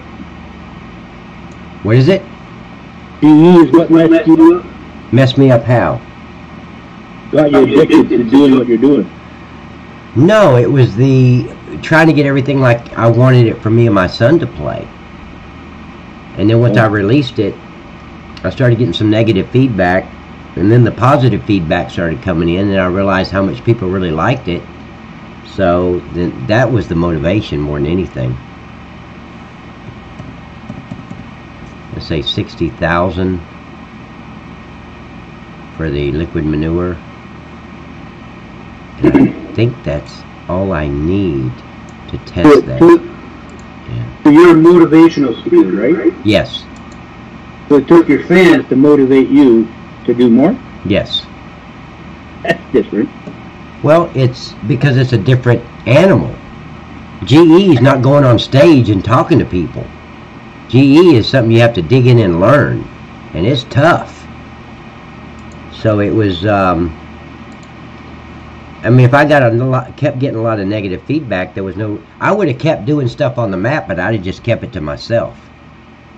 What is it? GE is what messed you up? Messed me up how? Got you addicted to doing what you're doing. No, it was the trying to get everything like I wanted it for me and my son to play. And then once I released it, I started getting some negative feedback, and then the positive feedback started coming in, and I realized how much people really liked it. So then that was the motivation more than anything. Let's say 60,000 for the liquid manure. And I think that's all I need to test that. Yeah. So you're a motivational speaker, right? Yes. So it took your fans to motivate you to do more? Yes. That's different. Well, it's because it's a different animal. GE is not going on stage and talking to people. GE is something you have to dig in and learn, and it's tough. So it was, I mean, if I kept getting a lot of negative feedback, there was no, I would have kept doing stuff on the map, but I'd have just kept it to myself.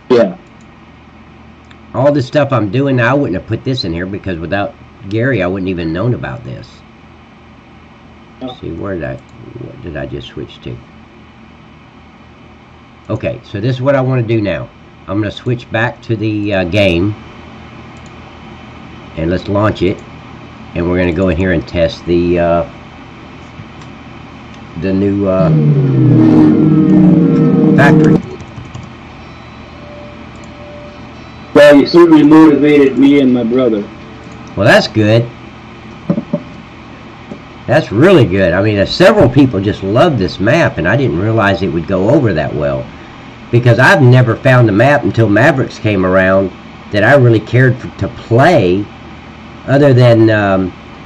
Yeah. All this stuff I'm doing now, I wouldn't have put this in here because without Gary, I wouldn't even known about this. Let's see, what did I just switch to? Okay, so this is what I want to do now. I'm going to switch back to the game, and let's launch it. And we're going to go in here and test the new factory. Well, you certainly motivated me and my brother. Well, that's good. That's really good. I mean, several people just love this map, and I didn't realize it would go over that well. Because I've never found a map until Mavericks came around that I really cared to play, other than,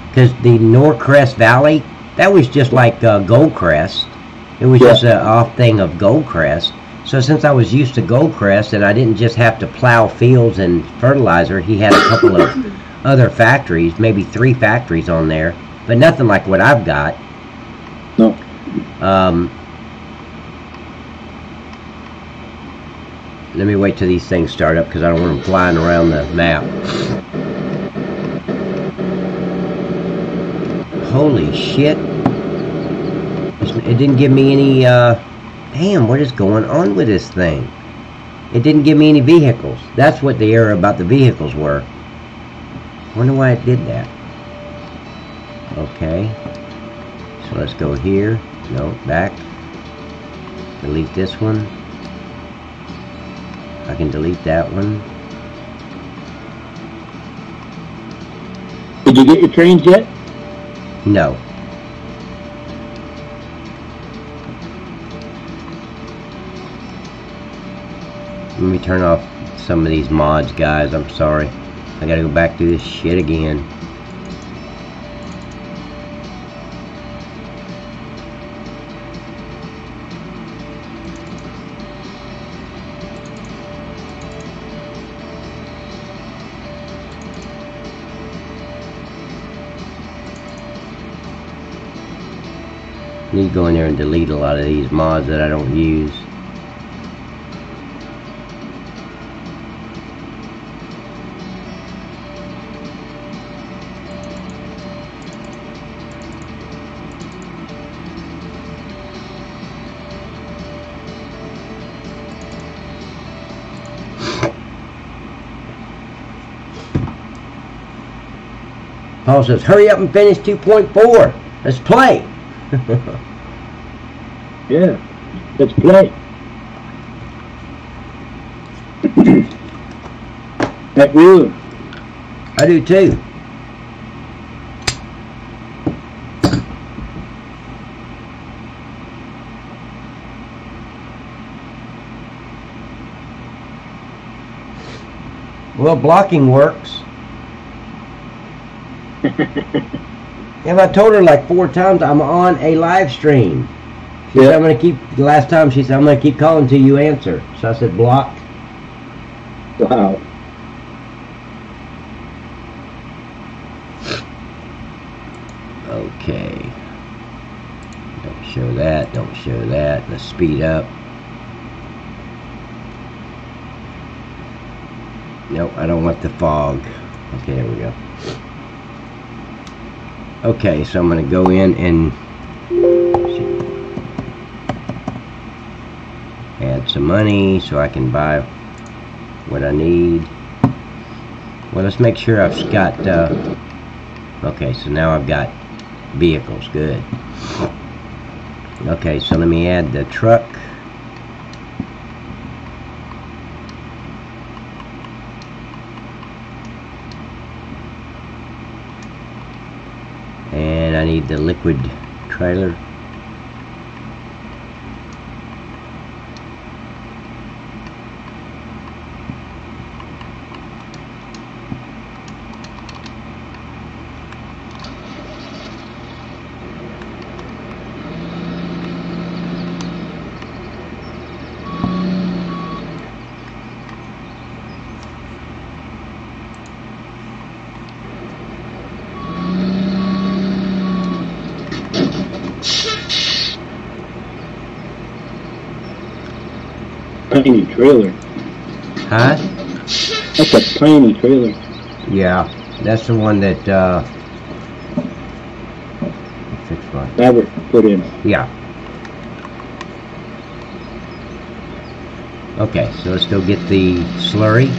because the Norcrest Valley, that was just like Goldcrest. It was just an off thing of Goldcrest. So since I was used to Goldcrest, and I didn't just have to plow fields and fertilizer, he had a couple of other factories, maybe 3 factories on there. But nothing like what I've got. No. Let me wait till these things start up because I don't want them flying around the map. Holy shit. It didn't give me any, damn, what is going on with this thing? It didn't give me any vehicles. That's what the error about the vehicles were. Wonder why it did that. Okay, so let's go here. No, back. Delete this one. I can delete that one. Did you get your trains yet? No. Let me turn off some of these mods, guys. I'm sorry. I gotta go back through this shit again. Need to go in there and delete a lot of these mods that I don't use. Paul says, hurry up and finish 2.4. Let's play. Yeah, let's play. I do. I do too. Well, blocking works. Yeah, I told her like 4 times I'm on a live stream. She said, I'm gonna keep. The last time she said, I'm gonna keep calling till you answer. So I said, blocked. Wow. Okay. Don't show that. Don't show that. Let's speed up. Nope, I don't want the fog. Okay, there we go. Okay, so I'm going to go in and add some money so I can buy what I need. Well, let's make sure I've got, okay, so now I've got vehicles, good. Okay, so let me add the truck. And I need the liquid trailer. Tiny trailer. Huh? That's a tiny trailer. Yeah, that's the one that, fix one. Robert put in. Yeah. Okay, so let's go get the slurry.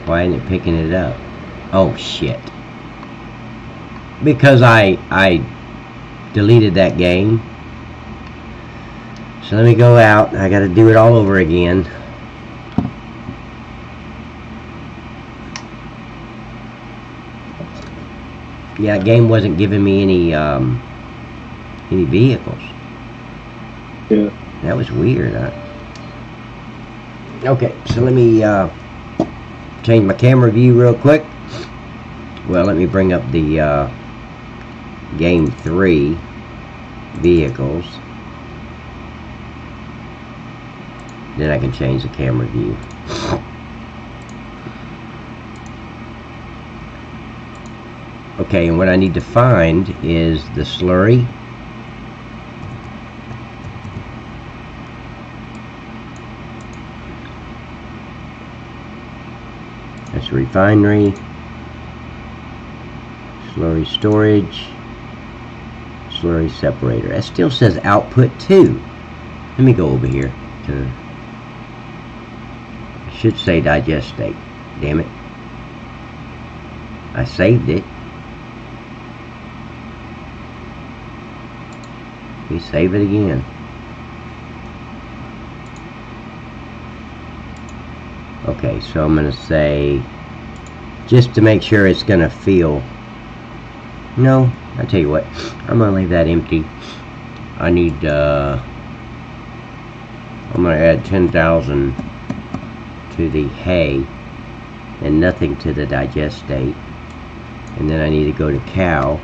Why isn't it picking it up? Oh shit. Because I deleted that game. So let me go out. I gotta do it all over again. Yeah, that game wasn't giving me any vehicles. Yeah. That was weird, huh? Okay, so let me change my camera view real quick. Well, let me bring up the game 3 vehicles. Then I can change the camera view. Okay, and what I need to find is the slurry. That's refinery. Slurry storage. Slurry separator. It still says output 2. Let me go over here to. It should say digest state. Damn it. I saved it. Let me save it again. Okay, so I'm going to say, just to make sure it's going to feel. No, I tell you what, I'm going to leave that empty. I need, I'm going to add 10,000 to the hay and nothing to the digest state. And then I need to go to cow.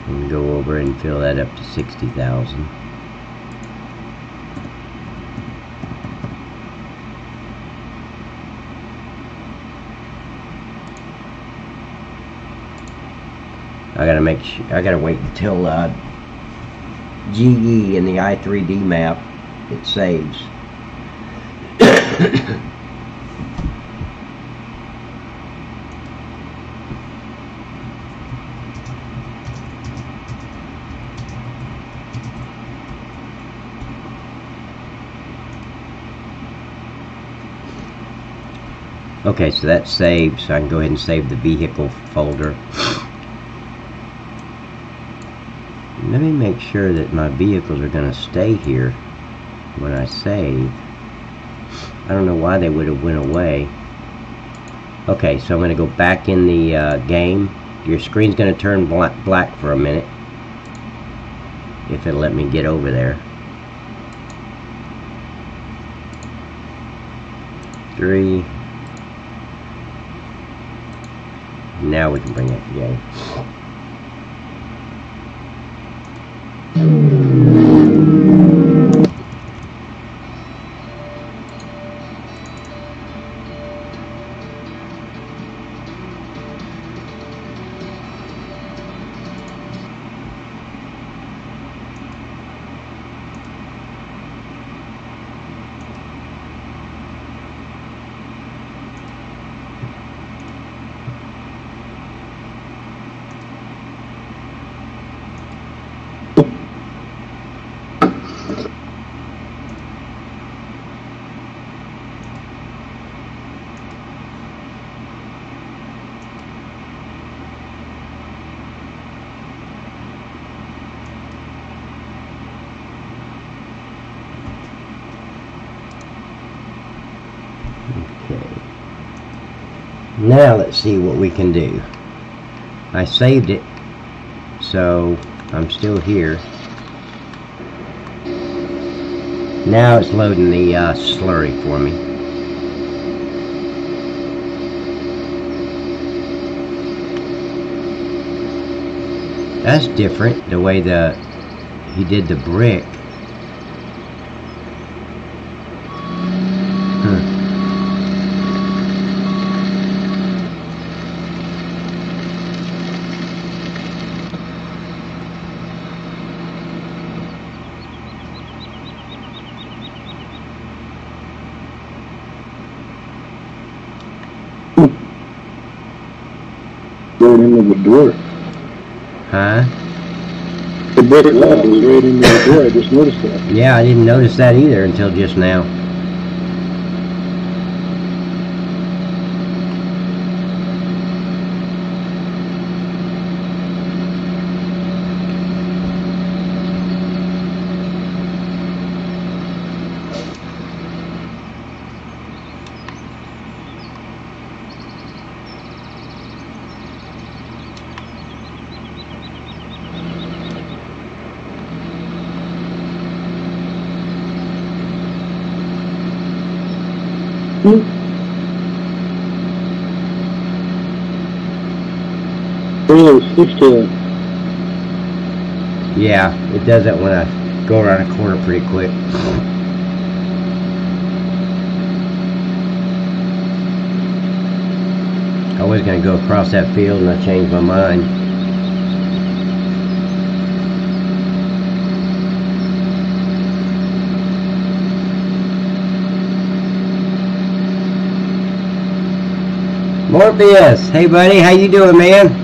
And go over and fill that up to 60,000. I gotta wait until GE in the i3D map it saves. Okay, so that's saved, so I can go ahead and save the vehicle folder. Let me make sure that my vehicles are going to stay here when I save. I don't know why they would have went away. Okay, so I'm going to go back in the game. Your screen's going to turn black for a minute, if it'll let me get over there. 3. Now we can bring up the game. Now let's see what we can do. I saved it, so I'm still here. Now it's loading the slurry for me. That's different, the way he did the brick. Right into the door. Huh? The brick wall was right into the door. I just noticed that. Yeah, I didn't notice that either until just now. Yeah, it does that when I go around a corner pretty quick. I was going to go across that field and I changed my mind. Morpheus, hey buddy, how you doing, man?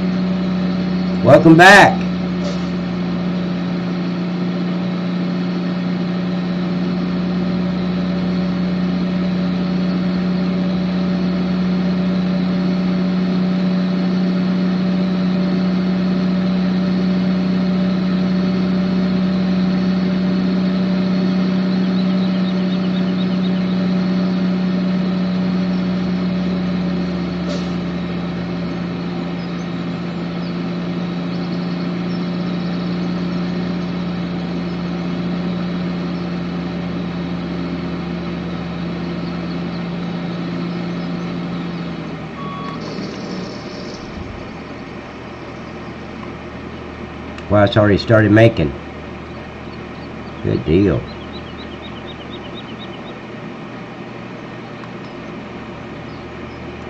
Welcome back. Well, it's already started making. Good deal.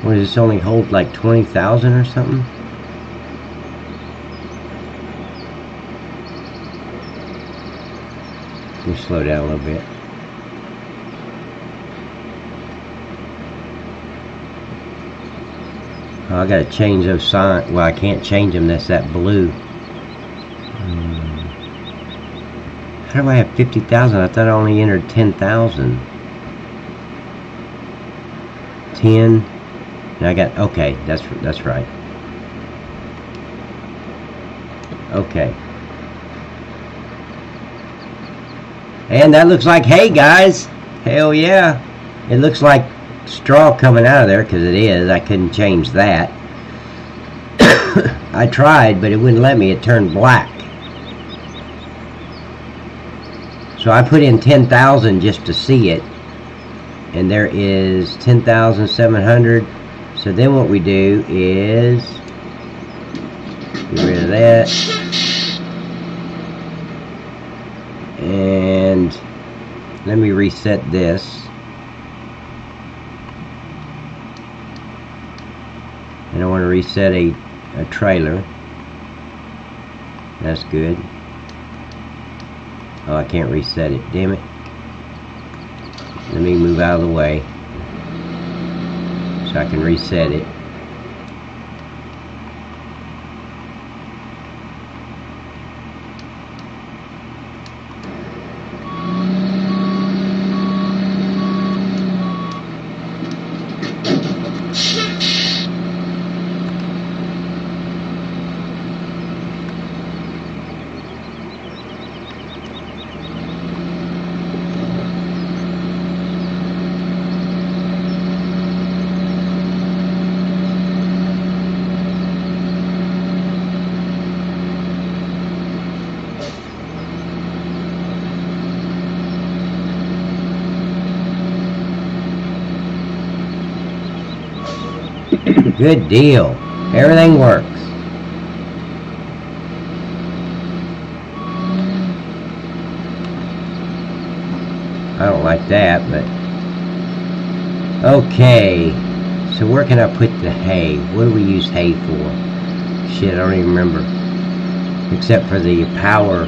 What does this only hold, like 20,000 or something? Let me slow down a little bit. Oh, I gotta change those signs. Well, I can't change them. That's that blue. How do I have 50,000? I thought I only entered 10,000. 10. And I got, okay, that's right. Okay. And that looks like hay, guys. Hell yeah. It looks like straw coming out of there, because it is. I couldn't change that. I tried, but it wouldn't let me. It turned black. So I put in 10,000 just to see it. And there is 10,700. So then what we do is get rid of that. And let me reset this. And I want to reset a trailer. That's good. Oh, I can't reset it, damn it. Let me move out of the way so I can reset it. Good deal. Everything works. I don't like that, but okay. So where can I put the hay? What do we use hay for? Shit, I don't even remember. Except for the power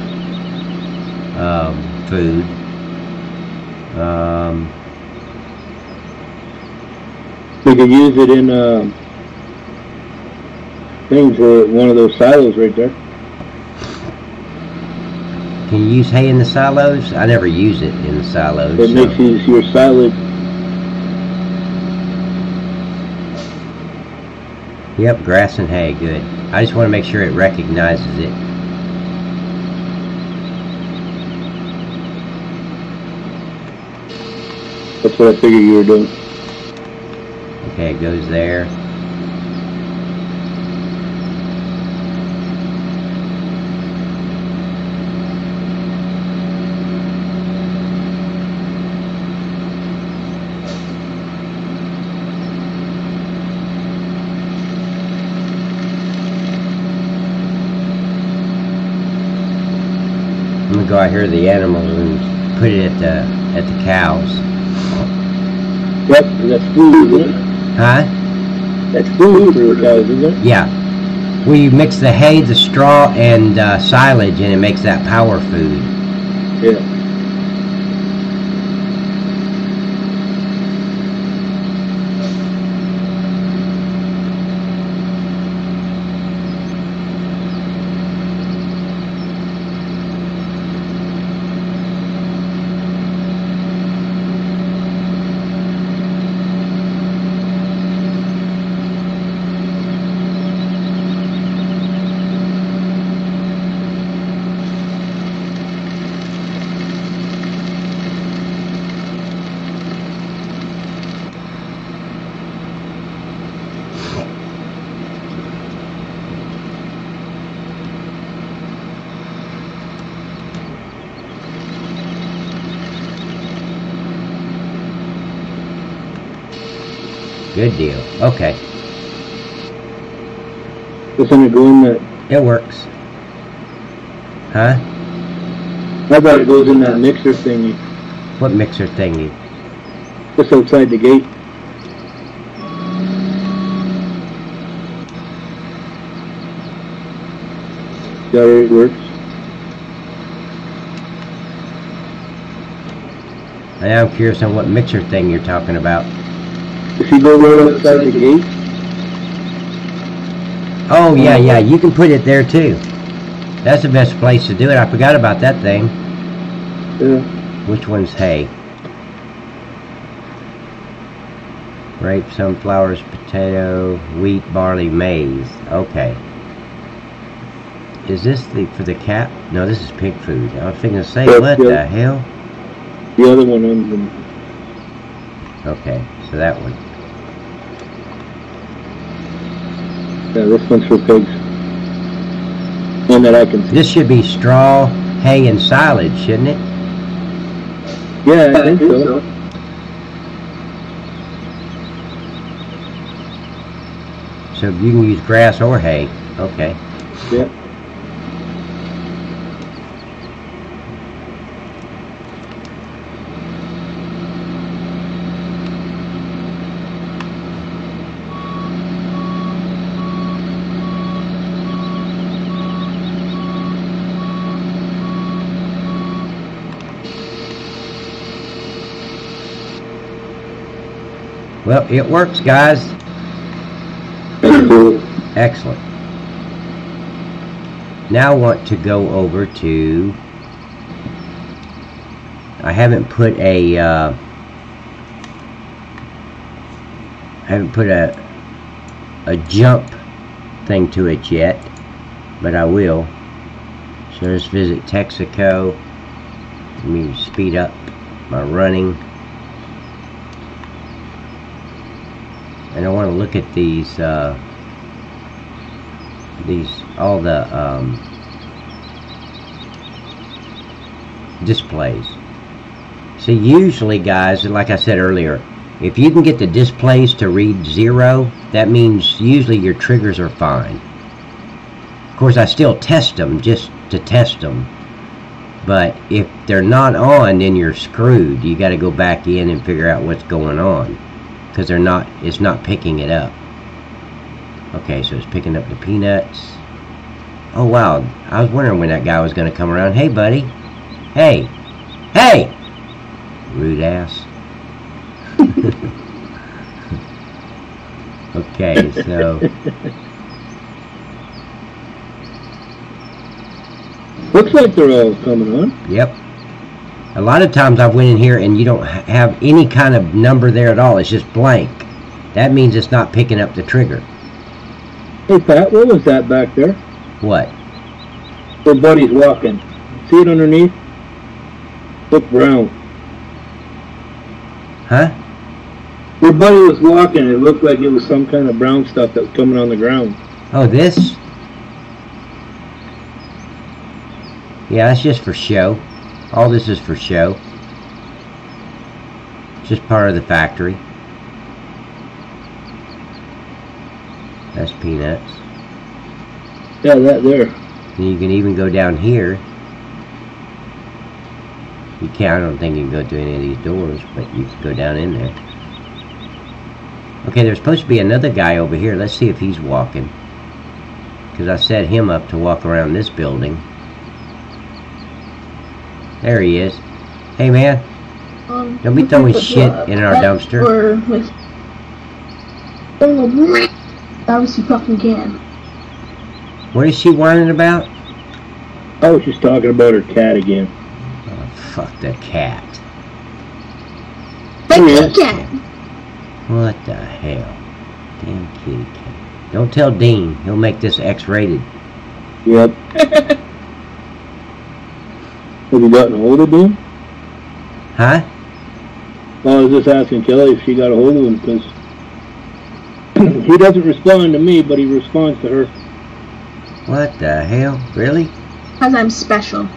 food. We could use it in things for one of those silos right there. Can you use hay in the silos? I never use it in the silos. It mixes your silage. Yep, grass and hay, good. I just want to make sure it recognizes it. That's what I figured you were doing. Okay, it goes there. I'm gonna go out here to the animals and put it at the cows. Yep, that's food, isn't it? Huh? That's food for the cows, isn't it? Yeah. We mix the hay, the straw, and silage, and it makes that power food. Yeah. Good deal. Okay. It's gonna go in the... It works. Huh? I thought it goes in that mixer thingy. What mixer thingy? Just outside the gate. That it works. I'm curious on what mixer thing you're talking about. If you go right outside the gate. Oh, yeah, you can put it there too. That's the best place to do it. I forgot about that thing. Yeah. Which one's hay? Rape, sunflowers, potato, wheat, barley, maize. Okay. Is this for the cat? No, this is pig food. I was thinking to say, what the hell? The other one owns them. Okay, so that one. Yeah, this one's for pigs. One that I can see. This should be straw, hay, and silage, shouldn't it? Yeah, I think so. So you can use grass or hay. Okay. Yeah. Well, it works, guys. That's cool. Excellent. Now I want to go over to... I haven't put a jump thing to it yet, but I will. So let's visit Texaco. Let me speed up my running. And I want to look at these all the displays. So usually, guys, like I said earlier, if you can get the displays to read 0, that means usually your triggers are fine. Of course, I still test them just to test them. But if they're not on, then you're screwed. You got to go back in and figure out what's going on, because it's not picking it up. Okay, so it's picking up the peanuts. Oh wow, I was wondering when that guy was going to come around. Hey buddy, hey, rude ass. Okay, so looks like they're all coming on. Yep. A lot of times I went in here and you don't have any kind of number there at all. It's just blank. That means it's not picking up the trigger. Hey Pat, what was that back there? What? Your buddy's walking. See it underneath? Look brown. Huh? Your buddy was walking. It looked like it was some kind of brown stuff that was coming on the ground. Oh, this? Yeah, that's just for show. All this is for show. It's just part of the factory. That's peanuts. Yeah, that there. And you can even go down here. You can't, I don't think you can go through any of these doors, but you can go down in there. Okay, there's supposed to be another guy over here. Let's see if he's walking. Because I set him up to walk around this building. There he is. Hey man, don't be throwing shit in our dumpster. Obviously fucking can. What is she whining about? I was just talking about her cat again. Oh, fuck the cat. The cat! What the hell? Damn kitty cat. Don't tell Dean. He'll make this X-rated. Yep. Have you gotten a hold of him? Huh? Well, I was just asking Kelly if she got a hold of him, because he doesn't respond to me, but he responds to her. What the hell? Really? Because I'm special.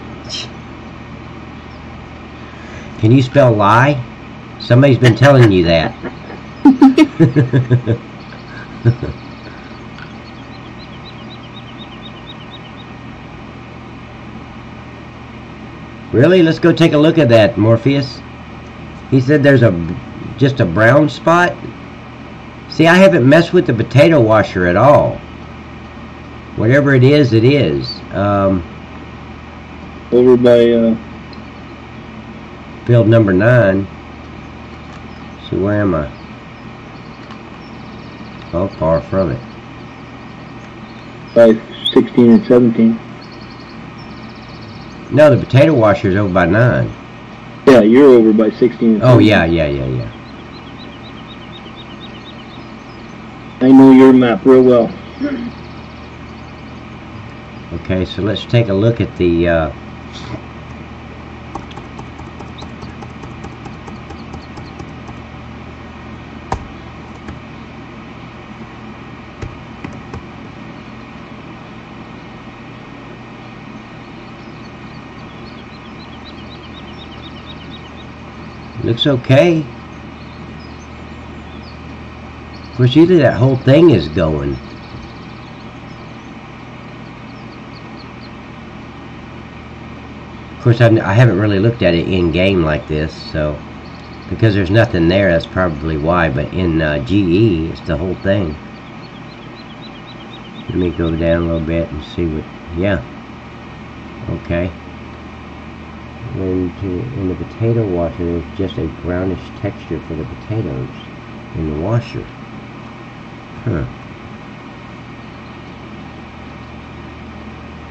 Can you spell lie? Somebody's been telling you that. Really? Let's go take a look at that, Morpheus. He said there's just a brown spot. See, I haven't messed with the potato washer at all. Whatever it is, it is. Over by Field number 9. So where am I? Oh, far from it. by 16 and 17. No, the potato washer is over by 9. Yeah, you're over by 16 and 17. Oh, yeah. I know your map real well. Okay, so let's take a look at the looks okay. Of course, usually that whole thing is going. Of course, I haven't really looked at it in game like this, so because there's nothing there, that's probably why. But in GE, it's the whole thing. Let me go down a little bit and see what. Yeah. Okay. In the potato washer, there's just a brownish texture for the potatoes in the washer. Huh.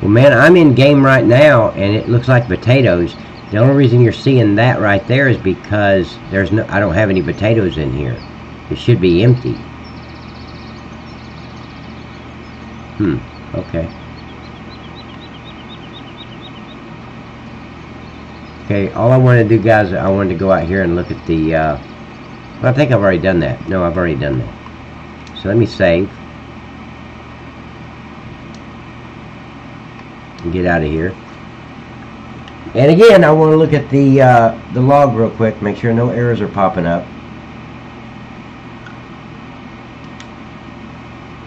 Well, man, I'm in game right now, and it looks like potatoes. The only reason you're seeing that right there is because I don't have any potatoes in here. It should be empty. Okay. Okay, all I want to do, guys, I wanted to go out here and look at the, well, I think I've already done that. No, I've already done that. So let me save. And get out of here. And again, I want to look at the log real quick, make sure no errors are popping up.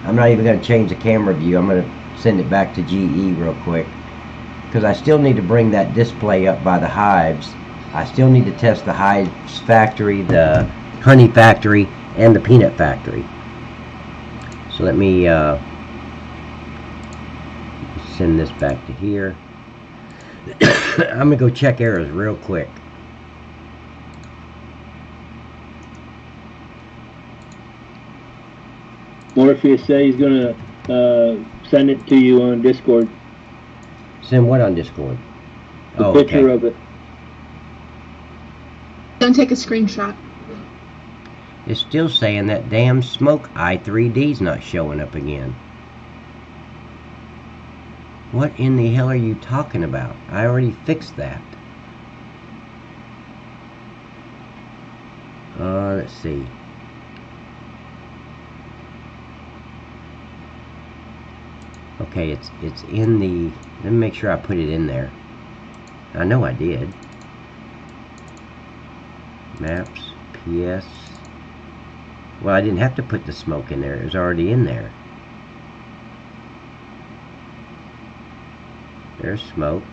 I'm not even going to change the camera view. I'm going to send it back to GE real quick, because I still need to bring that display up by the hives. I still need to test the hives factory, the honey factory, and the peanut factory. So let me send this back to here. I'm going to go check errors real quick. Morpheus said he's going to send it to you on Discord. Send what on Discord? A picture of it. Don't take a screenshot. It's still saying that damn smoke i3D's not showing up again. What in the hell are you talking about? I already fixed that. Let's see. Okay, it's in the... Let me make sure I put it in there. I know I did. Maps, PS. Well, I didn't have to put the smoke in there. It was already in there. There's smoke.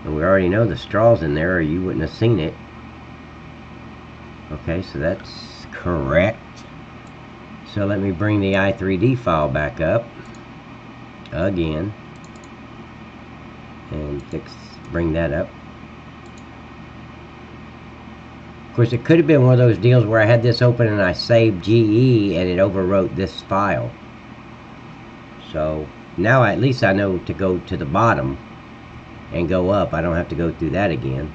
And we already know the straw's in there, or you wouldn't have seen it. Okay, so that's correct. So let me bring the i3D file back up again and bring that up. Of course, it could have been one of those deals where I had this open and I saved GE and it overwrote this file. So now at least I know to go to the bottom and go up. I don't have to go through that again.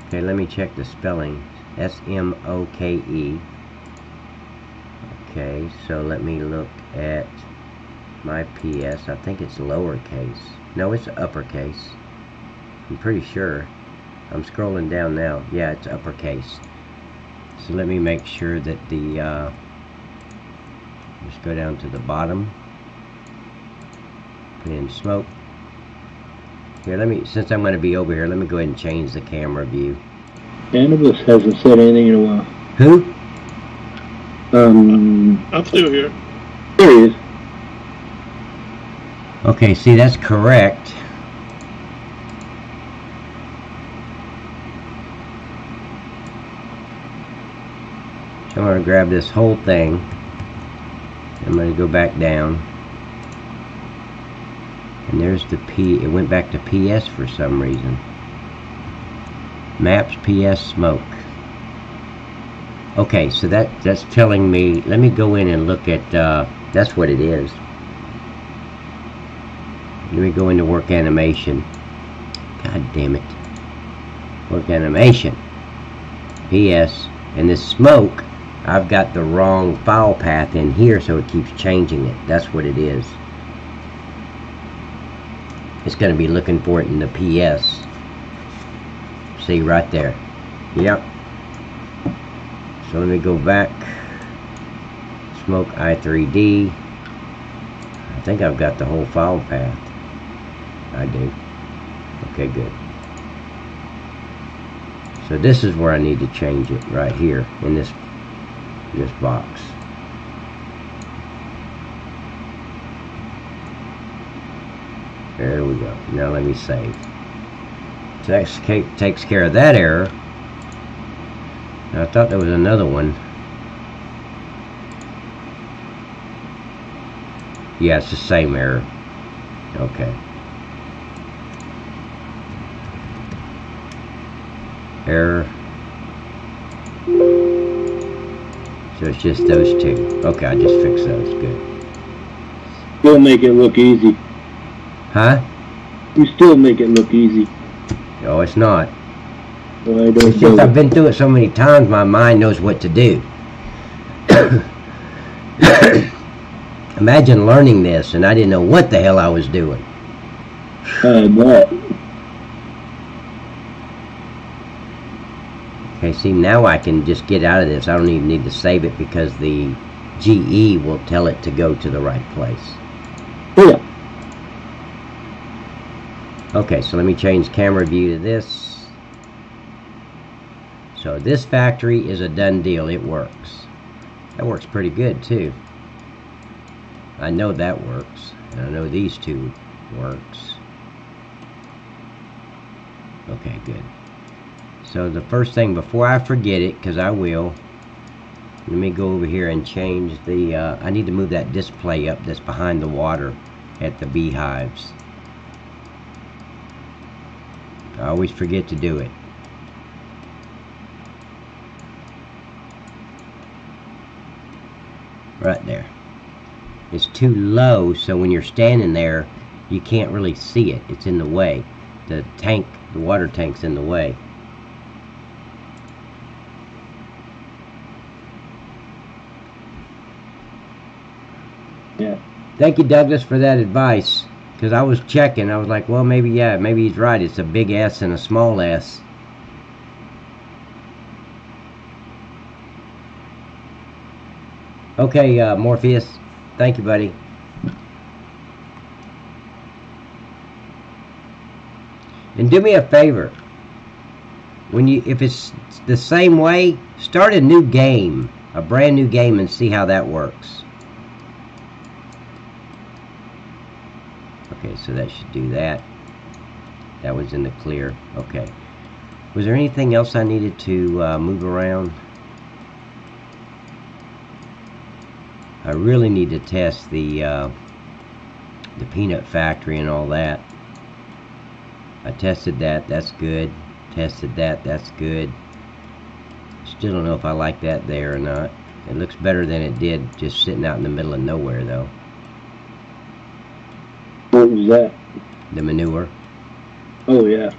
Okay, let me check the spelling. S-M-O-K-E. Okay, so let me look at my PS. I think it's lowercase. No, it's uppercase. I'm pretty sure. I'm scrolling down now. Yeah, it's uppercase. So let me make sure that the... just go down to the bottom. Put in smoke. Here, let me, since I'm going to be over here, let me go ahead and change the camera view. Cannabis hasn't said anything in a while. Who? I'm still here. There he is. Okay, see, that's correct. So I'm going to grab this whole thing. I'm going to go back down. And there's the P. It went back to PS for some reason. Maps, PS, smoke. Okay, so that's telling me. Let me go in and look at. That's what it is. Let me go into work animation. God damn it. Work animation. PS. And this smoke, I've got the wrong file path in here, so it keeps changing it. That's what it is. It's going to be looking for it in the PS. See right there. Yep. So let me go back. Smoke i3D. I think I've got the whole file path. I do. Okay, good. So this is where I need to change it, right here in this box. There we go. Now let me save. So that takes care of that error. Now, I thought there was another one. Yeah, it's the same error. Okay. Error. So it's just those two. Okay, I just fixed those. Good. Still make it look easy. Huh? You still make it look easy. Oh, it's not. Well, I don't It's just I've been through it so many times, my mind knows what to do. Imagine learning this and I didn't know what the hell I was doing. I bet. Okay, see, now I can just get out of this. I don't even need to save it because the GE will tell it to go to the right place. Yeah. Okay, so let me change camera view to this. So this factory is a done deal. It works. That works pretty good too. I know that works. And I know these two works. Okay, good. So the first thing, before I forget it, because I will, let me go over here and change the, I need to move that display up that's behind the water at the beehives. I always forget to do it. Right there. It's too low, so when you're standing there, you can't really see it. It's in the way. The tank, the water tank's in the way. Yeah. Thank you, Douglas, for that advice. Because I was checking. I was like, well, maybe, yeah, maybe he's right. It's a big S and a small s. Okay, Morpheus. Thank you, buddy. And do me a favor. If it's the same way, start a new game. A brand new game and see how that works. Okay, so that should do that. That was in the clear. Okay. Was there anything else I needed to move around? I really need to test the peanut factory and all that. I tested that. That's good. Tested that. That's good. Still don't know if I like that there or not. It looks better than it did just sitting out in the middle of nowhere, though. What was that? The manure. Oh, yeah.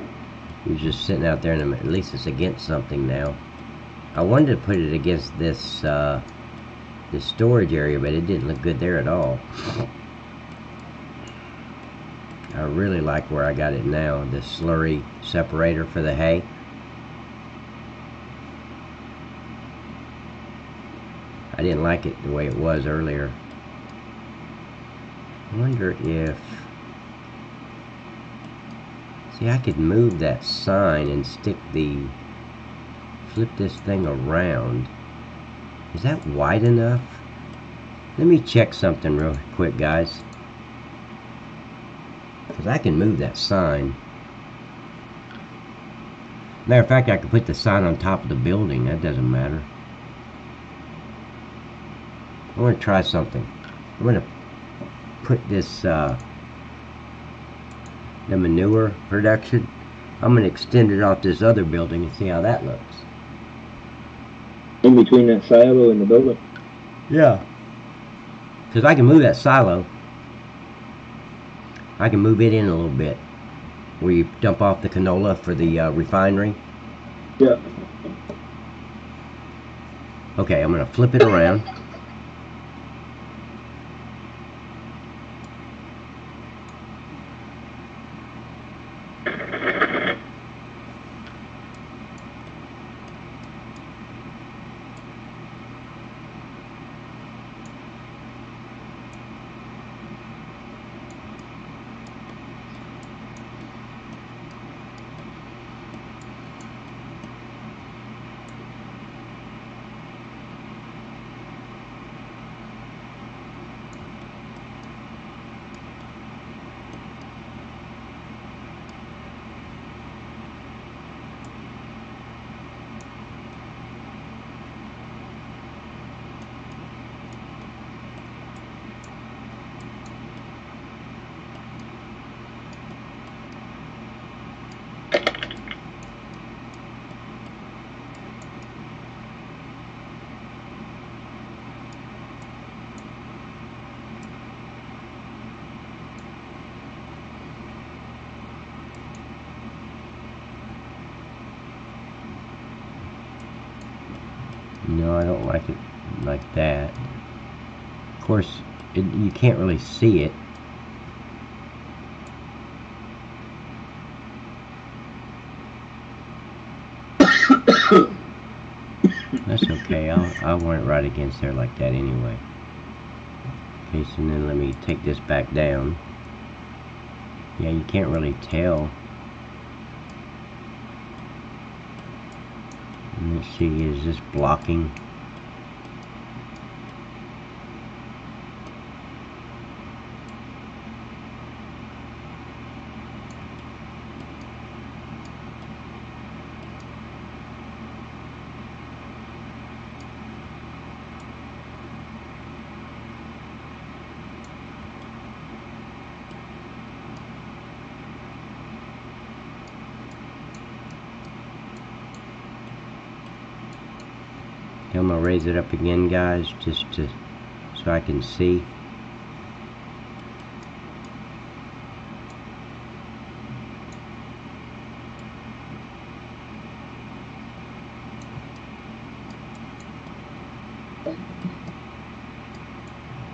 It was just sitting out there, and at least it's against something now. I wanted to put it against this this storage area, but it didn't look good there at all. I really like where I got it now, the slurry separator for the hay. I didn't like it the way it was earlier. I wonder if... See, I could move that sign and flip this thing around Is that wide enough? Let me check something real quick, guys. Because I can move that sign. Matter of fact, I could put the sign on top of the building. That doesn't matter. I want to try something. I'm going to put this, the manure production. I'm going to extend it off this other building and see how that looks. In between that silo and the building? Yeah. Because I can move that silo. I can move it in a little bit. Where you dump off the canola for the refinery. Yeah. Okay, I'm going to flip it around. No, I don't like it like that. Of course, you can't really see it. That's okay. I'll want it right against there like that anyway. Okay, so then let me take this back down. Yeah, you can't really tell. Let's see, is this blocking? I'm gonna raise it up again, guys, just to so I can see.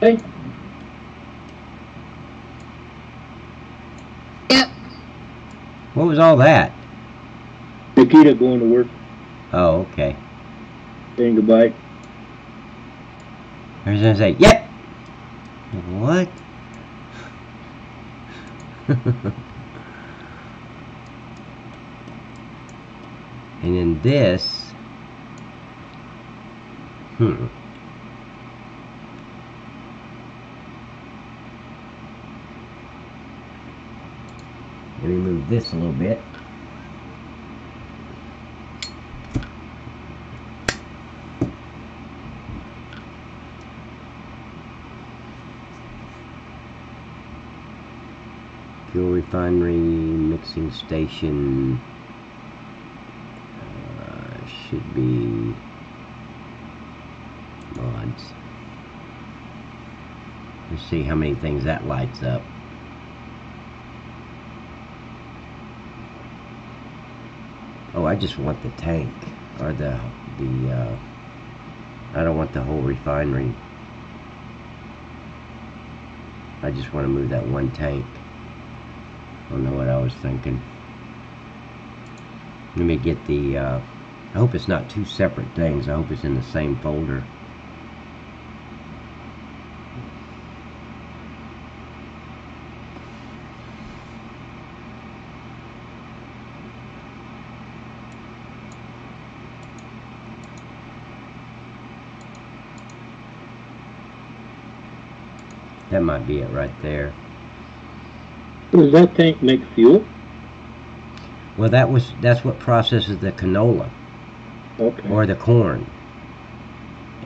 Hey. Yep. What was all that? Nikita going to work. Oh, okay. Saying goodbye. I was gonna say, yep! What? And then this, let me move this a little bit. Fuel refinery mixing station should be mods. Let's see how many things that lights up. Oh, I just want the tank or the I don't want the whole refinery. I just want to move that one tank. I don't know what I was thinking. Let me get the, I hope it's not two separate things. I hope it's in the same folder. That might be it right there. Does that tank make fuel? Well, that's what processes the canola. Okay. Or the corn.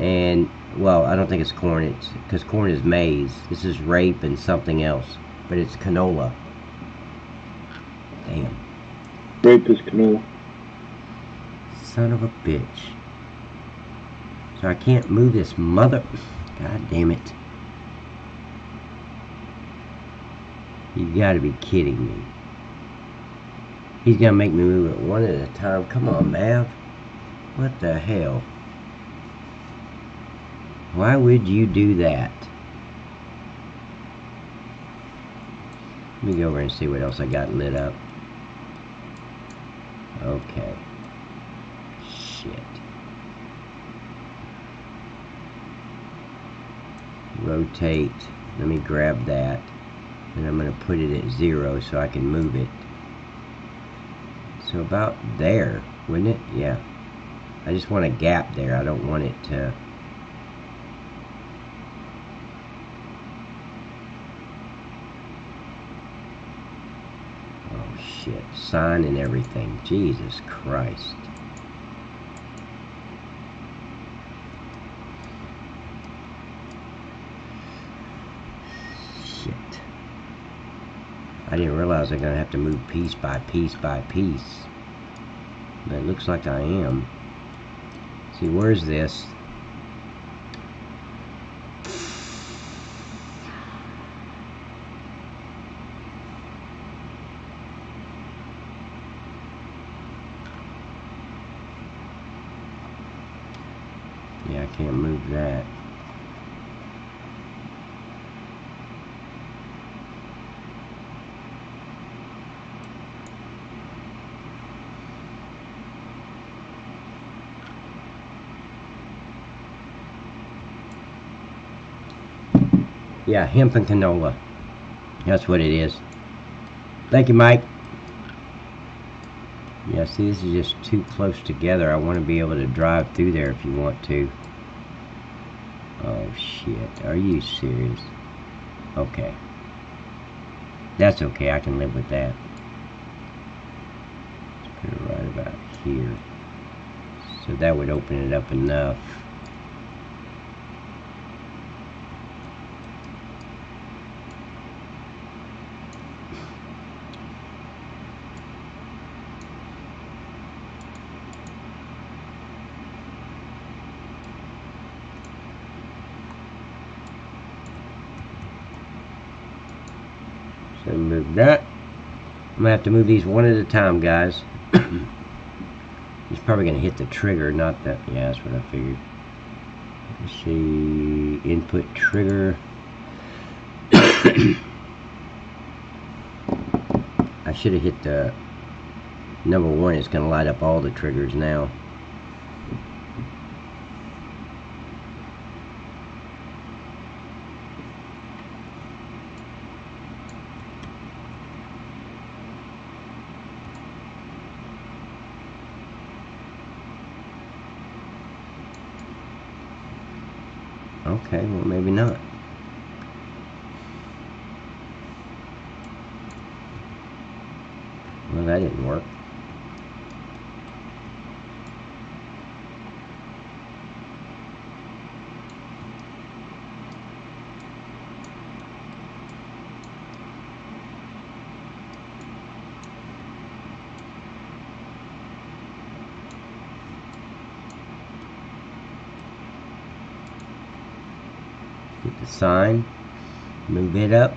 And, well, I don't think it's corn. It's because corn is maize. This is rape and something else. But it's canola. Damn. Rape is canola. Son of a bitch. So I can't move this mother... God damn it. You gotta be kidding me. He's gonna make me move it one at a time. Come on, Mav. What the hell? Why would you do that? Let me go over and see what else I got lit up. Okay. Shit. Rotate. Let me grab that. And I'm going to put it at 0 so I can move it. So about there, wouldn't it? Yeah. I just want a gap there. I don't want it to... Oh shit. Sign and everything. Jesus Christ. Shit. I didn't realize I'm going to have to move piece by piece by piece. But it looks like I am. See, where's this? Yeah, I can't move that. Yeah, hemp and canola. That's what it is. Thank you, Mike. Yeah, see, this is just too close together. I want to be able to drive through there if you want to. Oh, shit. Are you serious? Okay. That's okay. I can live with that. Let's put it right about here. So that would open it up enough. So move that. I'm gonna have to move these one at a time, guys. He's probably gonna hit the trigger, not that. Yeah, that's what I figured. Let's see, input trigger. I should have hit the number 1. It's gonna light up all the triggers now. Okay, well maybe not. Well, that didn't work. Get the sign, move it up.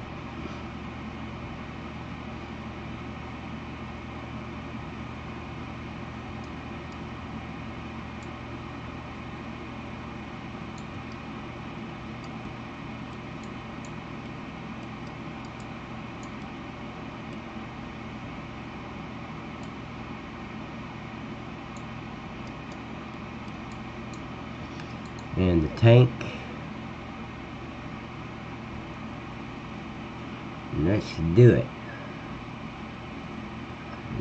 And the tank. Let's do it.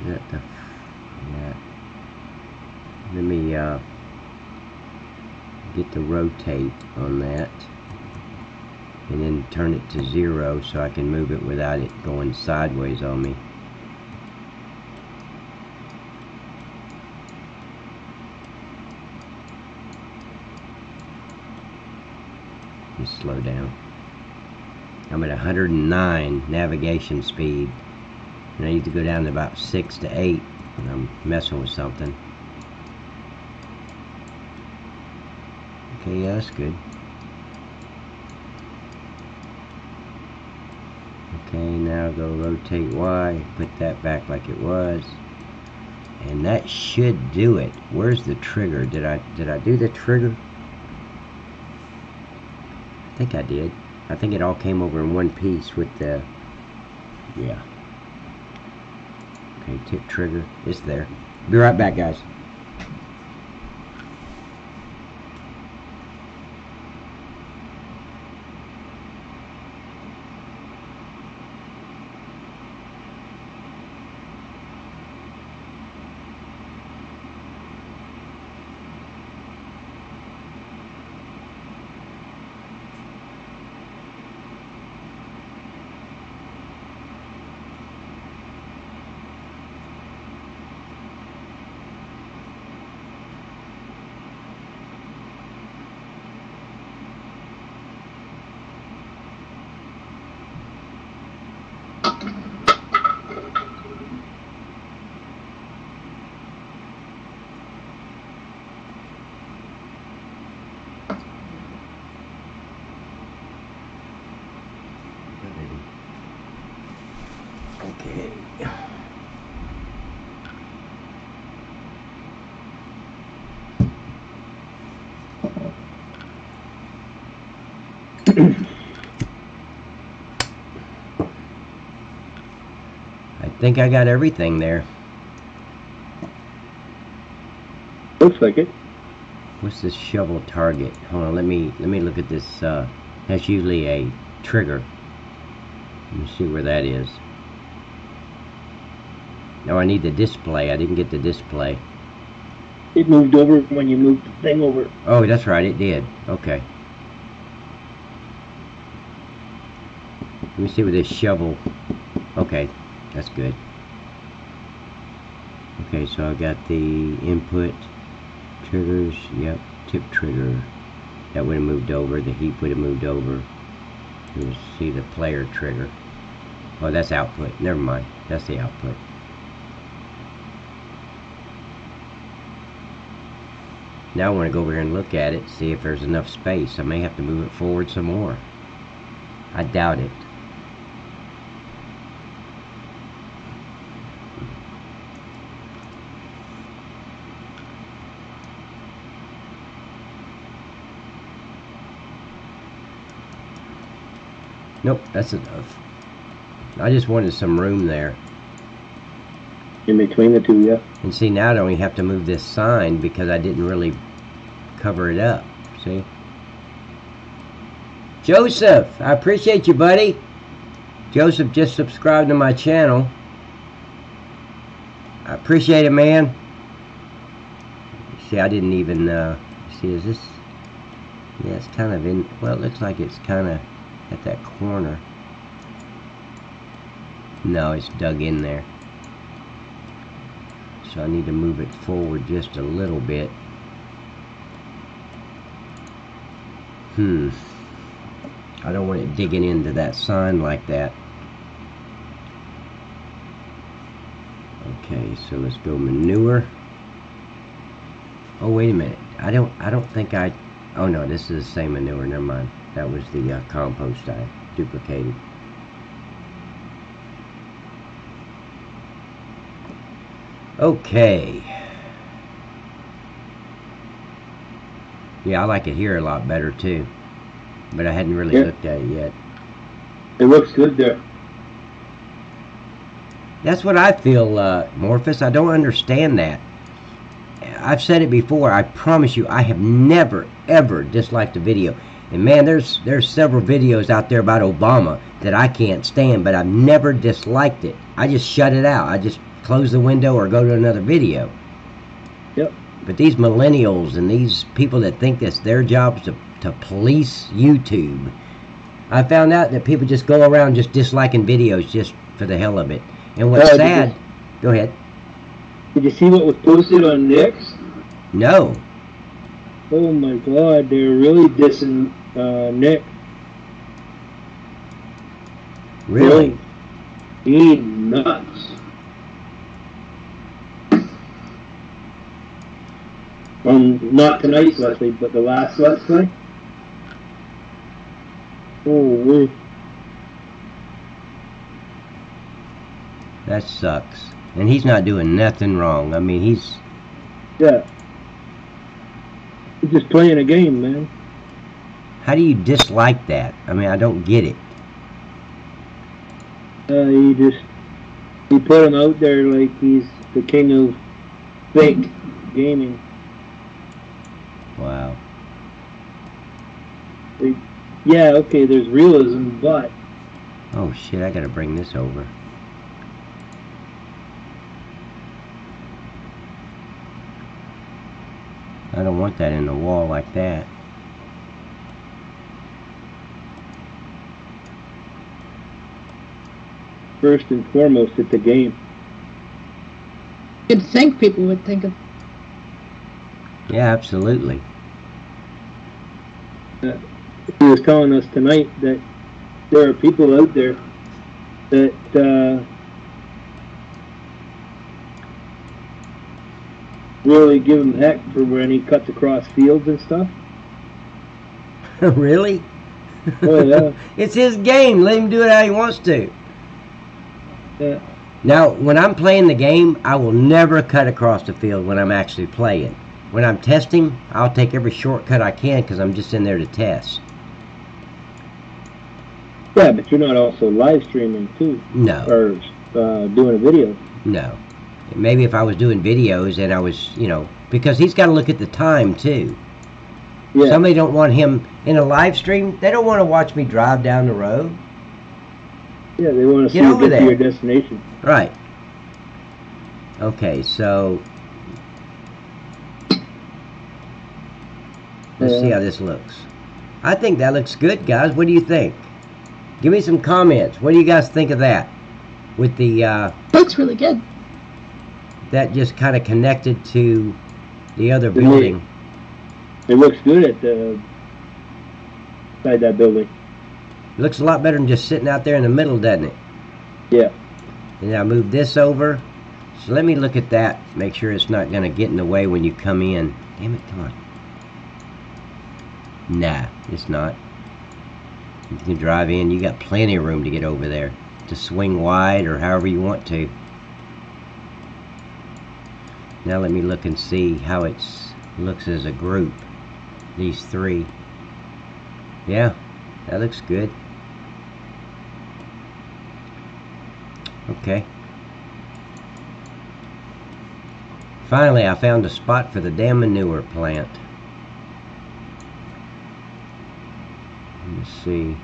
Is that the... Yeah. Let me get the rotate on that. and then turn it to 0 so I can move it without it going sideways on me. Just slow down. I'm at 109 navigation speed, and I need to go down to about 6 to 8 when I'm messing with something. Okay, yeah, that's good. Okay, now go rotate Y, put that back like it was, and that should do it. Where's the trigger? Did I do the trigger? I think I did. I think it all came over in one piece with the, yeah. Okay, tip trigger, it's there. Be right back, guys. Okay. I think I got everything there. Looks like it. What's this shovel target? Hold on, let me look at this. That's usually a trigger. Let me see where that is. No, I need the display. I didn't get the display. It moved over when you moved the thing over. Oh, that's right, it did. Okay. Let me see where this shovel. Okay, that's good. Okay, so I got the input triggers. Yep, tip trigger. That would have moved over. The heap would have moved over. You'll see the player trigger. Oh, that's output. Never mind. That's the output. Now I want to go over here and look at it, see if there's enough space. I may have to move it forward some more. I doubt it. Nope, that's enough. I just wanted some room there. In between the two, yeah. And see, now I don't even have to move this sign because I didn't really cover it up. See? Joseph, I appreciate you, buddy. Joseph just subscribed to my channel. I appreciate it, man. See, I didn't even, see, is this, yeah, it's kind of in, well, it looks like it's kind of at that corner. No, it's dug in there. So I need to move it forward just a little bit. I don't want it digging into that sign like that. Okay, so let's go manure. Oh, wait a minute. I don't think I, oh no, this is the same manure, never mind. That was the compost I duplicated. Okay. Yeah, I like it here a lot better too. But I hadn't really looked at it yet. It looks good there. That's what I feel, Morphus. I don't understand that. I've said it before. I promise you, I have never, ever disliked a video. And man, there's several videos out there about Obama that I can't stand, but I've never disliked it. I just shut it out. I just close the window or go to another video. Yep. But these millennials and these people that think that's their jobs to police YouTube, I found out that people just go around just disliking videos just for the hell of it. And what's sad... Go ahead. Did you see what was posted on Nick's? No. Oh my God, they're really dissing Nick. Really? He's nuts. Not tonight's Let's Play, but the last Let's Play. Oh, that sucks. And he's not doing nothing wrong. I mean, he's... Yeah. He's just playing a game, man. How do you dislike that? I mean, I don't get it. He put him out there like he's the king of fake gaming. Wow. Yeah, okay, there's realism, but... Oh shit, I gotta bring this over. I don't want that in the wall like that. First and foremost, it's a game. You'd think people would think of... Yeah, absolutely. He was telling us tonight that there are people out there that really give him heck for when he cuts across fields and stuff. Really? Oh, yeah. It's his game. Let him do it how he wants to. Yeah. Now, when I'm playing the game, I will never cut across the field when I'm actually playing. When I'm testing, I'll take every shortcut I can because I'm just in there to test. Yeah, but you're not also live streaming too. No. Or doing a video. No. Maybe if I was doing videos and I was, you know, because he's got to look at the time too. Yeah. Somebody don't want him in a live stream. They don't want to watch me drive down the road. Yeah, they want to see you get to your destination. Right. Okay, so let's see how this looks. I think that looks good, guys. What do you think? Give me some comments. What do you guys think of that? With the looks really good. That just kind of connected to the other building. It looks good at the side that building. It looks a lot better than just sitting out there in the middle, doesn't it? Yeah. And I move this over. So let me look at that. Make sure it's not going to get in the way when you come in. Damn it, come on. Nah, it's not. You can drive in. You got plenty of room to get over there. To swing wide or however you want to. Now let me look and see how it looks as a group. These three. Yeah, that looks good. Okay. Finally, I found a spot for the damn manure plant. Let me see.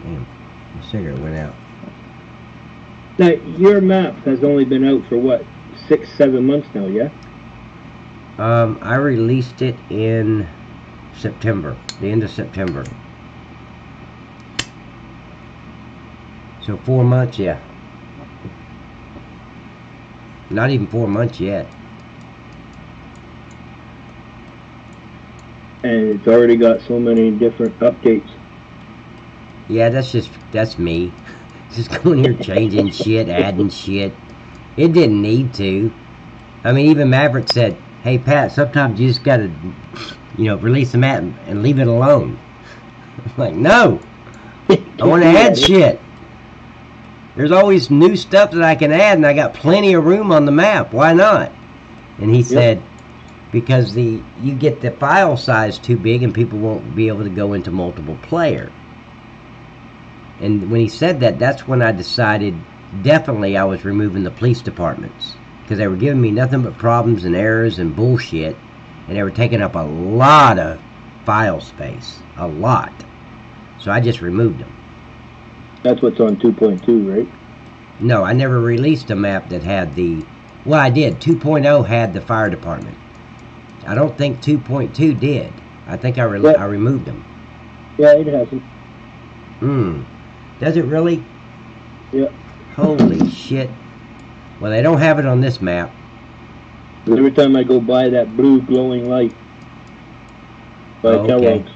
Damn, my cigarette went out. Now, your map has only been out for what, 6-7 months now, yeah? I released it in September, the end of September. So 4 months, yeah. Not even 4 months yet. And it's already got so many different updates. Yeah, that's me. Just going here changing shit, adding shit. It didn't need to. I mean, even Maverick said, hey Pat, sometimes you just gotta, you know, release the map and leave it alone. I'm like, no. I want to add shit. There's always new stuff that I can add, and I got plenty of room on the map. Why not? And he said, because you get the file size too big and people won't be able to go into multiple player. And when he said that, that's when I decided definitely I was removing the police departments. Because they were giving me nothing but problems and errors and bullshit. And they were taking up a lot of file space. A lot. So I just removed them. That's what's on 2.2, right? No, I never released a map that had the... Well, I did. 2.0 had the fire department. I don't think 2.2 did. I think I removed them. Yeah, it hasn't. Does it really? Yeah. Holy shit. Well, they don't have it on this map. Every time I go by that blue glowing light by Kellogg's.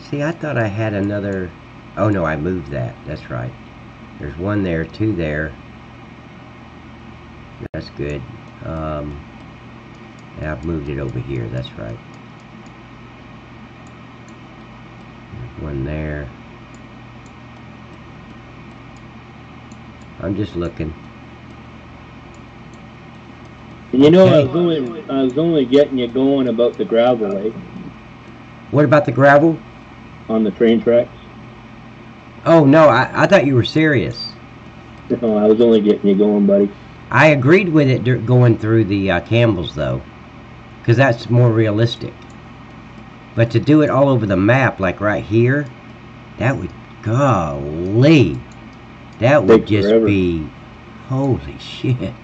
See, I thought I had another... Oh, no, I moved that. That's right. There's one there, two there. That's good. And I've moved it over here. That's right. There's one there. I'm just looking. And you know, okay. I was only getting you going about the gravel, eh? What about the gravel? On the train tracks. Oh, no, I thought you were serious. No, I was only getting you going, buddy. I agreed with it going through the Campbells, though, because that's more realistic. But to do it all over the map, like right here, that would, golly, that would just be, holy shit.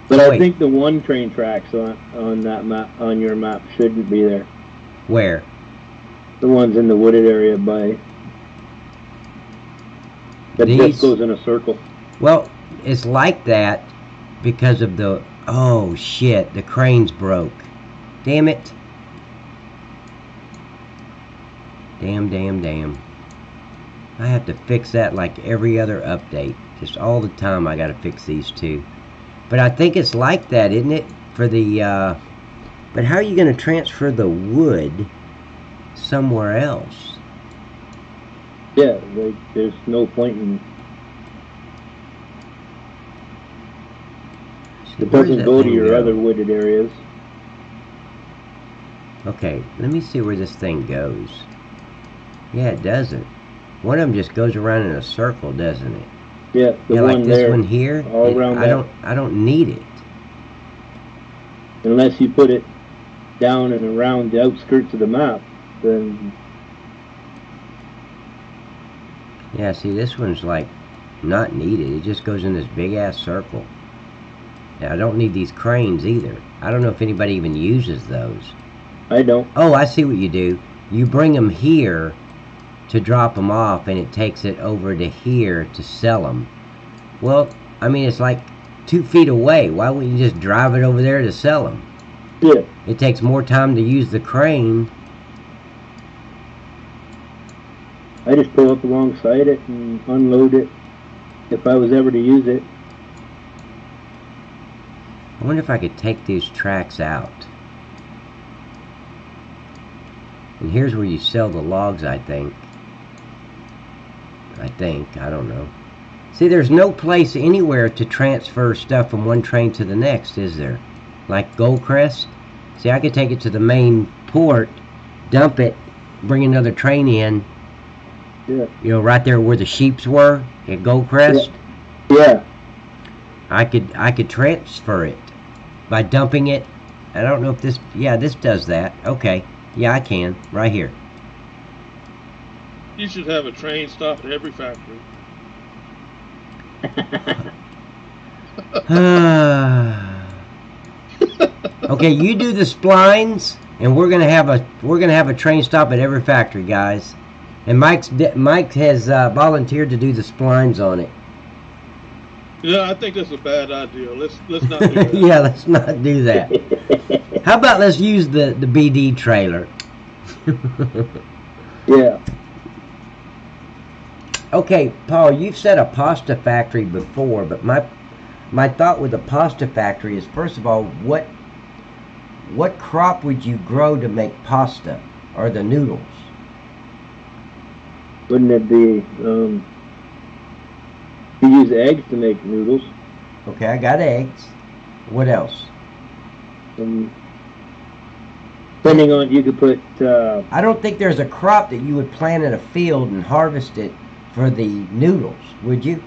But I think the one train tracks on that map, on your map, shouldn't be there. Where? The ones in the wooded area by... That just goes in a circle. Well, it's like that because of the... Oh, shit. The cranes broke. Damn it. Damn. I have to fix that like every other update. Just all the time I gotta fix these two. But I think it's like that, isn't it? For the... But how are you going to transfer the wood somewhere else? Yeah, there's no point in... It doesn't go to your other wooded areas. Okay, let me see where this thing goes. Yeah, it doesn't. One of them just goes around in a circle, doesn't it? Yeah, the one like this there, one here. All around I don't need it. Unless you put it down and around the outskirts of the map, then... Yeah, see, this one's like not needed. It just goes in this big ass circle. Now, I don't need these cranes either. I don't know if anybody even uses those. I don't. Oh, I see what you do. You bring them here to drop them off, and it takes it over to here to sell them. Well, I mean, it's like 2 feet away. Why wouldn't you just drive it over there to sell them? Yeah. It takes more time to use the crane. I just pull up alongside it and unload it if I was ever to use it. I wonder if I could take these tracks out. And here's where you sell the logs, I think. I don't know. See, there's no place anywhere to transfer stuff from one train to the next, is there? Like Goldcrest? See, I could take it to the main port, dump it, bring another train in. Yeah. You know, right there where the sheeps were at Goldcrest. Yeah. I could transfer it by dumping it. I don't know if this... Yeah, this does that. Okay. Yeah, I can. Right here. You should have a train stop at every factory. Okay, you do the splines, and we're gonna have a train stop at every factory, guys. And Mike has volunteered to do the splines on it. Yeah, I think that's a bad idea. Let's not do that. Yeah, let's not do that. How about let's use the BD trailer? Yeah. Okay, Paul, you've said a pasta factory before, but my thought with a pasta factory is, first of all, what crop would you grow to make pasta or the noodles? Wouldn't it be, you use eggs to make noodles. Okay, I got eggs. What else? Depending on, you could put... I don't think there's a crop that you would plant in a field and harvest it for the noodles, would you?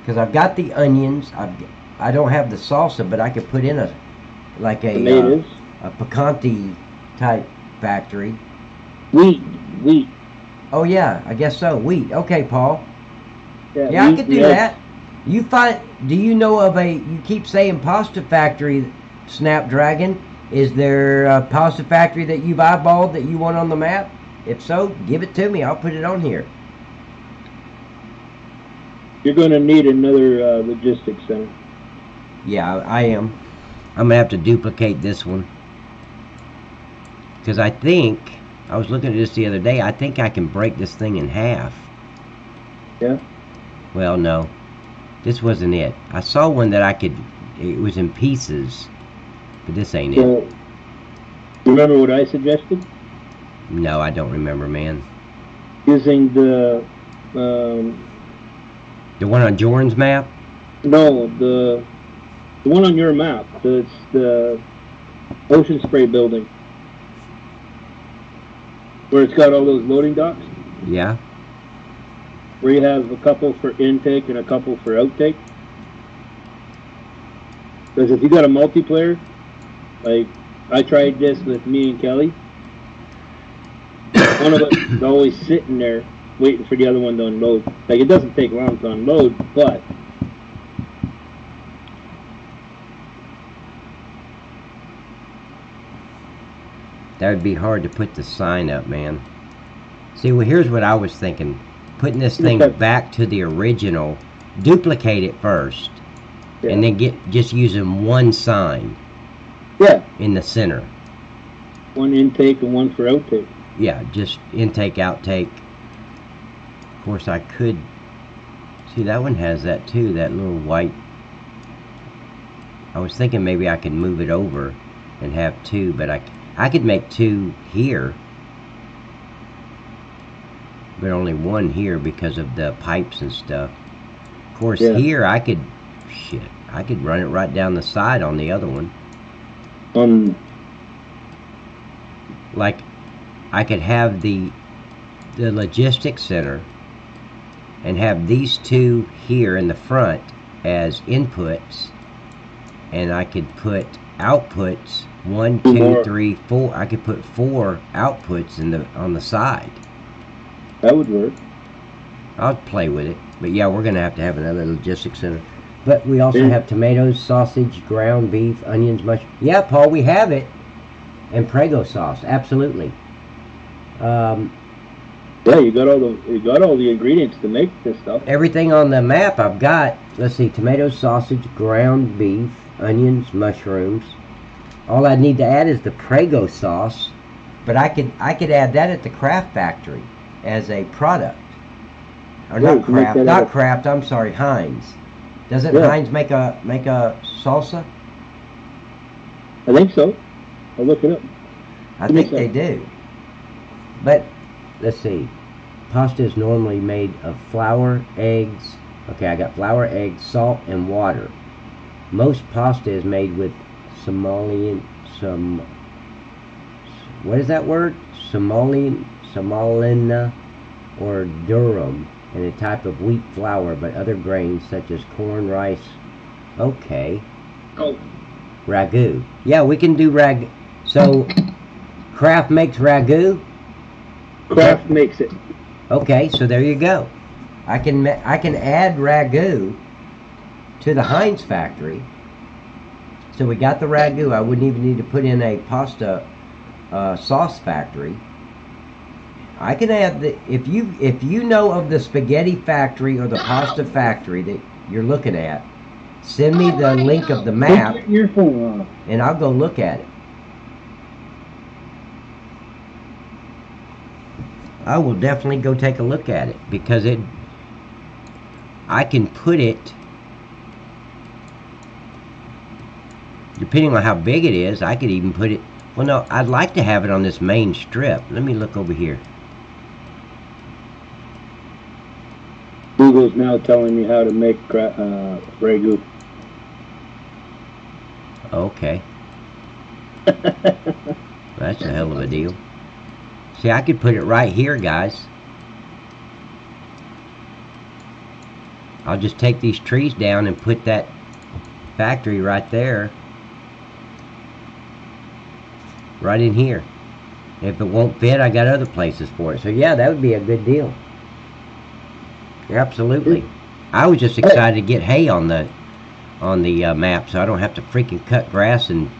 Because I've got the onions. I don't have the salsa, but I could put in a picante type factory. Wheat. Oh yeah, I guess so. Wheat. Okay, Paul. Yeah, wheat, I could do that. Do you know of you keep saying pasta factory. Snapdragon, is there a pasta factory that you've eyeballed that you want on the map? If so, give it to me. I'll put it on here. You're going to need another logistics center. Yeah, I am. I'm going to have to duplicate this one. Because I think, I was looking at this the other day, I think I can break this thing in half. Yeah? Well, no. This wasn't it. I saw one that I could, it was in pieces. But this ain't it. Remember what I suggested? No, I don't remember, man. Using the one on Jordan's map? No, the one on your map. It's the Ocean Spray building. Where it's got all those loading docks? Yeah. Where you have a couple for intake and a couple for outtake? Because if you got a multiplayer, like I tried this with me and Kelly, one of us is always sitting there waiting for the other one to unload. Like, it doesn't take long to unload, but that would be hard to put the sign up, man. See, well, here's what I was thinking. Putting this thing back to the original, duplicate it first, and then just using one sign in the center. One intake and one for outtake. Yeah, just intake, outtake. Of course, I could... See, that one has that too, that little white... I was thinking maybe I could move it over and have two, but I could make two here, but only one here because of the pipes and stuff. Of course, here I could run it right down the side on the other one. Like, I could have the logistics center and have these two here in the front as inputs, and I could put outputs 1, 2, 3, 4. I could put 4 outputs on the side. That would work. I'll play with it, but yeah, we're gonna have to have another logistics center. But we also have tomatoes, sausage, ground beef, onions, mushroom. Yeah, Paul, we have it, and Prego sauce, absolutely. Yeah, you got all the ingredients to make this stuff. Everything on the map I've got. Let's see, tomatoes, sausage, ground beef, onions, mushrooms. All I need to add is the Prego sauce, but I could add that at the Kraft factory as a product. Or not Kraft. I'm sorry, Heinz. Doesn't Heinz make a salsa? I think so. I'll look it up. I think they do. But let's see. Pasta is normally made of flour, eggs. Okay, I got flour, eggs, salt, and water. Most pasta is made with what is that word? Semolina or durum, and a type of wheat flour, but other grains such as corn, rice. Okay. Oh. Ragu. Yeah, we can do ragu. So, Kraft makes ragu? Kraft makes it. Okay, so there you go. I can add ragu to the Heinz factory. So we got the ragu. I wouldn't even need to put in a pasta sauce factory. I can add the if you know of the spaghetti factory or the pasta factory that you're looking at, send me the link of the map, and I'll go look at it. I will definitely go take a look at it, because I can put it, depending on how big it is, I could even put it, well no, I'd like to have it on this main strip. Let me look over here. Google's now telling me how to make ragu. Okay. That's a hell of a deal. See, I could put it right here, guys. I'll just take these trees down and put that factory right there. Right in here. If it won't fit, I got other places for it. So yeah, that would be a good deal. Absolutely. I was just excited to get hay on on the map, so I don't have to freaking cut grass and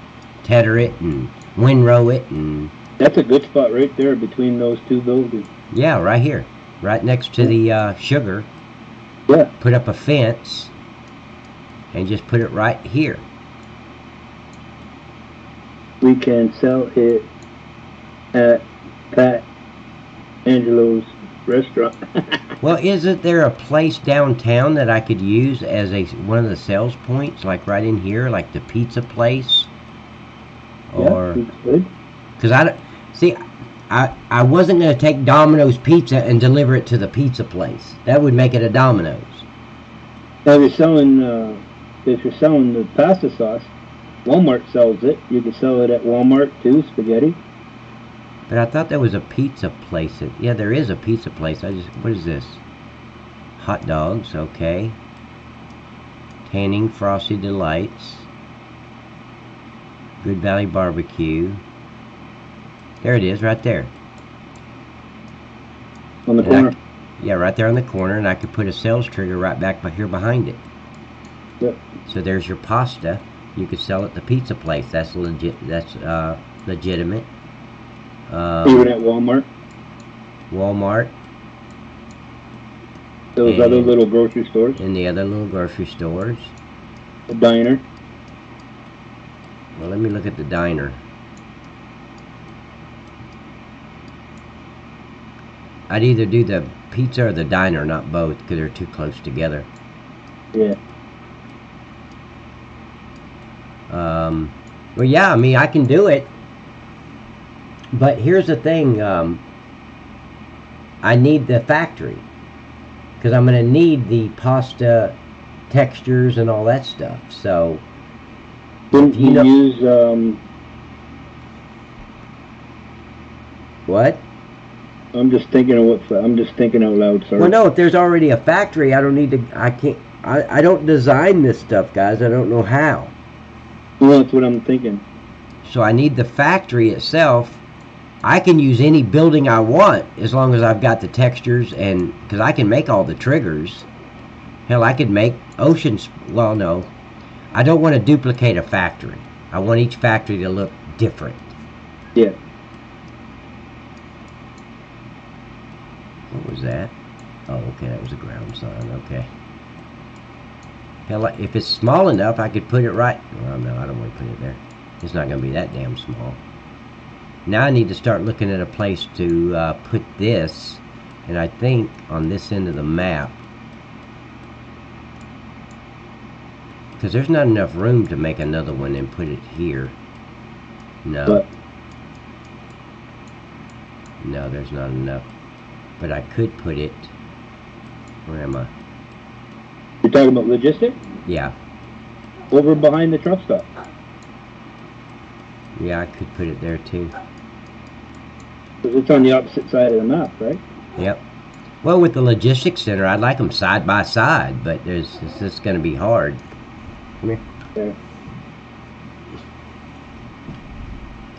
tether it and windrow it. And that's a good spot right there between those two buildings. Yeah, right here, right next to the sugar. Yeah. Put up a fence and just put it right here. We can sell it at Pat Angelo's restaurant. Well, isn't there a place downtown that I could use as one of the sales points, like right in here, like the pizza place? Or because I wasn't going to take Domino's pizza and deliver it to the pizza place. That would make it a Domino's. If you're selling the pasta sauce, Walmart sells it. You can sell it at Walmart too, spaghetti. But I thought there was a pizza place. Yeah, there is a pizza place. What is this? Hot dogs, okay. Tanning Frosty Delights. Good Valley Barbecue. There it is, right there. On the corner? Yeah, right there on the corner, and I could put a sales trigger right back here behind it. Yep. So there's your pasta. You could sell at the pizza place. That's legit. That's legitimate. Even at Walmart? Walmart. Those other little grocery stores? In the other little grocery stores. The diner? Well, let me look at the diner. I'd either do the pizza or the diner, not both, because they're too close together. Yeah. Well, yeah, I mean, I can do it. But here's the thing. I need the factory. Because I'm going to need the pasta textures and all that stuff. So, Didn't you use... What? I'm just thinking out loud, sorry. Well, no, if there's already a factory, I don't need to... I don't design this stuff, guys. I don't know how. Well, that's what I'm thinking. So I need the factory itself. I can use any building I want as long as I've got the textures, and because I can make all the triggers. Hell, I could make oceans. Well, no, I don't want to duplicate a factory. I want each factory to look different. Yeah. What was that? Oh, okay, that was a ground sign. Okay. Hell, if it's small enough, I could put it right. Well, no, I don't want to put it there. It's not going to be that damn small. Now I need to start looking at a place to put this, and I think on this end of the map, because there's not enough room to make another one and put it here. No. What? No, there's not enough. But I could put it... Where am I? You're talking about logistics? Yeah. Over behind the truck stop. Yeah, I could put it there too. Because it's on the opposite side of the map, right? Yep. Well, with the logistics center, I'd like them side by side, but it's just going to be hard. Come here. There.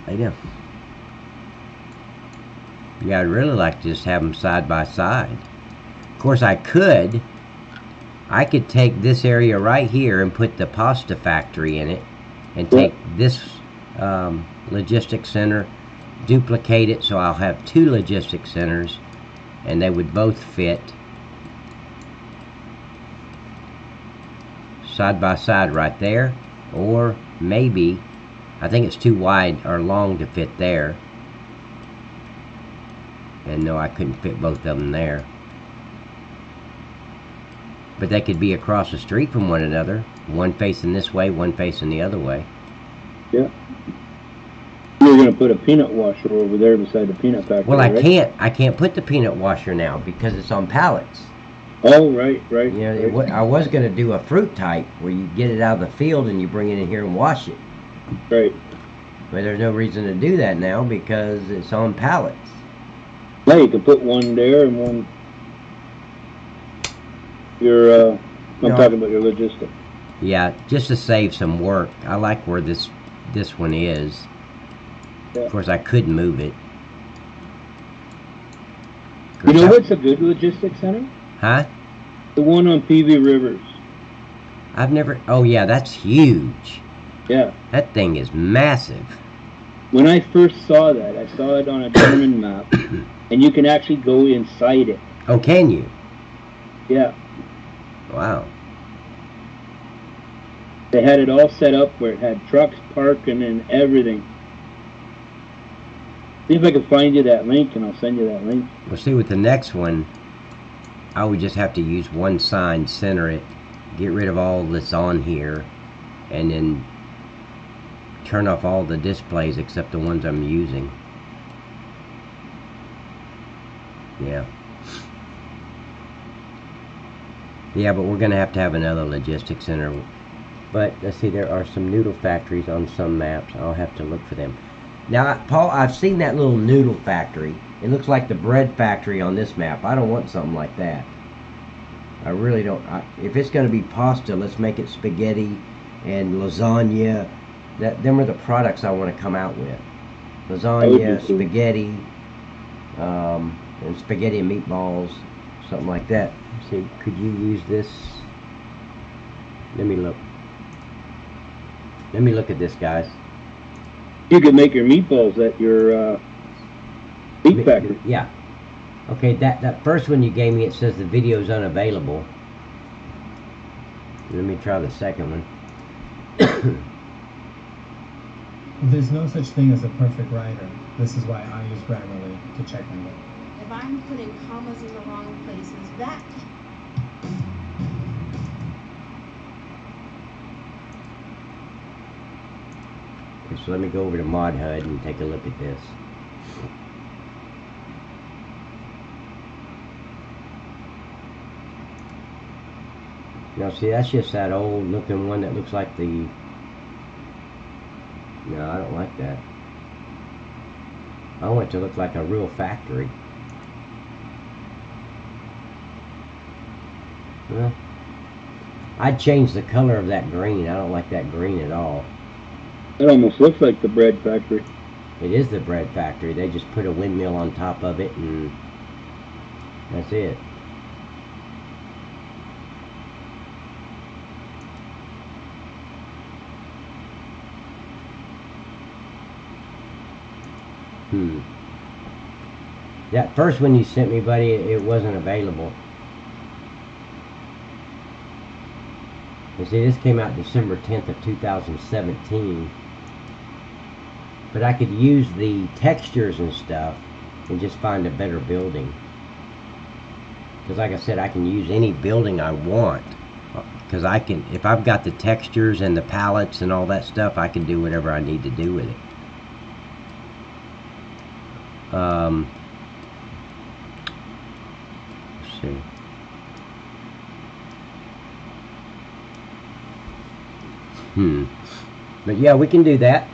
Lay down. Yeah, I'd really like to just have them side by side. Of course, I could take this area right here and put the pasta factory in it, and take this logistics center, duplicate it, so I'll have two logistics centers, and they would both fit side by side right there. Or maybe, I think it's too wide or long to fit there. And no, I couldn't fit both of them there. But they could be across the street from one another. One facing this way, one facing the other way. Yeah. You're going to put a peanut washer over there beside the peanut factory, Well, right? I can't put the peanut washer now because it's on pallets. Oh, right. You know, I was going to do a fruit type where you get it out of the field and you bring it in here and wash it. Right. But there's no reason to do that now because it's on pallets. Yeah, you can put one there and one... I'm talking about your logistics. Yeah, just to save some work. I like where this one is. Yeah. Of course, I could move it. You know what's a good logistics center? Huh? The one on PV Rivers. I've never. Oh yeah, that's huge. Yeah. That thing is massive. When I first saw that, I saw it on a German map, and you can actually go inside it. Oh, can you? Yeah. Wow. They had it all set up where it had trucks parking and everything. See if I can find you that link, and I'll send you that link. We'll see with the next one. I would just have to use one sign, center it, get rid of all that's on here, and then turn off all the displays except the ones I'm using. Yeah. Yeah, but we're going to have another logistics center. But let's see, there are some noodle factories on some maps. I'll have to look for them. Now, Paul, I've seen that little noodle factory. It looks like the bread factory on this map. I don't want something like that. I really don't. If it's going to be pasta, let's make it spaghetti and lasagna. Them are the products I want to come out with. Lasagna, spaghetti, and spaghetti and meatballs, something like that. See, could you use this? Let me look. Let me look at this, guys. You could make your meatballs at your meat factory. Yeah. Okay, that first one you gave me, it says the video is unavailable. Let me try the second one. There's no such thing as a perfect writer. This is why I use Grammarly to check on it. If I'm putting commas in the wrong places, that... Okay, so let me go over to Mod HUD and take a look at this. Now see, that's just that old looking one that looks like the... No, I don't like that. I want it to look like a real factory. Well, I'd change the color of that green. I don't like that green at all. It almost looks like the bread factory. It is the bread factory. They just put a windmill on top of it and that's it. That first one you sent me, buddy, it wasn't available. You see, this came out December 10th of 2017. But I could use the textures and stuff and just find a better building. Because like I said, I can use any building I want. Because I can, if I've got the textures and the palettes and all that stuff, I can do whatever I need to do with it. Let's see. But yeah, we can do that.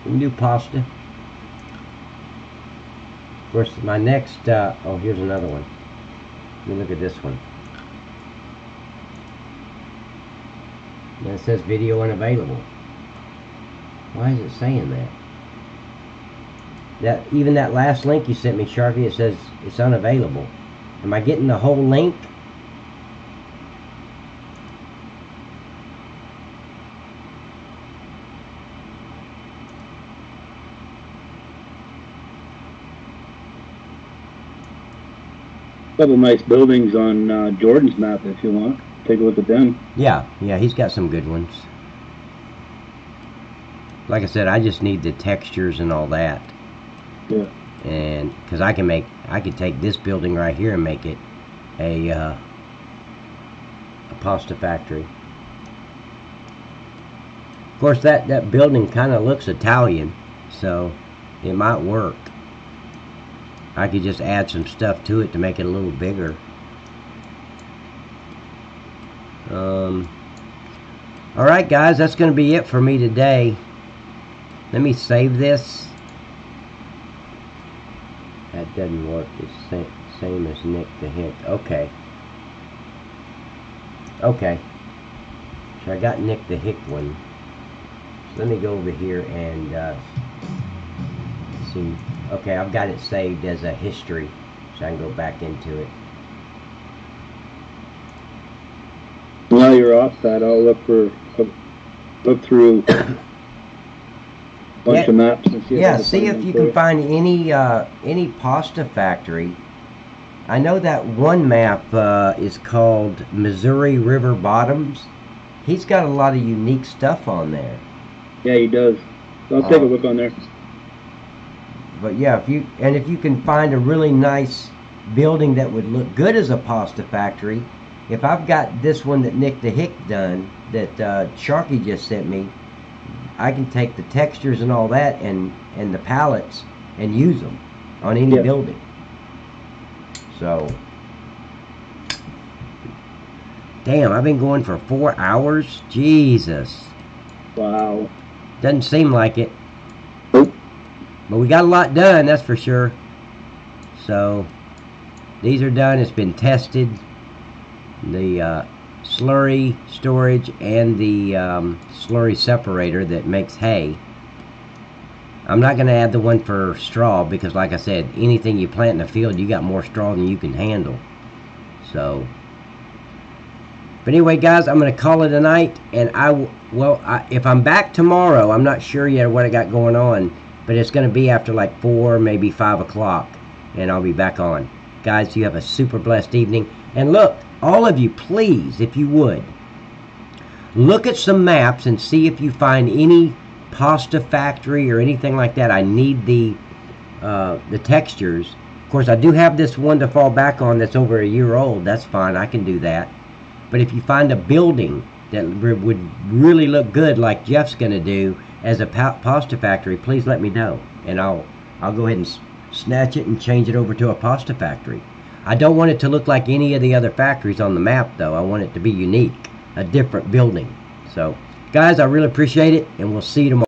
We can do pasta. Of course, my next, oh, here's another one. Let me look at this one. And it says video unavailable. Why is it saying that? Even that last link you sent me, Sharpie, it says it's unavailable. Am I getting the whole link? Couple nice buildings on Jordan's map if you want. Take a look at them. Yeah, he's got some good ones. Like I said, I just need the textures and all that. Yeah. And because I could take this building right here and make it a pasta factory. Of course, that building kind of looks Italian, so it might work. I could just add some stuff to it to make it a little bigger. Alright guys, that's going to be it for me today. Let me save this. That doesn't work. It's same as Nick the Hick. Okay. Okay. So I got Nick the Hick one. So let me go over here and see. Okay, I've got it saved as a history, so I can go back into it. While you're off that, I'll look through a bunch of maps and see. Yeah, see if you can find any pasta factory. I know that one map is called Missouri River Bottoms. He's got a lot of unique stuff on there. Yeah, he does. I'll take a look on there. But yeah, if you can find a really nice building that would look good as a pasta factory, if I've got this one that Nick the Hick done, that Sharky just sent me, I can take the textures and all that and the palettes and use them on any building. So, damn, I've been going for 4 hours. Jesus. Wow. Doesn't seem like it. Nope. But we got a lot done, that's for sure. So, these are done. It's been tested. The slurry storage and the slurry separator that makes hay. I'm not going to add the one for straw because, like I said, anything you plant in the field, you got more straw than you can handle. So, but anyway, guys, I'm going to call it a night. And if I'm back tomorrow, I'm not sure yet what I got going on, but it's going to be after like 4, maybe 5 o'clock, and I'll be back on. Guys, you have a super blessed evening. And look, all of you, please, if you would, look at some maps and see if you find any pasta factory or anything like that. I need the textures. Of course, I do have this one to fall back on that's over a year old. That's fine. I can do that. But if you find a building that would really look good, like Jeff's going to do as a pasta factory, please let me know, and I'll go ahead and snatch it and change it over to a pasta factory. I don't want it to look like any of the other factories on the map, though. I want it to be unique, a different building. So, guys, I really appreciate it, and we'll see you tomorrow.